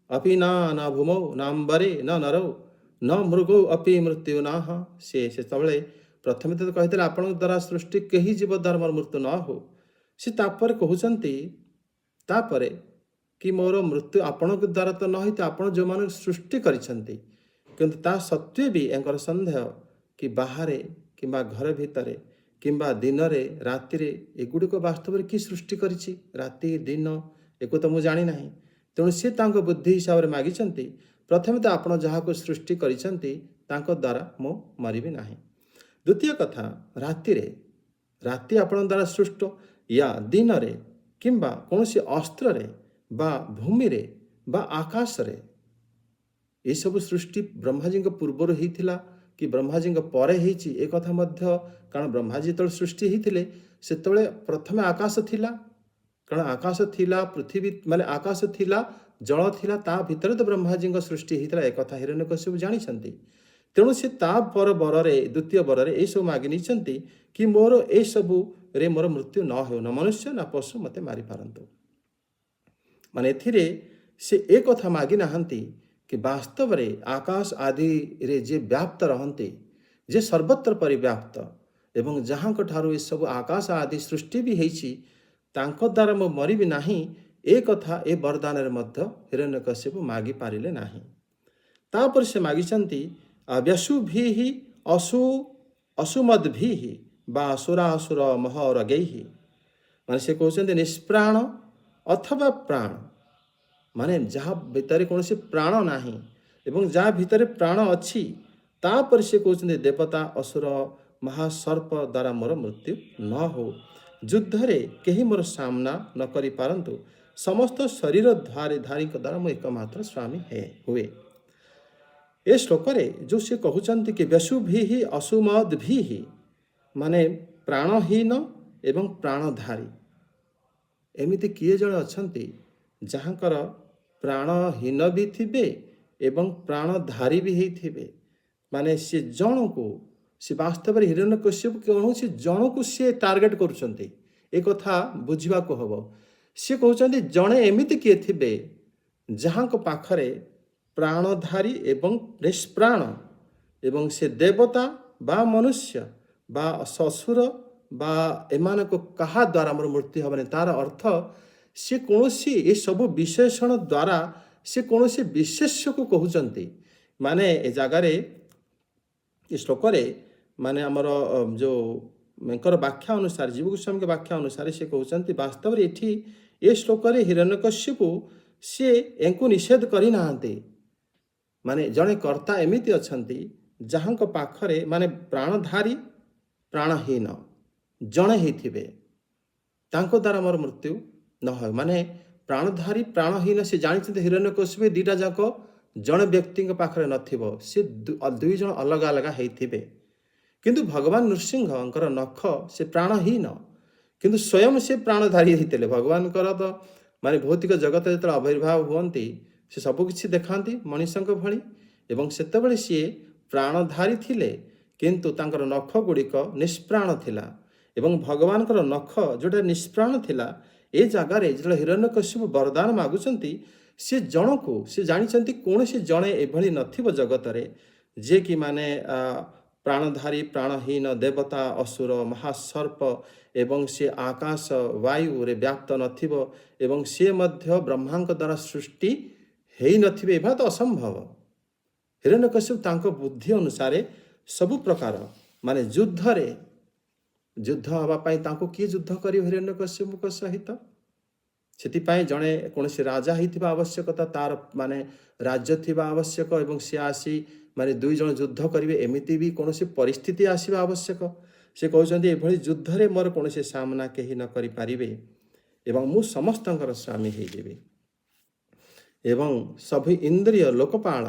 [SPEAKER 1] अपि न भूमौ नाम्बरे न नरौ न मृगौ अपि मृत्यु नाह। से तबले प्रथम तो कही आपण द्वारा सृष्टि कहीं जीव द्वारा मोर मृत्यु न हो, से तापर कहउचंती तापर कि मोर मृत्यु आपण द्वारा तो न होते आपण जो मान सृष्टि करिसंती, किंतु ता सत्वे भी एंकर संदेह कि बाहर किंबा घर भितर किंबा दिन रे राति रे एगुड़िक वास्तव में कि सृष्टि करिछि, राति दिन एको तो मुझे जानी नहीं। तेणु सी तांको बुद्धि हिसाब से मागिचंती प्रथमे तो आपण जहाँ को सृष्टि करिसंती तांको द्वारा मो मरिबी नहीं। द्वितीय कथा, राति आपण द्वारा सृष्ट या दिन रे किंबा कौन सी अस्त्र रे बा भूमि रे बा आकाश रे ये सब सृष्टि ब्रह्माजी पूर्वर होता कि ब्रह्माजी परे होती ए कथा मध्य, कारण ब्रह्माजी जो सृष्टि होते से प्रथम आकाश थिला, कारण आकाश थिला पृथ्वी माने आकाश थिला जल थिला ता भितर तो ब्रह्माजी सृष्टि होता एक कथा हिरण्यकश्यप जानिछंती। तेणु से ता पर बरे द्वितीय बरे ये सब मागी नहीं कि मोर ए सबू रे मोर मृत्यु न हो, न मनुष्य न पशु मते मारी पारंतु। माने एथिरे से एक कथा मागी नाहंती कि वास्तव रे आकाश आदि रे जे व्याप्त रहंती जे सर्वत्र परिव्याप्त एवं जहाँ ठारू ये सब आकाश आदि सृष्टि भी होइछि ତାଙ୍କ ଦ୍ୱାରା ମୁଁ ମରିବି ନାହିଁ, ଏ କଥା ଏ ବରଦାନରେ ମଧ୍ୟ ହିରଣ୍ୟକଶ୍ୟପ ମାଗିପାରିଲେ ନାହିଁ। ତାପରେ ସେ ମାଗିଛନ୍ତି ବ୍ୟଶୁଭିଃ ଅସୁମଦ୍ଭିଃ ବା ଅସୁରାସୁର ମହୋରଗୈଃ। ମାନେ ସେ କହୁଛନ୍ତି ନିଷ୍ପ୍ରାଣ ଅଥବା ପ୍ରାଣ, ମାନେ ଯାହା ଭିତରେ କୌଣସି ପ୍ରାଣ ନାହିଁ ଏବଂ ଯାହା ଭିତରେ ପ୍ରାଣ ଅଛି। ତାପରେ ସେ କହୁଛନ୍ତି ଦେବତା ଅସୁର ମହାସର୍ପ ଦ୍ୱାରା ମୋର ମୃତ୍ୟୁ ନ ହଉ, ଯୁଦ୍ଧରେ କେହି ମୋର ସାମ୍ନା ନ କରିପାରନ୍ତୁ, ସମସ୍ତ ଶରୀର ଧାରୀଙ୍କ ଦ୍ୱାରା ମୁଁ ଏକମାତ୍ର ସ୍ୱାମୀ ହୁଏ। ଏ ଶ୍ଲୋକରେ ଯେଉଁ ସେ କହୁଛନ୍ତି କି ବ୍ୟଶୁଭିଃ ଅସୁମଦ୍ଭିଃ, ମାନେ ପ୍ରାଣହୀନ ଏବଂ ପ୍ରାଣଧାରୀ। ଏମିତି କିଏ ଜଣେ ଅଛନ୍ତି ଯାହାଙ୍କର ପ୍ରାଣହୀନ ବି ଥିବେ ଏବଂ ପ୍ରାଣଧାରୀ ବି ହେଇଥିବେ। ମାନେ ସେ ଜଣକୁ, ସେ ବାସ୍ତବରେ ହିରଣ୍ୟକଶ୍ୟପ କୌଣସି ଜଣକୁ ସେ ଟାର୍ଗେଟ କରୁଛନ୍ତି। ଏ କଥା ବୁଝିବାକୁ ହବ। ସେ କହୁଛନ୍ତି ଜଣେ ଏମିତି କିଏ ଥିବେ ଯାହାଙ୍କ ପାଖରେ ପ୍ରାଣଧାରୀ ଏବଂ ନିଷ୍ପ୍ରାଣ, ଏବଂ ସେ ଦେବତା ବା ମନୁଷ୍ୟ ବା ଶ୍ୱଶୁର ବା ଏମାନଙ୍କୁ କାହା ଦ୍ୱାରା ଆମର ମୃତ୍ୟୁ ହେବନି। ତାର ଅର୍ଥ ସେ କୌଣସି ଏସବୁ ବିଶେଷଣ ଦ୍ୱାରା ସେ କୌଣସି ବିଶେଷ୍ୟକୁ କହୁଛନ୍ତି। ମାନେ ଏ ଜାଗାରେ ଏ ଶ୍ଲୋକରେ ମାନେ ଆମର ଯେଉଁ ଙ୍କର ବ୍ୟାଖ୍ୟା ଅନୁସାରେ, ଜୀବ ଗୋସ୍ୱାମୀଙ୍କ ବ୍ୟାଖ୍ୟା ଅନୁସାରେ ସେ କହୁଛନ୍ତି ବାସ୍ତବରେ ଏଠି ଏ ଶ୍ଲୋକରେ ହିରଣ୍ୟକଶ୍ୟପ ସିଏ ୟାଙ୍କୁ ନିଷେଧ କରିନାହାନ୍ତି। ମାନେ ଜଣେ କର୍ତ୍ତା ଏମିତି ଅଛନ୍ତି ଯାହାଙ୍କ ପାଖରେ ମାନେ ପ୍ରାଣଧାରୀ ପ୍ରାଣହୀନ ଜଣେ ହେଇଥିବେ, ତାଙ୍କ ଦ୍ୱାରା ମୋର ମୃତ୍ୟୁ ନ ହୁଏ। ମାନେ ପ୍ରାଣଧାରୀ ପ୍ରାଣହୀନ ସେ ଜାଣିଛନ୍ତି ହିରଣ୍ୟକଶ୍ୟପ ଦୁଇଟା ଯାକ ଜଣେ ବ୍ୟକ୍ତିଙ୍କ ପାଖରେ ନଥିବ, ସେ ଦୁଇ ଜଣ ଅଲଗା ଅଲଗା ହେଇଥିବେ। କିନ୍ତୁ ଭଗବାନ ନୃସିଂହଙ୍କର ନଖ ସେ ପ୍ରାଣହୀନ, କିନ୍ତୁ ସ୍ୱୟଂ ସେ ପ୍ରାଣଧାରୀ ହେଇଥିଲେ। ଭଗବାନଙ୍କର ତ ମାନେ ଭୌତିକ ଜଗତ ଯେତେବେଳେ ଆବିର୍ଭାବ ହୁଅନ୍ତି ସେ ସବୁକିଛି ଦେଖାନ୍ତି ମଣିଷଙ୍କ ଭଳି, ଏବଂ ସେତେବେଳେ ସିଏ ପ୍ରାଣଧାରୀ ଥିଲେ କିନ୍ତୁ ତାଙ୍କର ନଖ ଗୁଡ଼ିକ ନିଷ୍ପ୍ରାଣ ଥିଲା। ଏବଂ ଭଗବାନଙ୍କର ନଖ ଯେଉଁଟା ନିଷ୍ପ୍ରାଣ ଥିଲା, ଏ ଜାଗାରେ ଯେତେବେଳେ ହିରଣ୍ୟକଶ୍ୟପ ବରଦାନ ମାଗୁଛନ୍ତି ସେ ଜଣକୁ ସେ ଜାଣିଛନ୍ତି କୌଣସି ଜଣେ ଏଭଳି ନଥିବ ଜଗତରେ ଯିଏକି ମାନେ ପ୍ରାଣଧାରୀ ପ୍ରାଣହୀନ ଦେବତା ଅସୁର ମହାସର୍ପ ଏବଂ ସେ ଆକାଶ ବାୟୁରେ ବ୍ୟାପ୍ତ ନଥିବ ଏବଂ ସିଏ ମଧ୍ୟ ବ୍ରହ୍ମାଙ୍କ ଦ୍ୱାରା ସୃଷ୍ଟି ହେଇନଥିବେ। ଏହା ତ ଅସମ୍ଭବ। ହିରଣ୍ୟକଶ୍ୟପ ତାଙ୍କ ବୁଦ୍ଧି ଅନୁସାରେ ସବୁ ପ୍ରକାର ମାନେ ଯୁଦ୍ଧ ହେବା ପାଇଁ ତାଙ୍କୁ କିଏ ଯୁଦ୍ଧ କରିବ ହିରଣ୍ୟକଶ୍ୟପଙ୍କ ସହିତ? ସେଥିପାଇଁ ଜଣେ କୌଣସି ରାଜା ହେଇଥିବା ଆବଶ୍ୟକତା, ତାର ମାନେ ରାଜ୍ୟ ଥିବା ଆବଶ୍ୟକ ଏବଂ ସେ ଆସି ମାନେ ଦୁଇ ଜଣ ଯୁଦ୍ଧ କରିବେ, ଏମିତି ବି କୌଣସି ପରିସ୍ଥିତି ଆସିବା ଆବଶ୍ୟକ। ସେ କହୁଛନ୍ତି ଏଭଳି ଯୁଦ୍ଧରେ ମୋର କୌଣସି ସାମ୍ନା କେହି ନ କରିପାରିବେ ଏବଂ ମୁଁ ସମସ୍ତଙ୍କର ସ୍ୱାମୀ ହେଇଯିବି। ଏବଂ ସବୁ ଇନ୍ଦ୍ରିୟ ଲୋକପାଳ,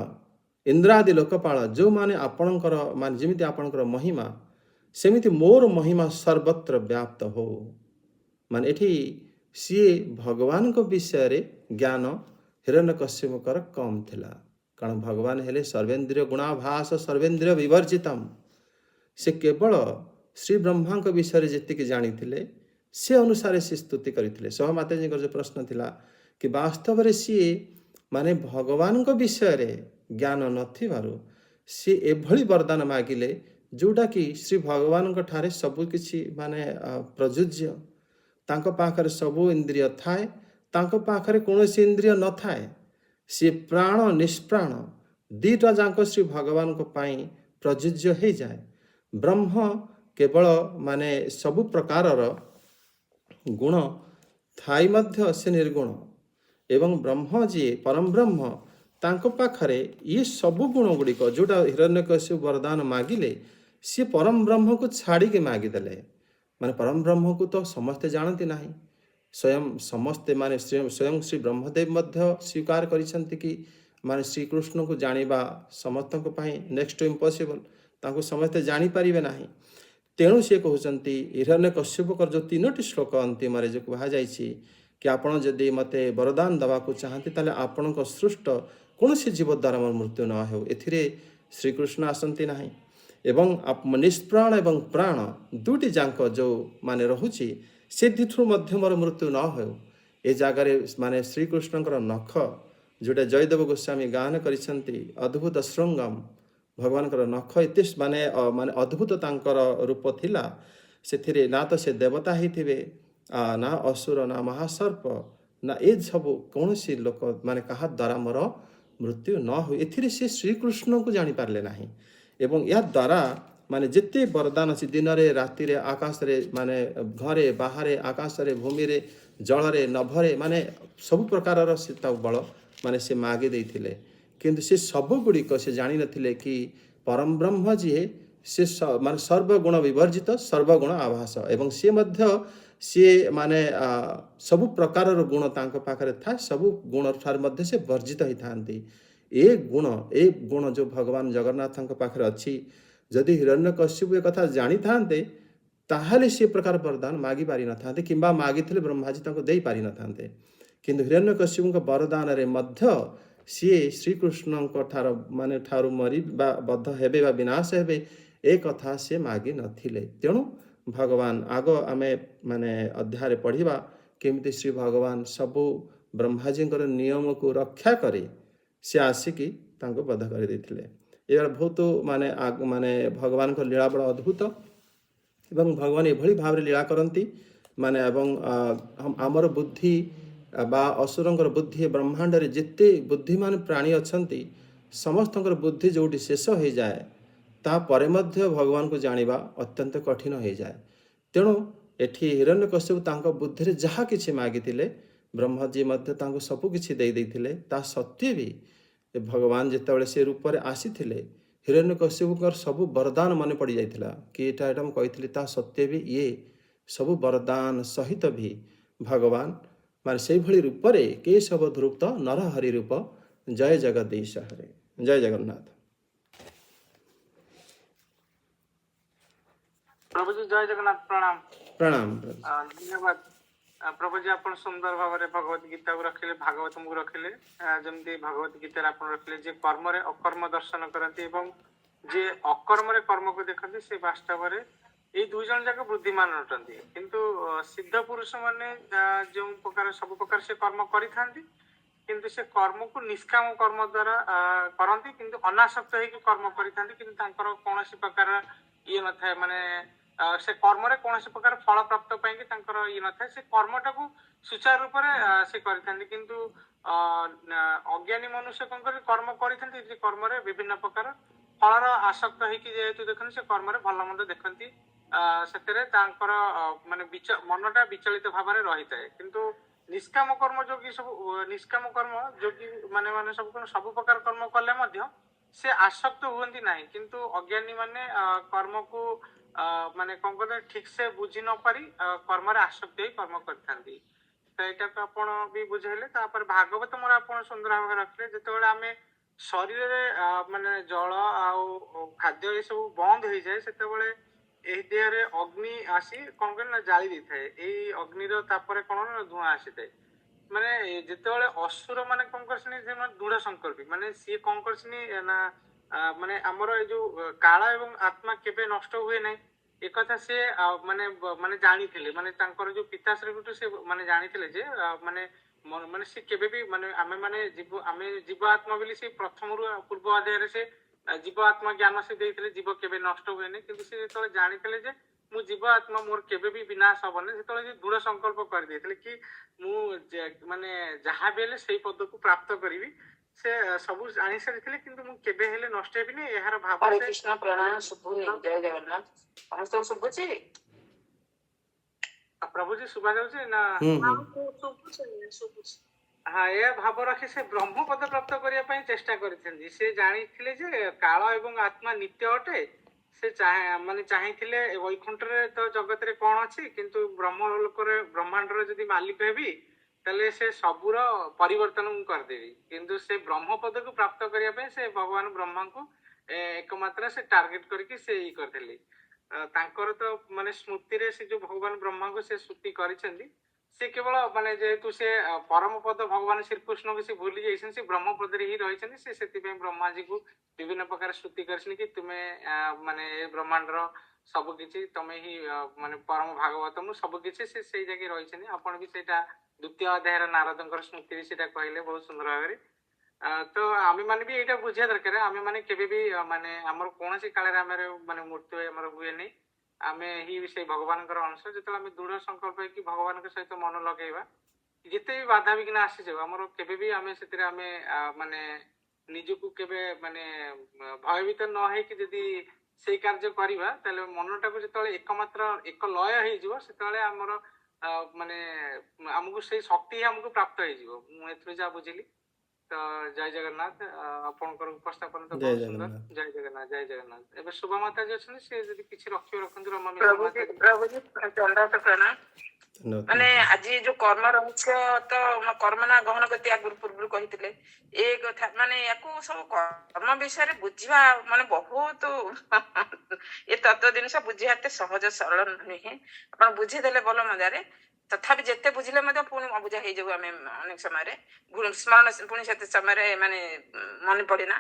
[SPEAKER 1] ଇନ୍ଦ୍ରାଦି ଲୋକପାଳ ଯେଉଁମାନେ ଆପଣଙ୍କର ମାନେ ଯେମିତି ଆପଣଙ୍କର ମହିମା ସେମିତି ମୋର ମହିମା ସର୍ବତ୍ର ବ୍ୟାପ୍ତ ହଉ। ମାନେ ଏଠି ସିଏ ଭଗବାନଙ୍କ ବିଷୟରେ ଜ୍ଞାନ ହିରଣ୍ୟକଶ୍ୟପଙ୍କର କମ୍ ଥିଲା, କାରଣ ଭଗବାନ ହେଲେ ସର୍ବେନ୍ଦ୍ରିୟ ଗୁଣାଭାସ ସର୍ବେନ୍ଦ୍ରିୟ ବିବର୍ଜିତମ୍। ସେ କେବଳ ଶ୍ରୀ ବ୍ରହ୍ମାଙ୍କ ବିଷୟରେ ଯେତିକି ଜାଣିଥିଲେ ସେ ଅନୁସାରେ ସେ ସ୍ତୁତି କରିଥିଲେ। ସହମାତାଜୀଙ୍କର ଯେଉଁ ପ୍ରଶ୍ନ ଥିଲା କି ବାସ୍ତବରେ ସିଏ ମାନେ ଭଗବାନଙ୍କ ବିଷୟରେ ଜ୍ଞାନ ନଥିବାରୁ ସିଏ ଏଭଳି ବରଦାନ ମାଗିଲେ ଯେଉଁଟାକି ଶ୍ରୀ ଭଗବାନଙ୍କ ଠାରେ ସବୁ କିଛି ମାନେ ପ୍ରଯୁଜ୍ୟ। ତାଙ୍କ ପାଖରେ ସବୁ ଇନ୍ଦ୍ରିୟ ଥାଏ, ତାଙ୍କ ପାଖରେ କୌଣସି ଇନ୍ଦ୍ରିୟ ନଥାଏ। ସିଏ ପ୍ରାଣ ନିଷ୍ପ୍ରାଣ ଦୁଇଟା ଯାକ ଶ୍ରୀ ଭଗବାନଙ୍କ ପାଇଁ ପ୍ରଯୁଜ୍ୟ ହେଇଯାଏ। ବ୍ରହ୍ମ କେବଳ ମାନେ ସବୁ ପ୍ରକାରର ଗୁଣ ଥାଇ ମଧ୍ୟ ସେ ନିର୍ଗୁଣ, ଏବଂ ବ୍ରହ୍ମ ଯିଏ ପରମ ବ୍ରହ୍ମ ତାଙ୍କ ପାଖରେ ଇଏ ସବୁ ଗୁଣ ଗୁଡ଼ିକ ଯେଉଁଟା ହିରଣ୍ୟକଶ୍ୟପ ବରଦାନ ମାଗିଲେ ସିଏ ପରମ ବ୍ରହ୍ମକୁ ଛାଡ଼ିକି ମାଗିଦେଲେ। ମାନେ ପରମ ବ୍ରହ୍ମକୁ ତ ସମସ୍ତେ ଜାଣନ୍ତି ନାହିଁ, ସ୍ୱୟଂ ସମସ୍ତେ ମାନେ ସ୍ୱୟଂ ଶ୍ରୀ ବ୍ରହ୍ମଦେବ ମଧ୍ୟ ସ୍ୱୀକାର କରିଛନ୍ତି କି ମାନେ ଶ୍ରୀକୃଷ୍ଣଙ୍କୁ ଜାଣିବା ସମସ୍ତଙ୍କ ପାଇଁ ନେକ୍ସଟ ଟୁ ଇମ୍ପସିବଲ୍, ତାଙ୍କୁ ସମସ୍ତେ ଜାଣିପାରିବେ ନାହିଁ। ତେଣୁ ସେ କହୁଛନ୍ତି ହିରଣ୍ୟକଶ୍ୟପଙ୍କର ଯେଉଁ 3ଟି ଶ୍ଲୋକ ଅନ୍ତିମରେ ଯେଉଁ କୁହାଯାଇଛି କି ଆପଣ ଯଦି ମୋତେ ବରଦାନ ଦେବାକୁ ଚାହାନ୍ତି ତାହେଲେ ଆପଣଙ୍କ ସୃଷ୍ଟ କୌଣସି ଜୀବ ଦ୍ୱାରା ମୋର ମୃତ୍ୟୁ ନ ହେଉ, ଏଥିରେ ଶ୍ରୀକୃଷ୍ଣ ଆସନ୍ତି ନାହିଁ। ଏବଂ ନିଷ୍ପ୍ରାଣ ଏବଂ ପ୍ରାଣ ଦୁଇଟି ଯାକ ଯେଉଁ ମାନେ ରହୁଛି ସେ ଦିଠୁ ମଧ୍ୟ ମୋର ମୃତ୍ୟୁ ନ ହେଉ। ଏ ଜାଗାରେ ମାନେ ଶ୍ରୀକୃଷ୍ଣଙ୍କର ନଖ ଯେଉଁଟା ଜୟଦେବ ଗୋସ୍ୱାମୀ ଗାନ କରିଛନ୍ତି ଅଦ୍ଭୁତ ଶୃଙ୍ଗମ, ଭଗବାନଙ୍କର ନଖ ଏତେ ମାନେ ଅଦ୍ଭୁତ ତାଙ୍କର ରୂପ ଥିଲା। ସେଥିରେ ନା ତ ସେ ଦେବତା ହେଇଥିବେ ନା ଅସୁର ନା ମହାସର୍ପ ନା ଏ ସବୁ କୌଣସି ଲୋକ ମାନେ କାହା ଦ୍ୱାରା ମୋର ମୃତ୍ୟୁ ନ ହୁଏ, ଏଥିରେ ସେ ଶ୍ରୀକୃଷ୍ଣଙ୍କୁ ଜାଣିପାରିଲେ ନାହିଁ। ଏବଂ ଏହା ଦ୍ୱାରା ମାନେ ଯେତେ ବରଦାନ ଅଛି ଦିନରେ ରାତିରେ ଆକାଶରେ ମାନେ ଘରେ ବାହାରେ ଆକାଶରେ ଭୂମିରେ ଜଳରେ ନଭରେ ମାନେ ସବୁ ପ୍ରକାରର ସେ ତା ବଳ ମାନେ ସେ ମାଗି ଦେଇଥିଲେ। କିନ୍ତୁ ସେ ସବୁଗୁଡ଼ିକ ସେ ଜାଣିନଥିଲେ କି ପରମ ବ୍ରହ୍ମ ଯିଏ ସେ ମାନେ ସର୍ବଗୁଣ ବିବର୍ଜିତ ସର୍ବଗୁଣ ଆଭାସ ଏବଂ ସିଏ ମଧ୍ୟ ସିଏ ମାନେ ସବୁ ପ୍ରକାରର ଗୁଣ ତାଙ୍କ ପାଖରେ ଥାଏ, ସବୁ ଗୁଣ ଠାରୁ ମଧ୍ୟ ସେ ବର୍ଜିତ ହେଇଥାନ୍ତି। ଏ ଗୁଣ ଯେଉଁ ଭଗବାନ ଜଗନ୍ନାଥଙ୍କ ପାଖରେ ଅଛି, ଯଦି ହିରଣ୍ୟକଶ୍ୟପ ଏ କଥା ଜାଣିଥାନ୍ତେ ତାହେଲେ ସେ ପ୍ରକାର ବରଦାନ ମାଗି ପାରିନଥାନ୍ତେ କିମ୍ବା ମାଗିଥିଲେ ବ୍ରହ୍ମାଜୀ ତାଙ୍କୁ ଦେଇପାରିନଥାନ୍ତେ। କିନ୍ତୁ ହିରଣ୍ୟକଶ୍ୟପଙ୍କ ବରଦାନରେ ମଧ୍ୟ ସିଏ ଶ୍ରୀକୃଷ୍ଣଙ୍କ ଠାରୁ ମରି ବା ବଦ୍ଧ ହେବେ ବା ବିନାଶ ହେବେ ଏ କଥା ସେ ମାଗି ନଥିଲେ। ତେଣୁ ଭଗବାନ ଆଗ ଆମେ ମାନେ ଅଧ୍ୟାୟରେ ପଢ଼ିବା କେମିତି ଶ୍ରୀ ଭଗବାନ ସବୁ ବ୍ରହ୍ମାଜୀଙ୍କର ନିୟମକୁ ରକ୍ଷା କରି ସେ ଆସିକି ତାଙ୍କୁ ବଦ୍ଧ କରିଦେଇଥିଲେ। ଏହାର ବହୁତ ମାନେ ଭଗବାନଙ୍କ ଲୀଳା ବଡ଼ ଅଦ୍ଭୁତ ଏବଂ ଭଗବାନ ଏଭଳି ଭାବରେ ଲୀଳା କରନ୍ତି ମାନେ ଏବଂ ଆମର ବୁଦ୍ଧି ବା ଅସୁରଙ୍କର ବୁଦ୍ଧି ବ୍ରହ୍ମାଣ୍ଡରେ ଯେତେ ବୁଦ୍ଧିମାନ ପ୍ରାଣୀ ଅଛନ୍ତି ସମସ୍ତଙ୍କର ବୁଦ୍ଧି ଯେଉଁଠି ଶେଷ ହୋଇଯାଏ ତାପରେ ମଧ୍ୟ ଭଗବାନଙ୍କୁ ଜାଣିବା ଅତ୍ୟନ୍ତ କଠିନ ହୋଇଯାଏ। ତେଣୁ ଏଠି ହିରଣ୍ୟକଶ୍ୟପ ତାଙ୍କ ବୁଦ୍ଧିରେ ଯାହା କିଛି ମାଗିଥିଲେ ବ୍ରହ୍ମାଜୀ ମଧ୍ୟ ତାଙ୍କୁ ସବୁ କିଛି ଦେଇଥିଲେ। ତା ସତ୍ତ୍ୱେ ବି ଭଗବାନ ଯେତେବେଳେ ସେ ରୂପରେ ଆସିଥିଲେ ହିରଣ୍ୟକଶ୍ୟପଙ୍କର ସବୁ ବରଦାନ ମନେ ପଡ଼ିଯାଇଥିଲା କି ଏଇଟା ମୁଁ କହିଥିଲି। ତା ସତ୍ତ୍ୱେ ବି ଇଏ ସବୁ ବରଦାନ ସହିତ ବି ଭଗବାନ ମାନେ ସେଇଭଳି ରୂପରେ କେଶବ ଧୃତ ନରହରି ରୂପ ଜୟ ଜଗଦୀଶ ହରେ। ଜୟ ଜଗନ୍ନାଥ।
[SPEAKER 3] ପ୍ରଭୁଜୀ ଜୟ ଜଗନ୍ନାଥ। ପ୍ରଣାମ।
[SPEAKER 1] ପ୍ରଣାମ।
[SPEAKER 3] ଧନ୍ୟବାଦ ପ୍ରଭୁଜୀ, ଆପଣ ସୁନ୍ଦର ଭାବରେ ଭଗବତ ଗୀତାକୁ ରଖିଲେ, ଭାଗବତଙ୍କୁ ରଖିଲେ। ଯେମିତି ଭଗବତ ଗୀତାରେ ଆପଣ ରଖିଲେ ଯେ କର୍ମରେ ଅକର୍ମ ଦର୍ଶନ କରନ୍ତି ଏବଂ ଯେ ଅକର୍ମରେ କର୍ମକୁ ଦେଖନ୍ତି ସେ ବାସ୍ତବରେ ଏଇ ଦୁଇ ଜଣ ଯାକ ବୁଦ୍ଧିମାନ ଅଟନ୍ତି। କିନ୍ତୁ ସିଦ୍ଧ ପୁରୁଷ ମାନେ ଯେଉଁ ପ୍ରକାର ସବୁ ପ୍ରକାର ସେ କର୍ମ କରିଥାନ୍ତି କିନ୍ତୁ ସେ କର୍ମକୁ ନିଷ୍କାମ କର୍ମ ଦ୍ୱାରା କରନ୍ତି, କିନ୍ତୁ ଅନାସକ୍ତ ହେଇକି କର୍ମ କରିଥାନ୍ତି। କିନ୍ତୁ ତାଙ୍କର କୌଣସି ପ୍ରକାର ଇଏ ନଥାଏ, ମାନେ ସେ କର୍ମରେ କୌଣସି ପ୍ରକାର ଫଳ ପ୍ରାପ୍ତ ପାଇଁକି ତାଙ୍କର ଇଏ ନଥାଏ। ସେ କର୍ମଟାକୁ ସୁଚାରୁ ରୂପରେ ସେ କରିଥାନ୍ତି। କିନ୍ତୁ ଅଜ୍ଞାନୀ ମନୁଷ୍ୟ କଣ କରି କର୍ମ କରିଥାନ୍ତି, ସେ କର୍ମରେ ବିଭିନ୍ନ ପ୍ରକାର ଫଳର ଆସକ୍ତ ହେଇକି ଯେହେତୁ ଦେଖନ୍ତି ସେ କର୍ମରେ ଭଲ ମନ୍ଦ ଦେଖନ୍ତି, ସେଥିରେ ତାଙ୍କର ମାନେ ମନଟା ବିଚଳିତ ଭାବରେ ରହିଥାଏ। କିନ୍ତୁ ନିଷ୍କାମ କର୍ମ ଯୋଗୀ ସବୁ ନିଷ୍କାମ କର୍ମ ଯୋଗୀ ମାନେ ସବୁ ପ୍ରକାର କର୍ମ କଲେ ମଧ୍ୟ ସେ ଆସକ୍ତ ହୁଅନ୍ତି ନାହିଁ। କିନ୍ତୁ ଅଜ୍ଞାନୀ ମାନେ କର୍ମକୁ ମାନେ କଣ କହିଲେ ଠିକ ସେ ବୁଝି ନ ପାରି କର୍ମରେ ଆସକ୍ତ ହେଇ କର୍ମ କରିଥାନ୍ତି। ତ ଏଇଟାକୁ ଆପଣ ବି ବୁଝେଇଲେ। ତାପରେ ଭାଗବତ ମୋର ଆପଣ ସୁନ୍ଦର ଭାବରେ ରଖିଲେ। ଯେତେବେଳେ ଆମେ ଶରୀରରେ ମାନେ ଜଳ ଆଉ ଖାଦ୍ୟ ଏସବୁ ବନ୍ଦ ହେଇଯାଏ ସେତେବେଳେ ଏହି ଦେହରେ ଅଗ୍ନି ଆସି କଣ କରେ ନା ଜାଳି ଦେଇଥାଏ। ଏଇ ଅଗ୍ନିର ତାପରେ କଣ ନା ଧୂଆଁ ଆସିଥାଏ। ମାନେ ଯେତେବେଳେ ଅସୁର ମାନେ କଣ କରିଛନ୍ତି ସେମାନେ ଦୃଢ ସଂକଳ୍ପୀ, ମାନେ ସିଏ କଣ କରିଛନ୍ତି ନା ମାନେ ଆମର ଏଇ ଯୋଉ କାଳ ଏବଂ ଆତ୍ମା କେବେ ନଷ୍ଟ ହୁଏ ନାହିଁ ଏକଥା ସେ ମାନେ ଜାଣିଥିଲେ। ମାନେ ତାଙ୍କର ଯୋଉ ପିତାଶ୍ରୀଙ୍କଠୁ ସେ ମାନେ ଜାଣିଥିଲେ ଯେ ମାନେ ସେ କେବେ ବି ମାନେ ଆମେ ଜୀବ ଆତ୍ମା ବୋଲି ସେ ପ୍ରଥମରୁ ପୂର୍ବ ଅଧ୍ୟାୟରେ ସେ ଜୀବ ଆତ୍ମା ଜ୍ଞାନ ସେ ଦେଇଥିଲେ, ଜୀବ କେବେ ନଷ୍ଟ ହୁଏନି। କିନ୍ତୁ ସେ ଯେତେବେଳେ ଜାଣିଥିଲେ ଯେ ମୁଁ ଜୀବ ଆତ୍ମା ମୋର କେବେ ବି ବିନାଶ ହବନି, ସେତେବେଳେ ସେ ଦୃଢ ସଂକଳ୍ପ କରିଦେଇଥିଲେ କି ମୁଁ ମାନେ ଯାହା ବି ହେଲେ ସେଇ ପଦକୁ ପ୍ରାପ୍ତ କରିବି। ସେ ସବୁ ଜାଣି ସାରିଥିଲେ କିନ୍ତୁ ମୁଁ କେବେ ହେଲେ ନଷ୍ଟ ହେବିନି ଏହାର ଭାବ।
[SPEAKER 4] ହରେ କୃଷ୍ଣ। ପ୍ରଣାମ। ଶୁଭୁନି। ଜୟ ଜଗନ୍ନାଥ। ସମସ୍ତଙ୍କୁ ଶୁଭୁଛି?
[SPEAKER 3] ପ୍ରଭୁଜୀ ଶୁଭା ଯାଉଛି ନା?
[SPEAKER 2] ଶୁଭୁଛି।
[SPEAKER 3] ହଁ, ଏ ଭାବ ରଖି ସେ ବ୍ରହ୍ମ ପଦ ପ୍ରାପ୍ତ କରିବା ପାଇଁ ଚେଷ୍ଟା କରିଥାନ୍ତି। ସେ ଜାଣିଥିଲେ ଯେ କାଳ ଏବଂ ଆତ୍ମା ନିତ୍ୟ ଅଟେ। ସେ ଚାହିଁଥିଲେ ବୈକୁଣ୍ଠରେ ତ ଜଗତରେ କଣ ଅଛି, କିନ୍ତୁ ବ୍ରହ୍ମ ଲୋକରେ ବ୍ରହ୍ମାଣ୍ଡର ଯଦି ମାଲିକ ହେବି ତାହେଲେ ସେ ସବୁର ପରିବର୍ତ୍ତନ ମୁଁ କରିଦେବି। କିନ୍ତୁ ସେ ବ୍ରହ୍ମ ପଦକୁ ପ୍ରାପ୍ତ କରିବା ପାଇଁ ସେ ଭଗବାନ ବ୍ରହ୍ମାଙ୍କୁ ଏକମାତ୍ର ସେ ଟାର୍ଗେଟ କରିକି ସେ ଇଏ କରିଥିଲେ। ତାଙ୍କର ତ ମାନେ ସ୍ମୃତିରେ ସେ ଯୋଉ ଭଗବାନ ବ୍ରହ୍ମାଙ୍କୁ ସେ ସ୍ତୁତି କରିଛନ୍ତି, ସେ କେବଳ ମାନେ ଯେହେତୁ ସେ ପରମ ପଦ ଭଗବାନ ଶ୍ରୀକୃଷ୍ଣଙ୍କୁ ସେ ଭୁଲି ଯାଇଛନ୍ତି, ସେ ବ୍ରହ୍ମ ପଦରେ ହିଁ ରହିଛନ୍ତି। ସେ ସେଥିପାଇଁ ବ୍ରହ୍ମାଜୀକୁ ବିଭିନ୍ନ ପ୍ରକାର ସ୍ତୁତି କରିଛନ୍ତି କି ତୁମେ ମାନେ ଏ ବ୍ରହ୍ମାଣ୍ଡର ସବୁ କିଛି ତମେ ହିଁ ମାନେ ପରମ ଭାଗବତ ମୁଁ ସବୁ କିଛି ସେ ସେଇ ଜାଗାରେ ରହିଛନ୍ତି। ଆପଣ ବି ସେଇଟା ଦ୍ୱିତୀୟ ଅଧ୍ୟାୟର ନାରଦଙ୍କର ସ୍ମୃତିରେ ସେଇଟା କହିଲେ ବହୁତ ସୁନ୍ଦର ଭାବରେ। ତ ଆମେ ମାନେ ବି ଏଇଟା ବୁଝିବା ଦରକାର, ଆମେ ମାନେ କେବେ ବି ମାନେ ଆମର କୌଣସି କାଳରେ ଆମର ମାନେ ମୃତ୍ୟୁ ଆମର ହୁଏନି। ଆମେ ହିଁ ସେଇ ଭଗବାନଙ୍କର ଅଂଶ। ଯେତେବେଳେ ଆମେ ଦୃଢ ସଂକଳ୍ପ ହେଇକି ଭଗବାନଙ୍କ ସହିତ ମନ ଲଗେଇବା, ଯେତେ ବି ବାଧା ବିଘ୍ନ ଆସିଯାଉ ଆମର କେବେ ବି ଆମେ ସେଥିରେ ଆମେ ମାନେ ନିଜକୁ କେବେ ମାନେ ଭୟଭୀତ ନ ହେଇକି ଯଦି ସେଇ କାର୍ଯ୍ୟ କରିବା, ତାହେଲେ ମନଟାକୁ ଯେତେବେଳେ ଏକମାତ୍ର ଏକ ଲୟ ହେଇଯିବ, ସେତେବେଳେ ଆମର ମାନେ ଆମକୁ ସେଇ ଶକ୍ତି ହିଁ ଆମକୁ ପ୍ରାପ୍ତ ହେଇଯିବ। ମୁଁ ଏଥିରୁ ଯାହା ବୁଝିଲି। ତ ଜୟ ଜଗନ୍ନାଥ। ଆପଣଙ୍କର ଉପସ୍ଥାପନ ତ
[SPEAKER 1] ଜୟ
[SPEAKER 3] ବହୁତ ସୁନ୍ଦର।
[SPEAKER 1] ଜଗନ୍ନାଥ।
[SPEAKER 3] ଜୟ ଜଗନ୍ନାଥ, ଜୟ ଜଗନ୍ନାଥ। ଏବେ ଶୁଭ ମାତାଜୀ ଅଛନ୍ତି, ସେ ଯଦି କିଛି ରଖନ୍ତୁ ରମା ମିଶ୍ର
[SPEAKER 4] ପ୍ରଭୁଜୀ
[SPEAKER 3] ମାତାଜୀ।
[SPEAKER 4] ପ୍ରଭୁଜୀ ଦଣ୍ଡାତ ପ୍ରଣାମ।
[SPEAKER 1] ଧନ୍ୟବାଦ
[SPEAKER 4] ମାନେ
[SPEAKER 1] ମାତା।
[SPEAKER 4] ଆଜି ଯୋଉ କର୍ମ ରହସ୍ୟ ତ କର୍ମ ନା ଗହନ ଗତି ଆଗରୁ ପୂର୍ବରୁ କହିଥିଲେ ଏ କଥା, ମାନେ ୟାକୁ ସବୁ କର୍ମ ବିଷୟରେ ବୁଝିବା ମାନେ ବହୁତ ଏ ତତ୍ଵ ଜିନିଷ ବୁଝିବା ଏତେ ସହଜ ସରଳ ନୁହେଁ। ଆପଣ ବୁଝିଦେଲେ ଭଲ ମଜାରେ, ତଥାପି ଯେତେ ବୁଝିଲେ ମଧ୍ୟ ପୁଣି ଅବୁଝା ହେଇଯାଉ ଆମେ ଅନେକ ସମୟରେ, ସ୍ମରଣ ପୁଣି ସେତେ ସମୟରେ ମାନେ ମନେ ପଡେନା।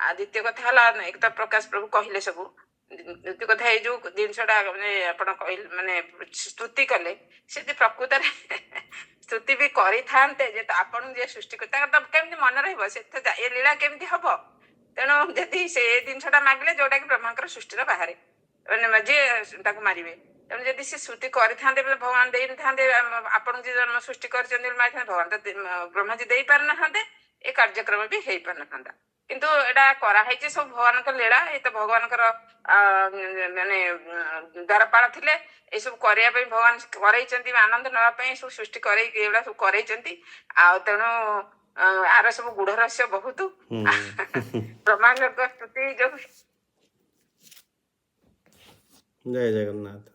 [SPEAKER 4] ଆଉ ଦ୍ୱିତୀୟ କଥା ହେଲା, ଏକ ତ ପ୍ରକାଶ ପ୍ରଭୁ କହିଲେ ସବୁ। ଦ୍ୱିତୀୟ କଥା ଏଇ ଯୋଉ ଜିନିଷଟା ମାନେ ଆପଣ କହିଲେ ମାନେ ସ୍ତୁତି କଲେ, ସେ ଯଦି ପ୍ରକୃତରେ ସ୍ତୁତି ବି କରିଥାନ୍ତେ ଯେ ଆପଣଙ୍କୁ ଯିଏ ସୃଷ୍ଟି କରି ତାଙ୍କର ତ କେମିତି ମନେ ରହିବ, ସେଥି ଏ ଲୀଳା କେମିତି ହବ। ତେଣୁ ଯଦି ସେ ଜିନିଷଟା ମାଗିଲେ ଯୋଉଟା କି ବ୍ରହ୍ମାଙ୍କର ସୃଷ୍ଟିର ବାହାରେ, ମାନେ ଯିଏ ତାକୁ ମାରିବେ, ତେଣୁ ଯଦି ସେ ସ୍ତୁତି କରିଥାନ୍ତେ ବୋଲେ ଭଗବାନ ଦେଇନଥାନ୍ତେ। ଆପଣଙ୍କୁ ଯିଏ ଜନ୍ମ ସୃଷ୍ଟି କରିଛନ୍ତି ବୋଲି ମାରିଥାନ୍ତେ, ଭଗବାନ ତ ବ୍ରହ୍ମାଜୀ ଦେଇ ପାରିନଥାନ୍ତେ, ଏ କାର୍ଯ୍ୟକ୍ରମ ବି ହେଇପାରିନଥାନ୍ତା। କିନ୍ତୁ ଏଇଟା କରାହେଇଛି ସବୁ ଭଗବାନଙ୍କ ଲୀଳା। ଏ ତ ଭଗବାନଙ୍କର ମାନେ ଦ୍ୱାରପାଳ ଥିଲେ, ଏସବୁ କରିବା ପାଇଁ ଭଗବାନ କରେଇଛନ୍ତି, ଆନନ୍ଦ ନେବା ପାଇଁ ସବୁ ସୃଷ୍ଟି କରେଇକି ଏଗୁଡା ସବୁ କରେଇଛନ୍ତି। ଆଉ ତେଣୁ ଆର ସବୁ ଗୁଢ ରହସ୍ୟ ବହୁତ। ବ୍ରହ୍ମାଣ୍ଡଙ୍କ ସ୍ତୁତି ଯୋଉ।
[SPEAKER 1] ଜୟ ଜଗନ୍ନାଥ।